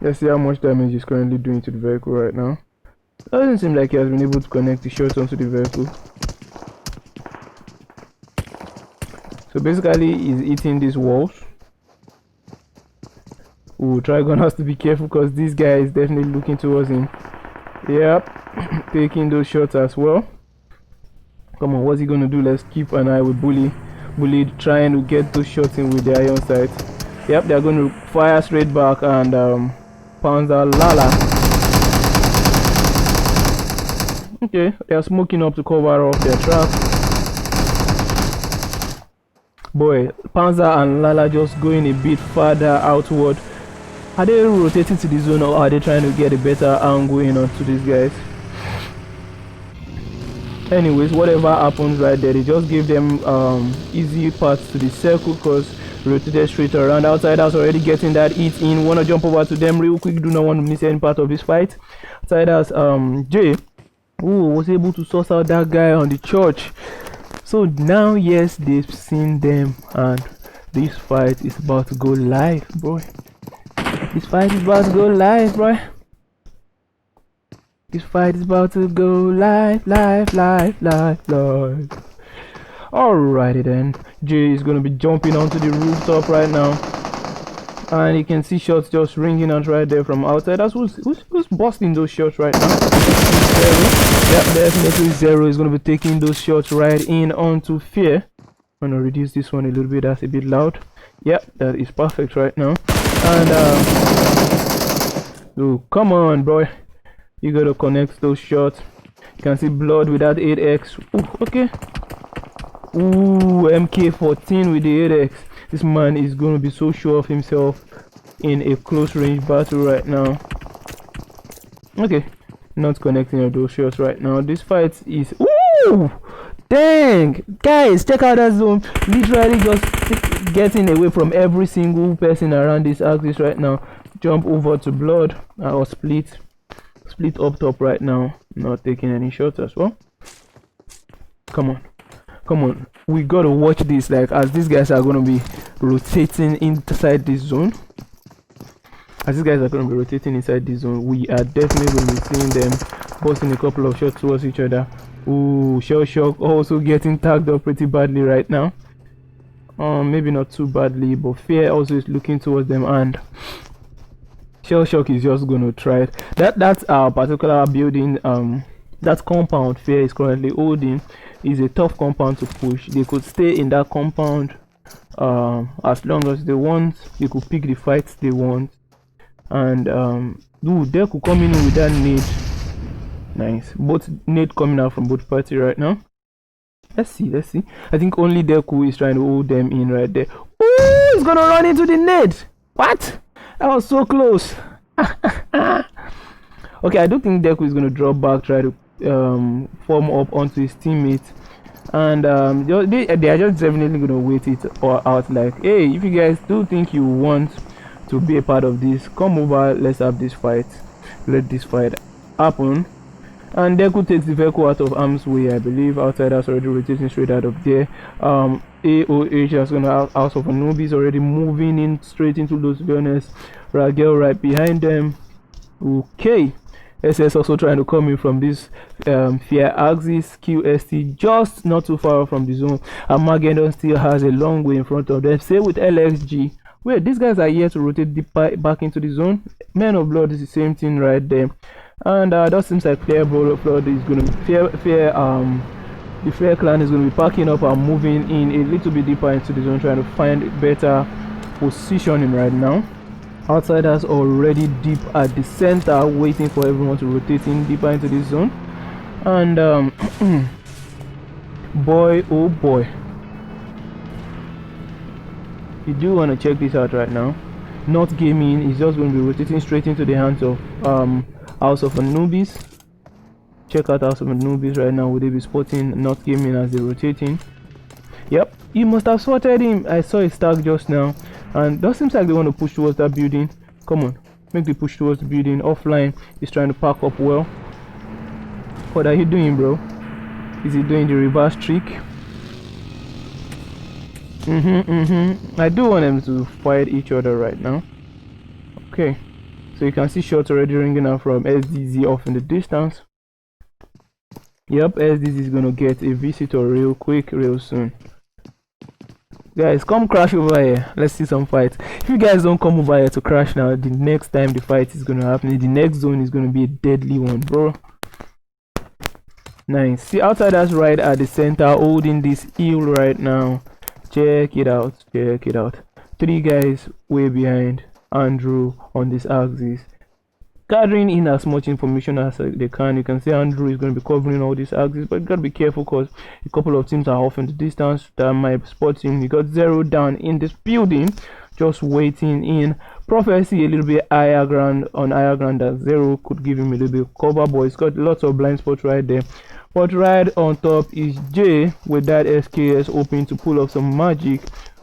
Let's see how much damage he's currently doing to the vehicle right now. Doesn't seem like he has been able to connect the shots onto the vehicle. So basically he's hitting these walls. Ooh, Trigon has to be careful because this guy is definitely looking towards him. Yep, taking those shots as well. Come on, what's he gonna do? Let's keep an eye with Bully. Bully trying to get those shots in with the iron sight. Yep, they're going to fire straight back, and Panzer Lala. Okay, they are smoking up to cover up their tracks. Boy, Panzer and Lala just going a bit further outward. Are they rotating to the zone, or are they trying to get a better angle in onto these guys? Anyways, whatever happens right there, they just give them easy paths to the circle because rotated straight around. Outsiders already getting that hit in. Wanna jump over to them real quick, do not want to miss any part of this fight. Outsiders Jay was able to source out that guy on the church. So now yes, they've seen them, and this fight is about to go live, bro. This fight is about to go live, bro. This fight is about to go live. Alrighty then. Jay is gonna be jumping onto the rooftop right now, and you can see shots just ringing out right there from outside. That's who's busting those shots right now. Zero. Yep, definitely Zero is gonna be taking those shots right in onto Fear. I'm gonna reduce this one a little bit. That's a bit loud. Yep, that is perfect right now. And oh, come on, boy. You gotta connect those shots. You can see Blood with that 8x. Ooh, okay. Ooh, MK14 with the 8x. This man is gonna be so sure of himself in a close range battle right now. Okay, not connecting those shots right now. This fight is, ooh, dang, guys, check out that zone. Literally just getting away from every single person around this axis right now. Jump over to Blood, or split up top right now, not taking any shots as well. Come on, we gotta watch this, like, as these guys are gonna be rotating inside this zone. We are definitely gonna be seeing them busting a couple of shots towards each other. Ooh, Shell Shock also getting tagged up pretty badly right now. Maybe not too badly, but Fear also is looking towards them, and Shell Shock is just gonna try it. That's our particular building. That compound Fear is currently holding is a tough compound to push. They could stay in that compound as long as they want. They could pick the fights they want, and dude, they could come in with that nade. Nice, both nade coming out from both parties right now. Let's see. I think only Deku is trying to hold them in right there. Ooh, he's gonna run into the nade. What? I was so close. Okay, I do think Deku is going to drop back, try to form up onto his teammates, and they are just definitely going to wait it out. Like, hey, if you guys do think you want to be a part of this, come over, let's have this fight, let this fight happen. And Deku takes the vehicle out of harm's way. I believe Outsiders already rotating straight out of there. AOH is going to have House of Anubis already moving in straight into those villains. Ragel right behind them. Okay, SS also trying to come in from this Fear Axis. QST just not too far from the zone. Armageddon still has a long way in front of them. Same with LXG. Wait, these guys are here to rotate deep back into the zone. Men of Blood is the same thing right there. And that seems like Fear Blood is going to the Fear clan is going to be packing up and moving in a little bit deeper into the zone, trying to find better positioning right now. Outsiders already deep at the center, waiting for everyone to rotate in deeper into the zone. And boy, oh boy, you do want to check this out right now. Not Gaming is just going to be rotating straight into the hands of House of Anubis. Check out House of Anubis right now. Would they be spotting Not Gaming as they're rotating? Yep, you must have spotted him. I saw his tag just now, and that seems like they want to push towards that building. Come on, make the push towards the building. Offline is trying to pack up well. What are you doing, bro? Is he doing the reverse trick? I do want them to fight each other right now. Okay, so you can see shots already ringing out from SDZ off in the distance. Yep, SDZ is gonna get a visitor real quick, real soon. Guys, come crash over here. Let's see some fights. If you guys don't come over here to crash now, the next time the fight is gonna happen, the next zone is gonna be a deadly one, bro. Nice. See, Outsiders right at the center, holding this hill right now. Check it out. Check it out. 3 guys way behind Andrew on this axis, gathering in as much information as they can. You can see Andrew is going to be covering all these axes, but you got to be careful because a couple of teams are off in the distance that might spot him. You got Zero down in this building, just waiting in. Prophecy a little bit higher ground that Zero could give him a little bit of cover, but he's got lots of blind spots right there. But right on top is Jay with that SKS hoping to pull off some magic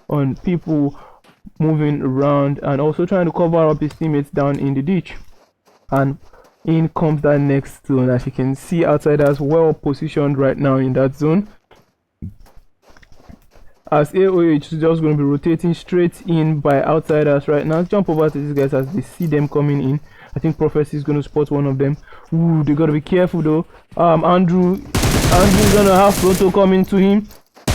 on people moving around and also trying to cover up his teammates down in the ditch. And in comes that next zone. As you can see, Outsiders well positioned right now in that zone, as AOH is just going to be rotating straight in by Outsiders right now. Jump over to these guys as they see them coming in. I think Prophecy is going to spot one of them. Ooh, they got to be careful though. Andrew's going to have Pronto coming to him.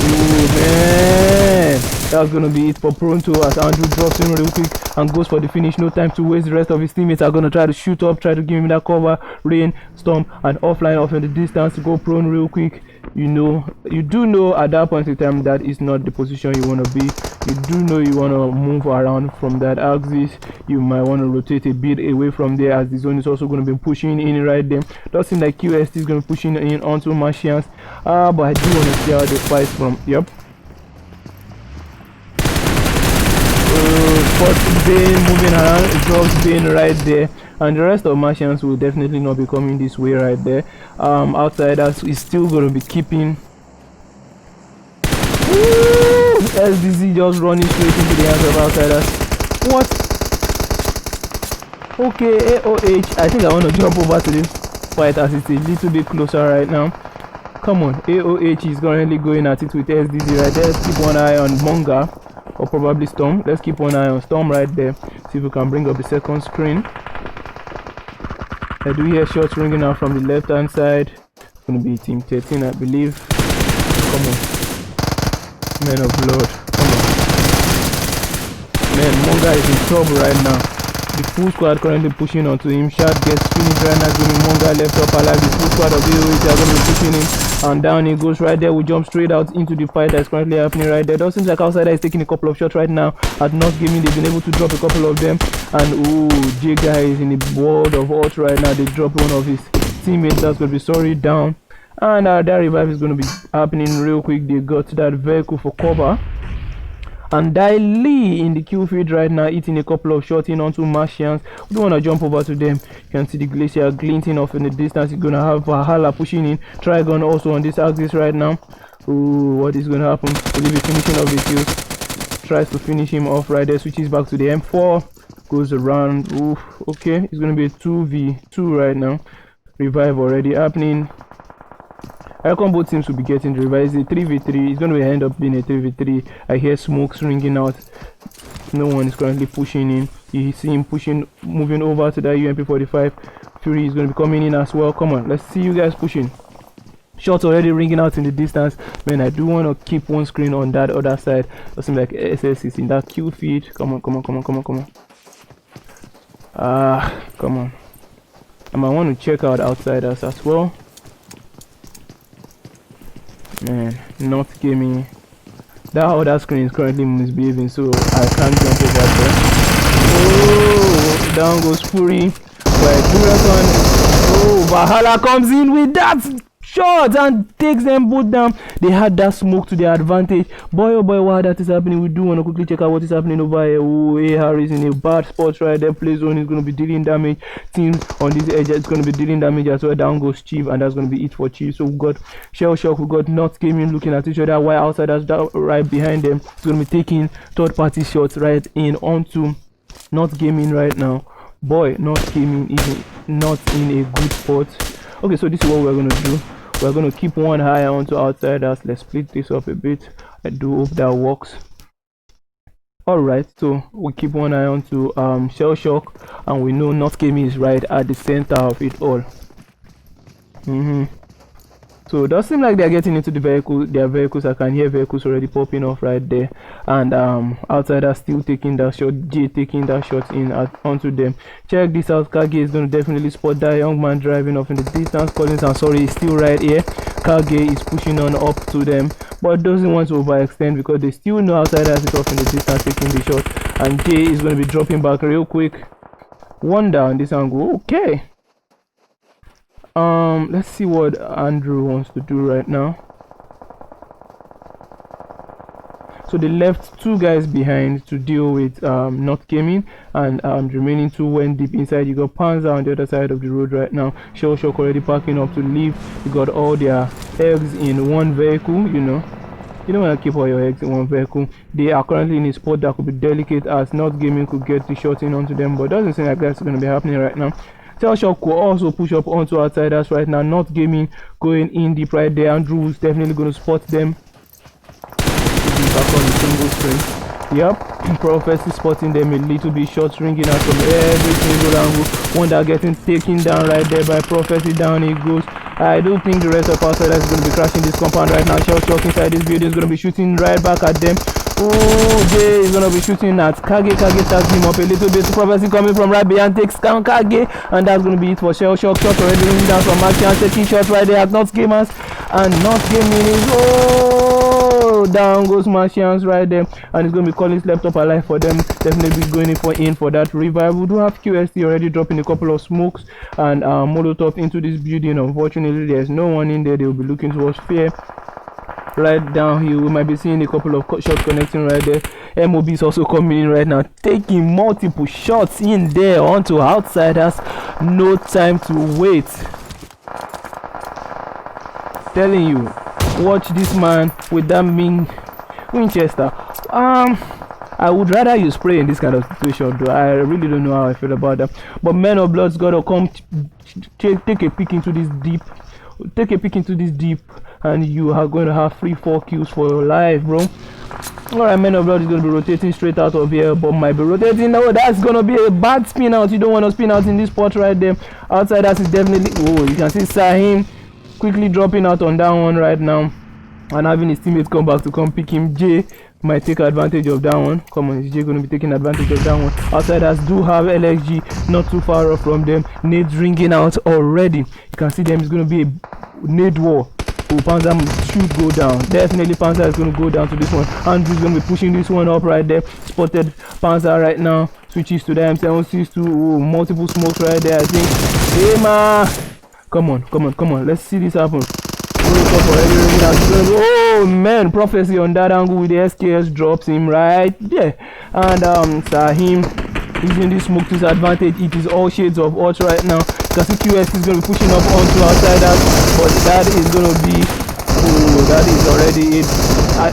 Ooh, man, that's going to be it for Pronto as Andrew drops in real quick and goes for the finish. No time to waste. The rest of his teammates are going to try to shoot up, try to give him that cover. Rain, Storm, and offline off in the distance to go prone real quick. You do know at that point in time that is not the position you want to be. You do know you want to move around from that axis. You might want to rotate a bit away from there, as the zone is also going to be pushing in right there. Does seem like QST is going to be pushing in onto Martians. But I do want to see how they fight from. Yep. Spot Bane moving around, drops Bane right there, and the rest of Martians will definitely not be coming this way right there. Outsiders is still going to be keeping. Woo! SDZ just running straight into the hands of Outsiders. What? Okay, AOH. I think I want to jump over to this fight as it's a little bit closer right now. Come on, AOH is currently going at it with SDZ right there. Let's keep one eye on Monga, or probably Storm. Let's keep one eye on Storm right there. See if we can bring up the second screen. I do hear shots ringing out from the left hand side. It's going to be Team 13, I believe. Come on. Men of Blood. Come on. Man, Monga is in trouble right now. The full squad currently pushing onto him. Shot gets finished right now. Giving Monga left up alive. The full squad of AOH are going to be pushing him. And down he goes right there. We jump straight out into the fight that's currently happening right there. It seems like Outsider is taking a couple of shots right now. At Not Gaming, they've been able to drop a couple of them. And ooh, J guy is in the world of Ult right now. They dropped one of his teammates that's going to be sorry down. And that revive is going to be happening real quick. They got that vehicle for cover. And Lee in the kill feed right now, eating a couple of shots in onto Martians. We don't want to jump over to them. You can see the glacier glinting off in the distance. He's gonna have Valhalla pushing in. Trigon also on this axis right now. Ooh, what is gonna happen? Will he be finishing off the kills? Tries to finish him off right there. Switches back to the M4. Goes around. Oof. Okay, it's gonna be a 2v2 right now. Revive already happening. I reckon both teams will be getting the revive. It's a 3v3. It's going to end up being a 3v3. I hear smokes ringing out. No one is currently pushing in. You see him pushing, moving over to that UMP45. Fury is going to be coming in as well. Come on, let's see you guys pushing. Shots already ringing out in the distance. Man, I do want to keep one screen on that other side. It seems like SS is in that kill feed. Come on, come on, come on, come on, come on. Come on. I might want to check out outsiders as well. Man, not gaming. That other screen is currently misbehaving, so I can't jump over there. Oh, down goes Fury. But oh, Valhalla comes in with that shot and takes them both down. They had that smoke to their advantage. Boy, oh boy, while that is happening, we do want to quickly check out what is happening over here. Oh, Harris in a bad spot right there. Play zone is going to be dealing damage. Teams on this edge is going to be dealing damage as well. Down goes Chief, and that's going to be it for Chief. So we got Shell Shock, we got Not Gaming looking at each other, while outsiders right behind them. It's going to be taking third party shots right in onto Not Gaming right now. Boy, Not Gaming is not in a good spot. Okay, so this is what we're going to do. We're going to keep one eye onto outsiders. Let's split this up a bit. I do hope that works. Alright, so we keep one eye onto Shell Shock, and we know Not Gaming is right at the center of it all. So it does seem like they're getting into their vehicles. I can hear vehicles already popping off right there, and outsiders still taking that shot. Jay taking that shot in onto them. Check this out. Kage is going to definitely spot that young man driving off in the distance. Collins, I'm sorry, is still right here. Kage is pushing on up to them, but doesn't want to overextend because they still know outsiders is off in the distance taking the shot, and Jay is going to be dropping back real quick. One down this angle. Okay. Let's see what Andrew wants to do right now. So they left two guys behind to deal with Not Gaming, and the remaining two went deep inside. You got Panzer on the other side of the road right now. Shell Shock already parking up to leave. You got all their eggs in one vehicle. You don't want to keep all your eggs in one vehicle. They are currently in a spot that could be delicate, as Not Gaming could get the shot in onto them, but it doesn't seem like that's going to be happening right now. Shell Shock will also push up onto outsiders right now. Not Gaming going in deep right there. Andrew is definitely going to spot them. Back on the single screen. Yep, Prophecy spotting them a little bit. Shots ringing out from every single angle. One that getting taken down right there by Prophecy. Down he goes. I don't think the rest of outsiders is going to be crashing this compound right now. Shell Shock inside this building is going to be shooting right back at them. Oh, Jay is going to be shooting at Kage. Kage tags him up a little bit. Prophecy coming from right behind takes down Kage, and that's going to be it for Shell Shock. Shot already ringing down from Martian, taking shots right there at Not Gamers, and Not Gaming is down goes Martians right there, and it's going to be Collins left up alive for them. Definitely going in for that revive. We do have QST already dropping a couple of smokes and Molotov into this building. Unfortunately, there's no one in there. They will be looking towards Fear. Right down here, we might be seeing a couple of shots connecting right there. MOB is also coming in right now, taking multiple shots in there onto outsiders. No time to wait. Telling you, watch this man with that mean Winchester. I would rather you spray in this kind of situation, though. I really don't know how I feel about that. But Men of Blood's gotta come take a peek into this deep. Take a peek into this deep, and you are going to have 3-4 kills for your life, bro. Alright, Men of Blood is going to be rotating straight out of here, but might be rotating. No, that's going to be a bad spin out. You don't want to spin out in this spot right there. Outsiders is definitely. Oh, you can see Sahim quickly dropping out on that one right now, and having his teammates come back to come pick him. Jay might take advantage of that one. Come on, is Jay going to be taking advantage of that one? Outsiders do have LXG not too far off from them. Nades ringing out already. You can see them. It's going to be a nade war. Oh, Panzer should go down. Definitely Panzer is going to go down to this one. Andrew's going to be pushing this one up right there. Spotted Panzer right now. Switches to the M762. Oh, multiple smokes right there, I think. Hey, man. Come on. Let's see this happen. Oh, Oh man, prophecy on that angle with the SKS drops him right there. And Sahim using this smoke to his advantage. It is all shades of hot right now. You can see QS is going to be pushing up onto outsiders, but that is going to be, oh, that is already it.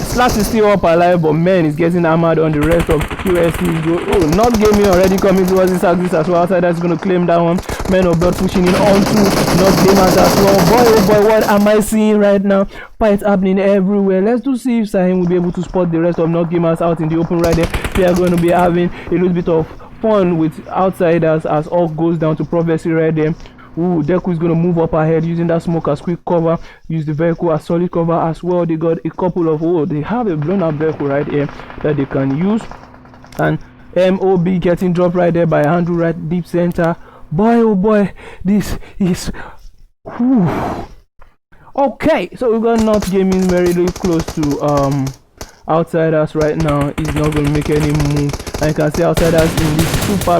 Slash is still up alive, but man is getting hammered on the rest of QS's. Oh, not gaming already coming towards this axis as well. Outsiders is going to claim that one. Men of Blood pushing in onto not gamers as well. Boy, oh boy, what am I seeing right now? Fights happening everywhere. Let's do see if Sahim will be able to spot the rest of not gamers out in the open right there. We are going to be having a little bit of fun with outsiders as all goes down to prophecy right there. Ooh, Deku is going to move up ahead using that smoke as quick cover. Use the vehicle as solid cover as well. They got a couple of, oh, they have a blown up vehicle right here that they can use. And MOB getting dropped right there by Andrew right deep center. Boy, oh boy, this is, whew. Okay, so we got Not Gaming very, really close to outsiders right now. He's not going to make any move, and you can see outsiders in this super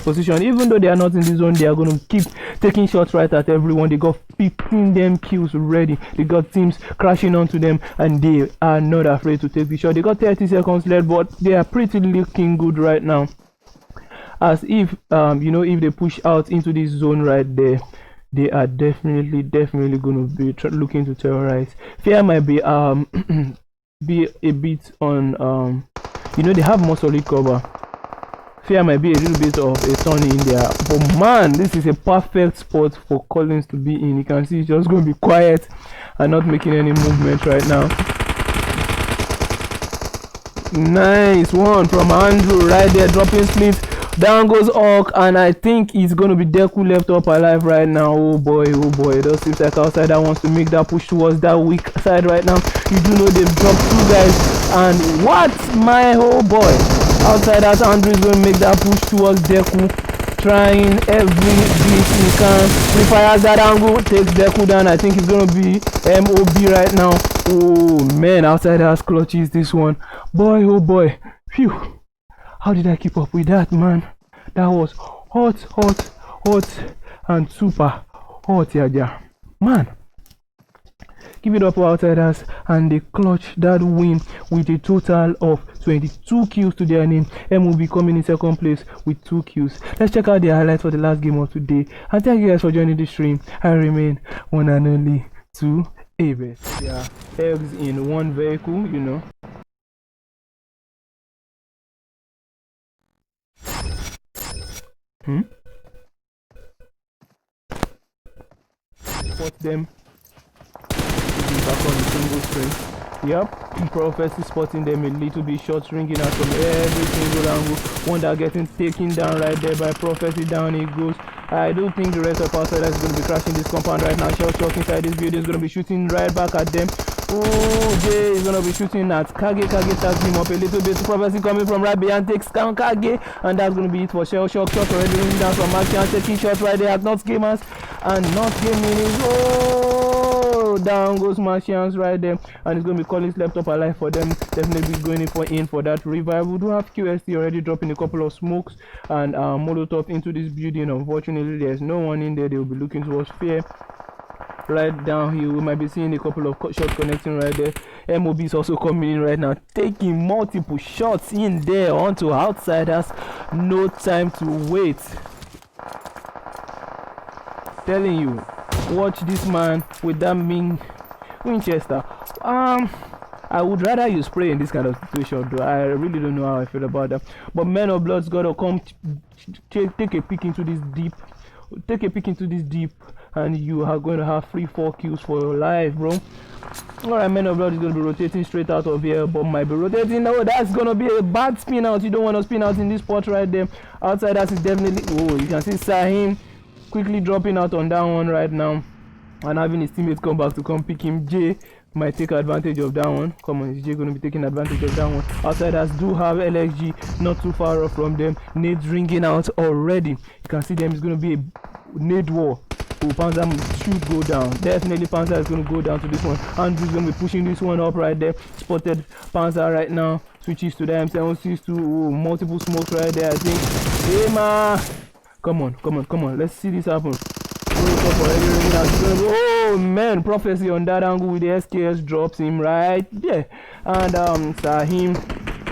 position. Even though they are not in the zone, they are going to keep taking shots right at everyone. They got 15 them kills ready. They got teams crashing onto them, and they are not afraid to take the shot. They got 30 seconds left, but they are pretty looking good right now, as if you know, if they push out into this zone right there, they are definitely going to be looking to terrorize. Fear might be be a bit on you know, they have more solid cover. Fear might be a little bit of a turn in there, but man, this is a perfect spot for Collins to be in. You can see he's just going to be quiet and not making any movement right now. Nice one from Andrew right there, dropping split. Down goes Orc, and I think it's going to be Deku left up alive right now. Oh boy, it does seem like outsider wants to make that push towards that weak side right now. You do know they've dropped two guys, and what, my oh boy, outsiders, Andrew is going to make that push towards Deku, trying every bit he can. He fires that angle, takes Deku down. I think it's going to be MOB right now. Oh man, outsiders clutches this one. Boy, oh boy, phew. How did I keep up with that, man? That was hot, and super hot, yeah. Man, give it up for outsiders, and they clutch that win with a total of 22 kills to their name. MOB coming in second place with 2 kills. Let's check out the highlights for the last game of today, and thank you guys for joining the stream. I remain one and only 2 Aves. Yeah, eggs in one vehicle, you know. Spot them. Back on the single screen. Yep, Prophecy spotting them a little bit, shots ringing out from every single angle. One that getting taken down right there by Prophecy. Down he goes. I don't think the rest of outsiders is going to be crashing this compound right now. Shell shock inside this building is going to be shooting right back at them. Oh, Jay is going to be shooting at Kage. Kage tags him up a little bit. Prophecy coming from right behind, takes down Kage, and that's going to be it for Shell shock. Shots already running down from Action, taking shots right there at Not Gamers, and Not Gaming is, oh, down goes Martians right there, and it's going to be Collins left up alive for them. Definitely going in for that revive. We do have QST already dropping a couple of smokes and Molotov into this building. Unfortunately, there's no one in there. They will be looking towards Fear. Right down here, we might be seeing a couple of shots connecting right there. MOB is also coming in right now, taking multiple shots in there onto outsiders. No time to wait. Telling you, watch this man with that mean Winchester. I would rather you spray in this kind of situation, though. I really don't know how I feel about that. But Men of Blood's gotta come take a peek into this deep. Take a peek into this deep, and you are going to have 3-4 kills for your life, bro. Alright, Men of Blood is going to be rotating straight out of here, but might be rotating. No, that's going to be a bad spin out. You don't want to spin out in this spot right there. Outsiders is definitely, oh, you can see Sahim quickly dropping out on that one right now, and having his teammates come back to come pick him. Jay might take advantage of that one. Come on, is Jay going to be taking advantage of that one? Outsiders do have LXG not too far off from them. Nades ringing out already. You can see them. It's going to be a nade war. Oh, Panzer should go down. Definitely Panzer is going to go down to this one. Andrew's going to be pushing this one up right there. Spotted Panzer right now. Switches to the M762. Oh, multiple smokes right there, I think. Hey, man. Come on. Let's see this happen. up already ringing out. Oh man, prophecy on that angle with the SKS drops him right there. And Sahim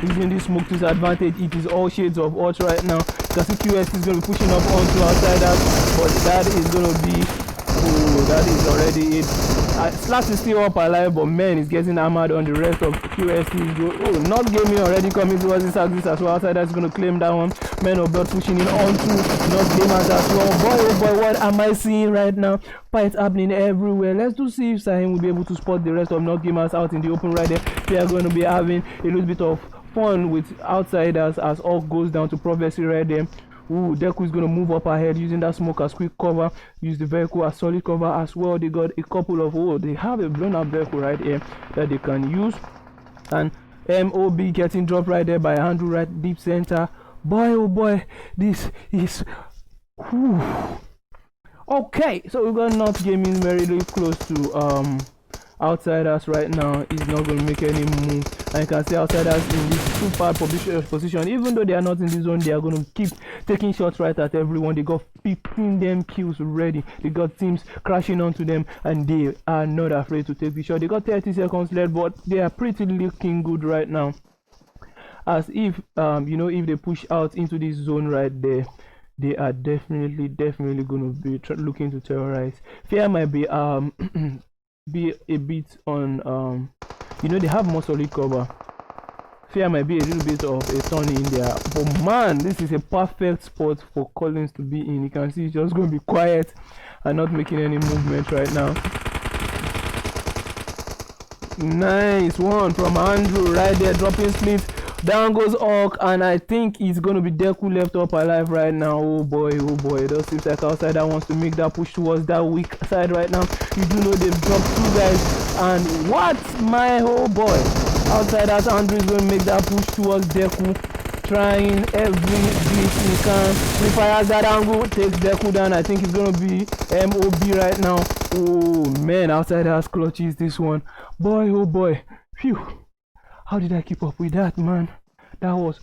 using this smoke to his advantage. It is all shades of hot right now. You can see QS is going to be pushing up onto outsiders, but that is going to be, oh, that is already it. Slash is still up alive, but man is getting hammered on the rest of QS's. Oh, not gaming already coming towards this axis as well. Outsiders is going to claim that one. Men of blood pushing in onto not gamers as well. Boy, oh boy, what am I seeing right now? Fights happening everywhere. Let's do see if Sahim will be able to spot the rest of not gamers out in the open right there. They are going to be having a little bit of fun with outsiders as all goes down to prophecy right there. Ooh, Deku is going to move up ahead using that smoke as quick cover. Use the vehicle as solid cover as well. They got a couple of, oh, they have a blown up vehicle right here that they can use. And MOB getting dropped right there by Andrew right deep center. Boy, oh boy, this is, whew. Okay, so we got North Gaming very close to outsiders right now. He's not going to make any move, and you can see outsiders in this too far position. Even though they are not in the zone, they are going to keep taking shots right at everyone. They got 15 them kills ready. They got teams crashing onto them, and they are not afraid to take the shot. They got 30 seconds left, but they are pretty looking good right now, as if you know, if they push out into this zone right there, they are definitely going to be looking to terrorize. Fear might be be a bit on you know, they have more solid cover. Fear might be a little bit of a turn in there, but man, this is a perfect spot for Collins to be in. You can see he's just going to be quiet and not making any movement right now. Nice one from Andrew right there, dropping split. Down goes Orc, and I think it's going to be Deku left up alive right now. Oh boy, it does seem like outsider wants to make that push towards that weak side right now. You do know they've dropped two guys, and what, my oh boy, outsiders, Andrew is going to make that push towards Deku, trying every glitch he can. If I have that angle, takes Deku down. I think it's going to be MOB right now. Oh man, outsiders clutches this one. Boy, oh boy, phew. How did I keep up with that, man? That was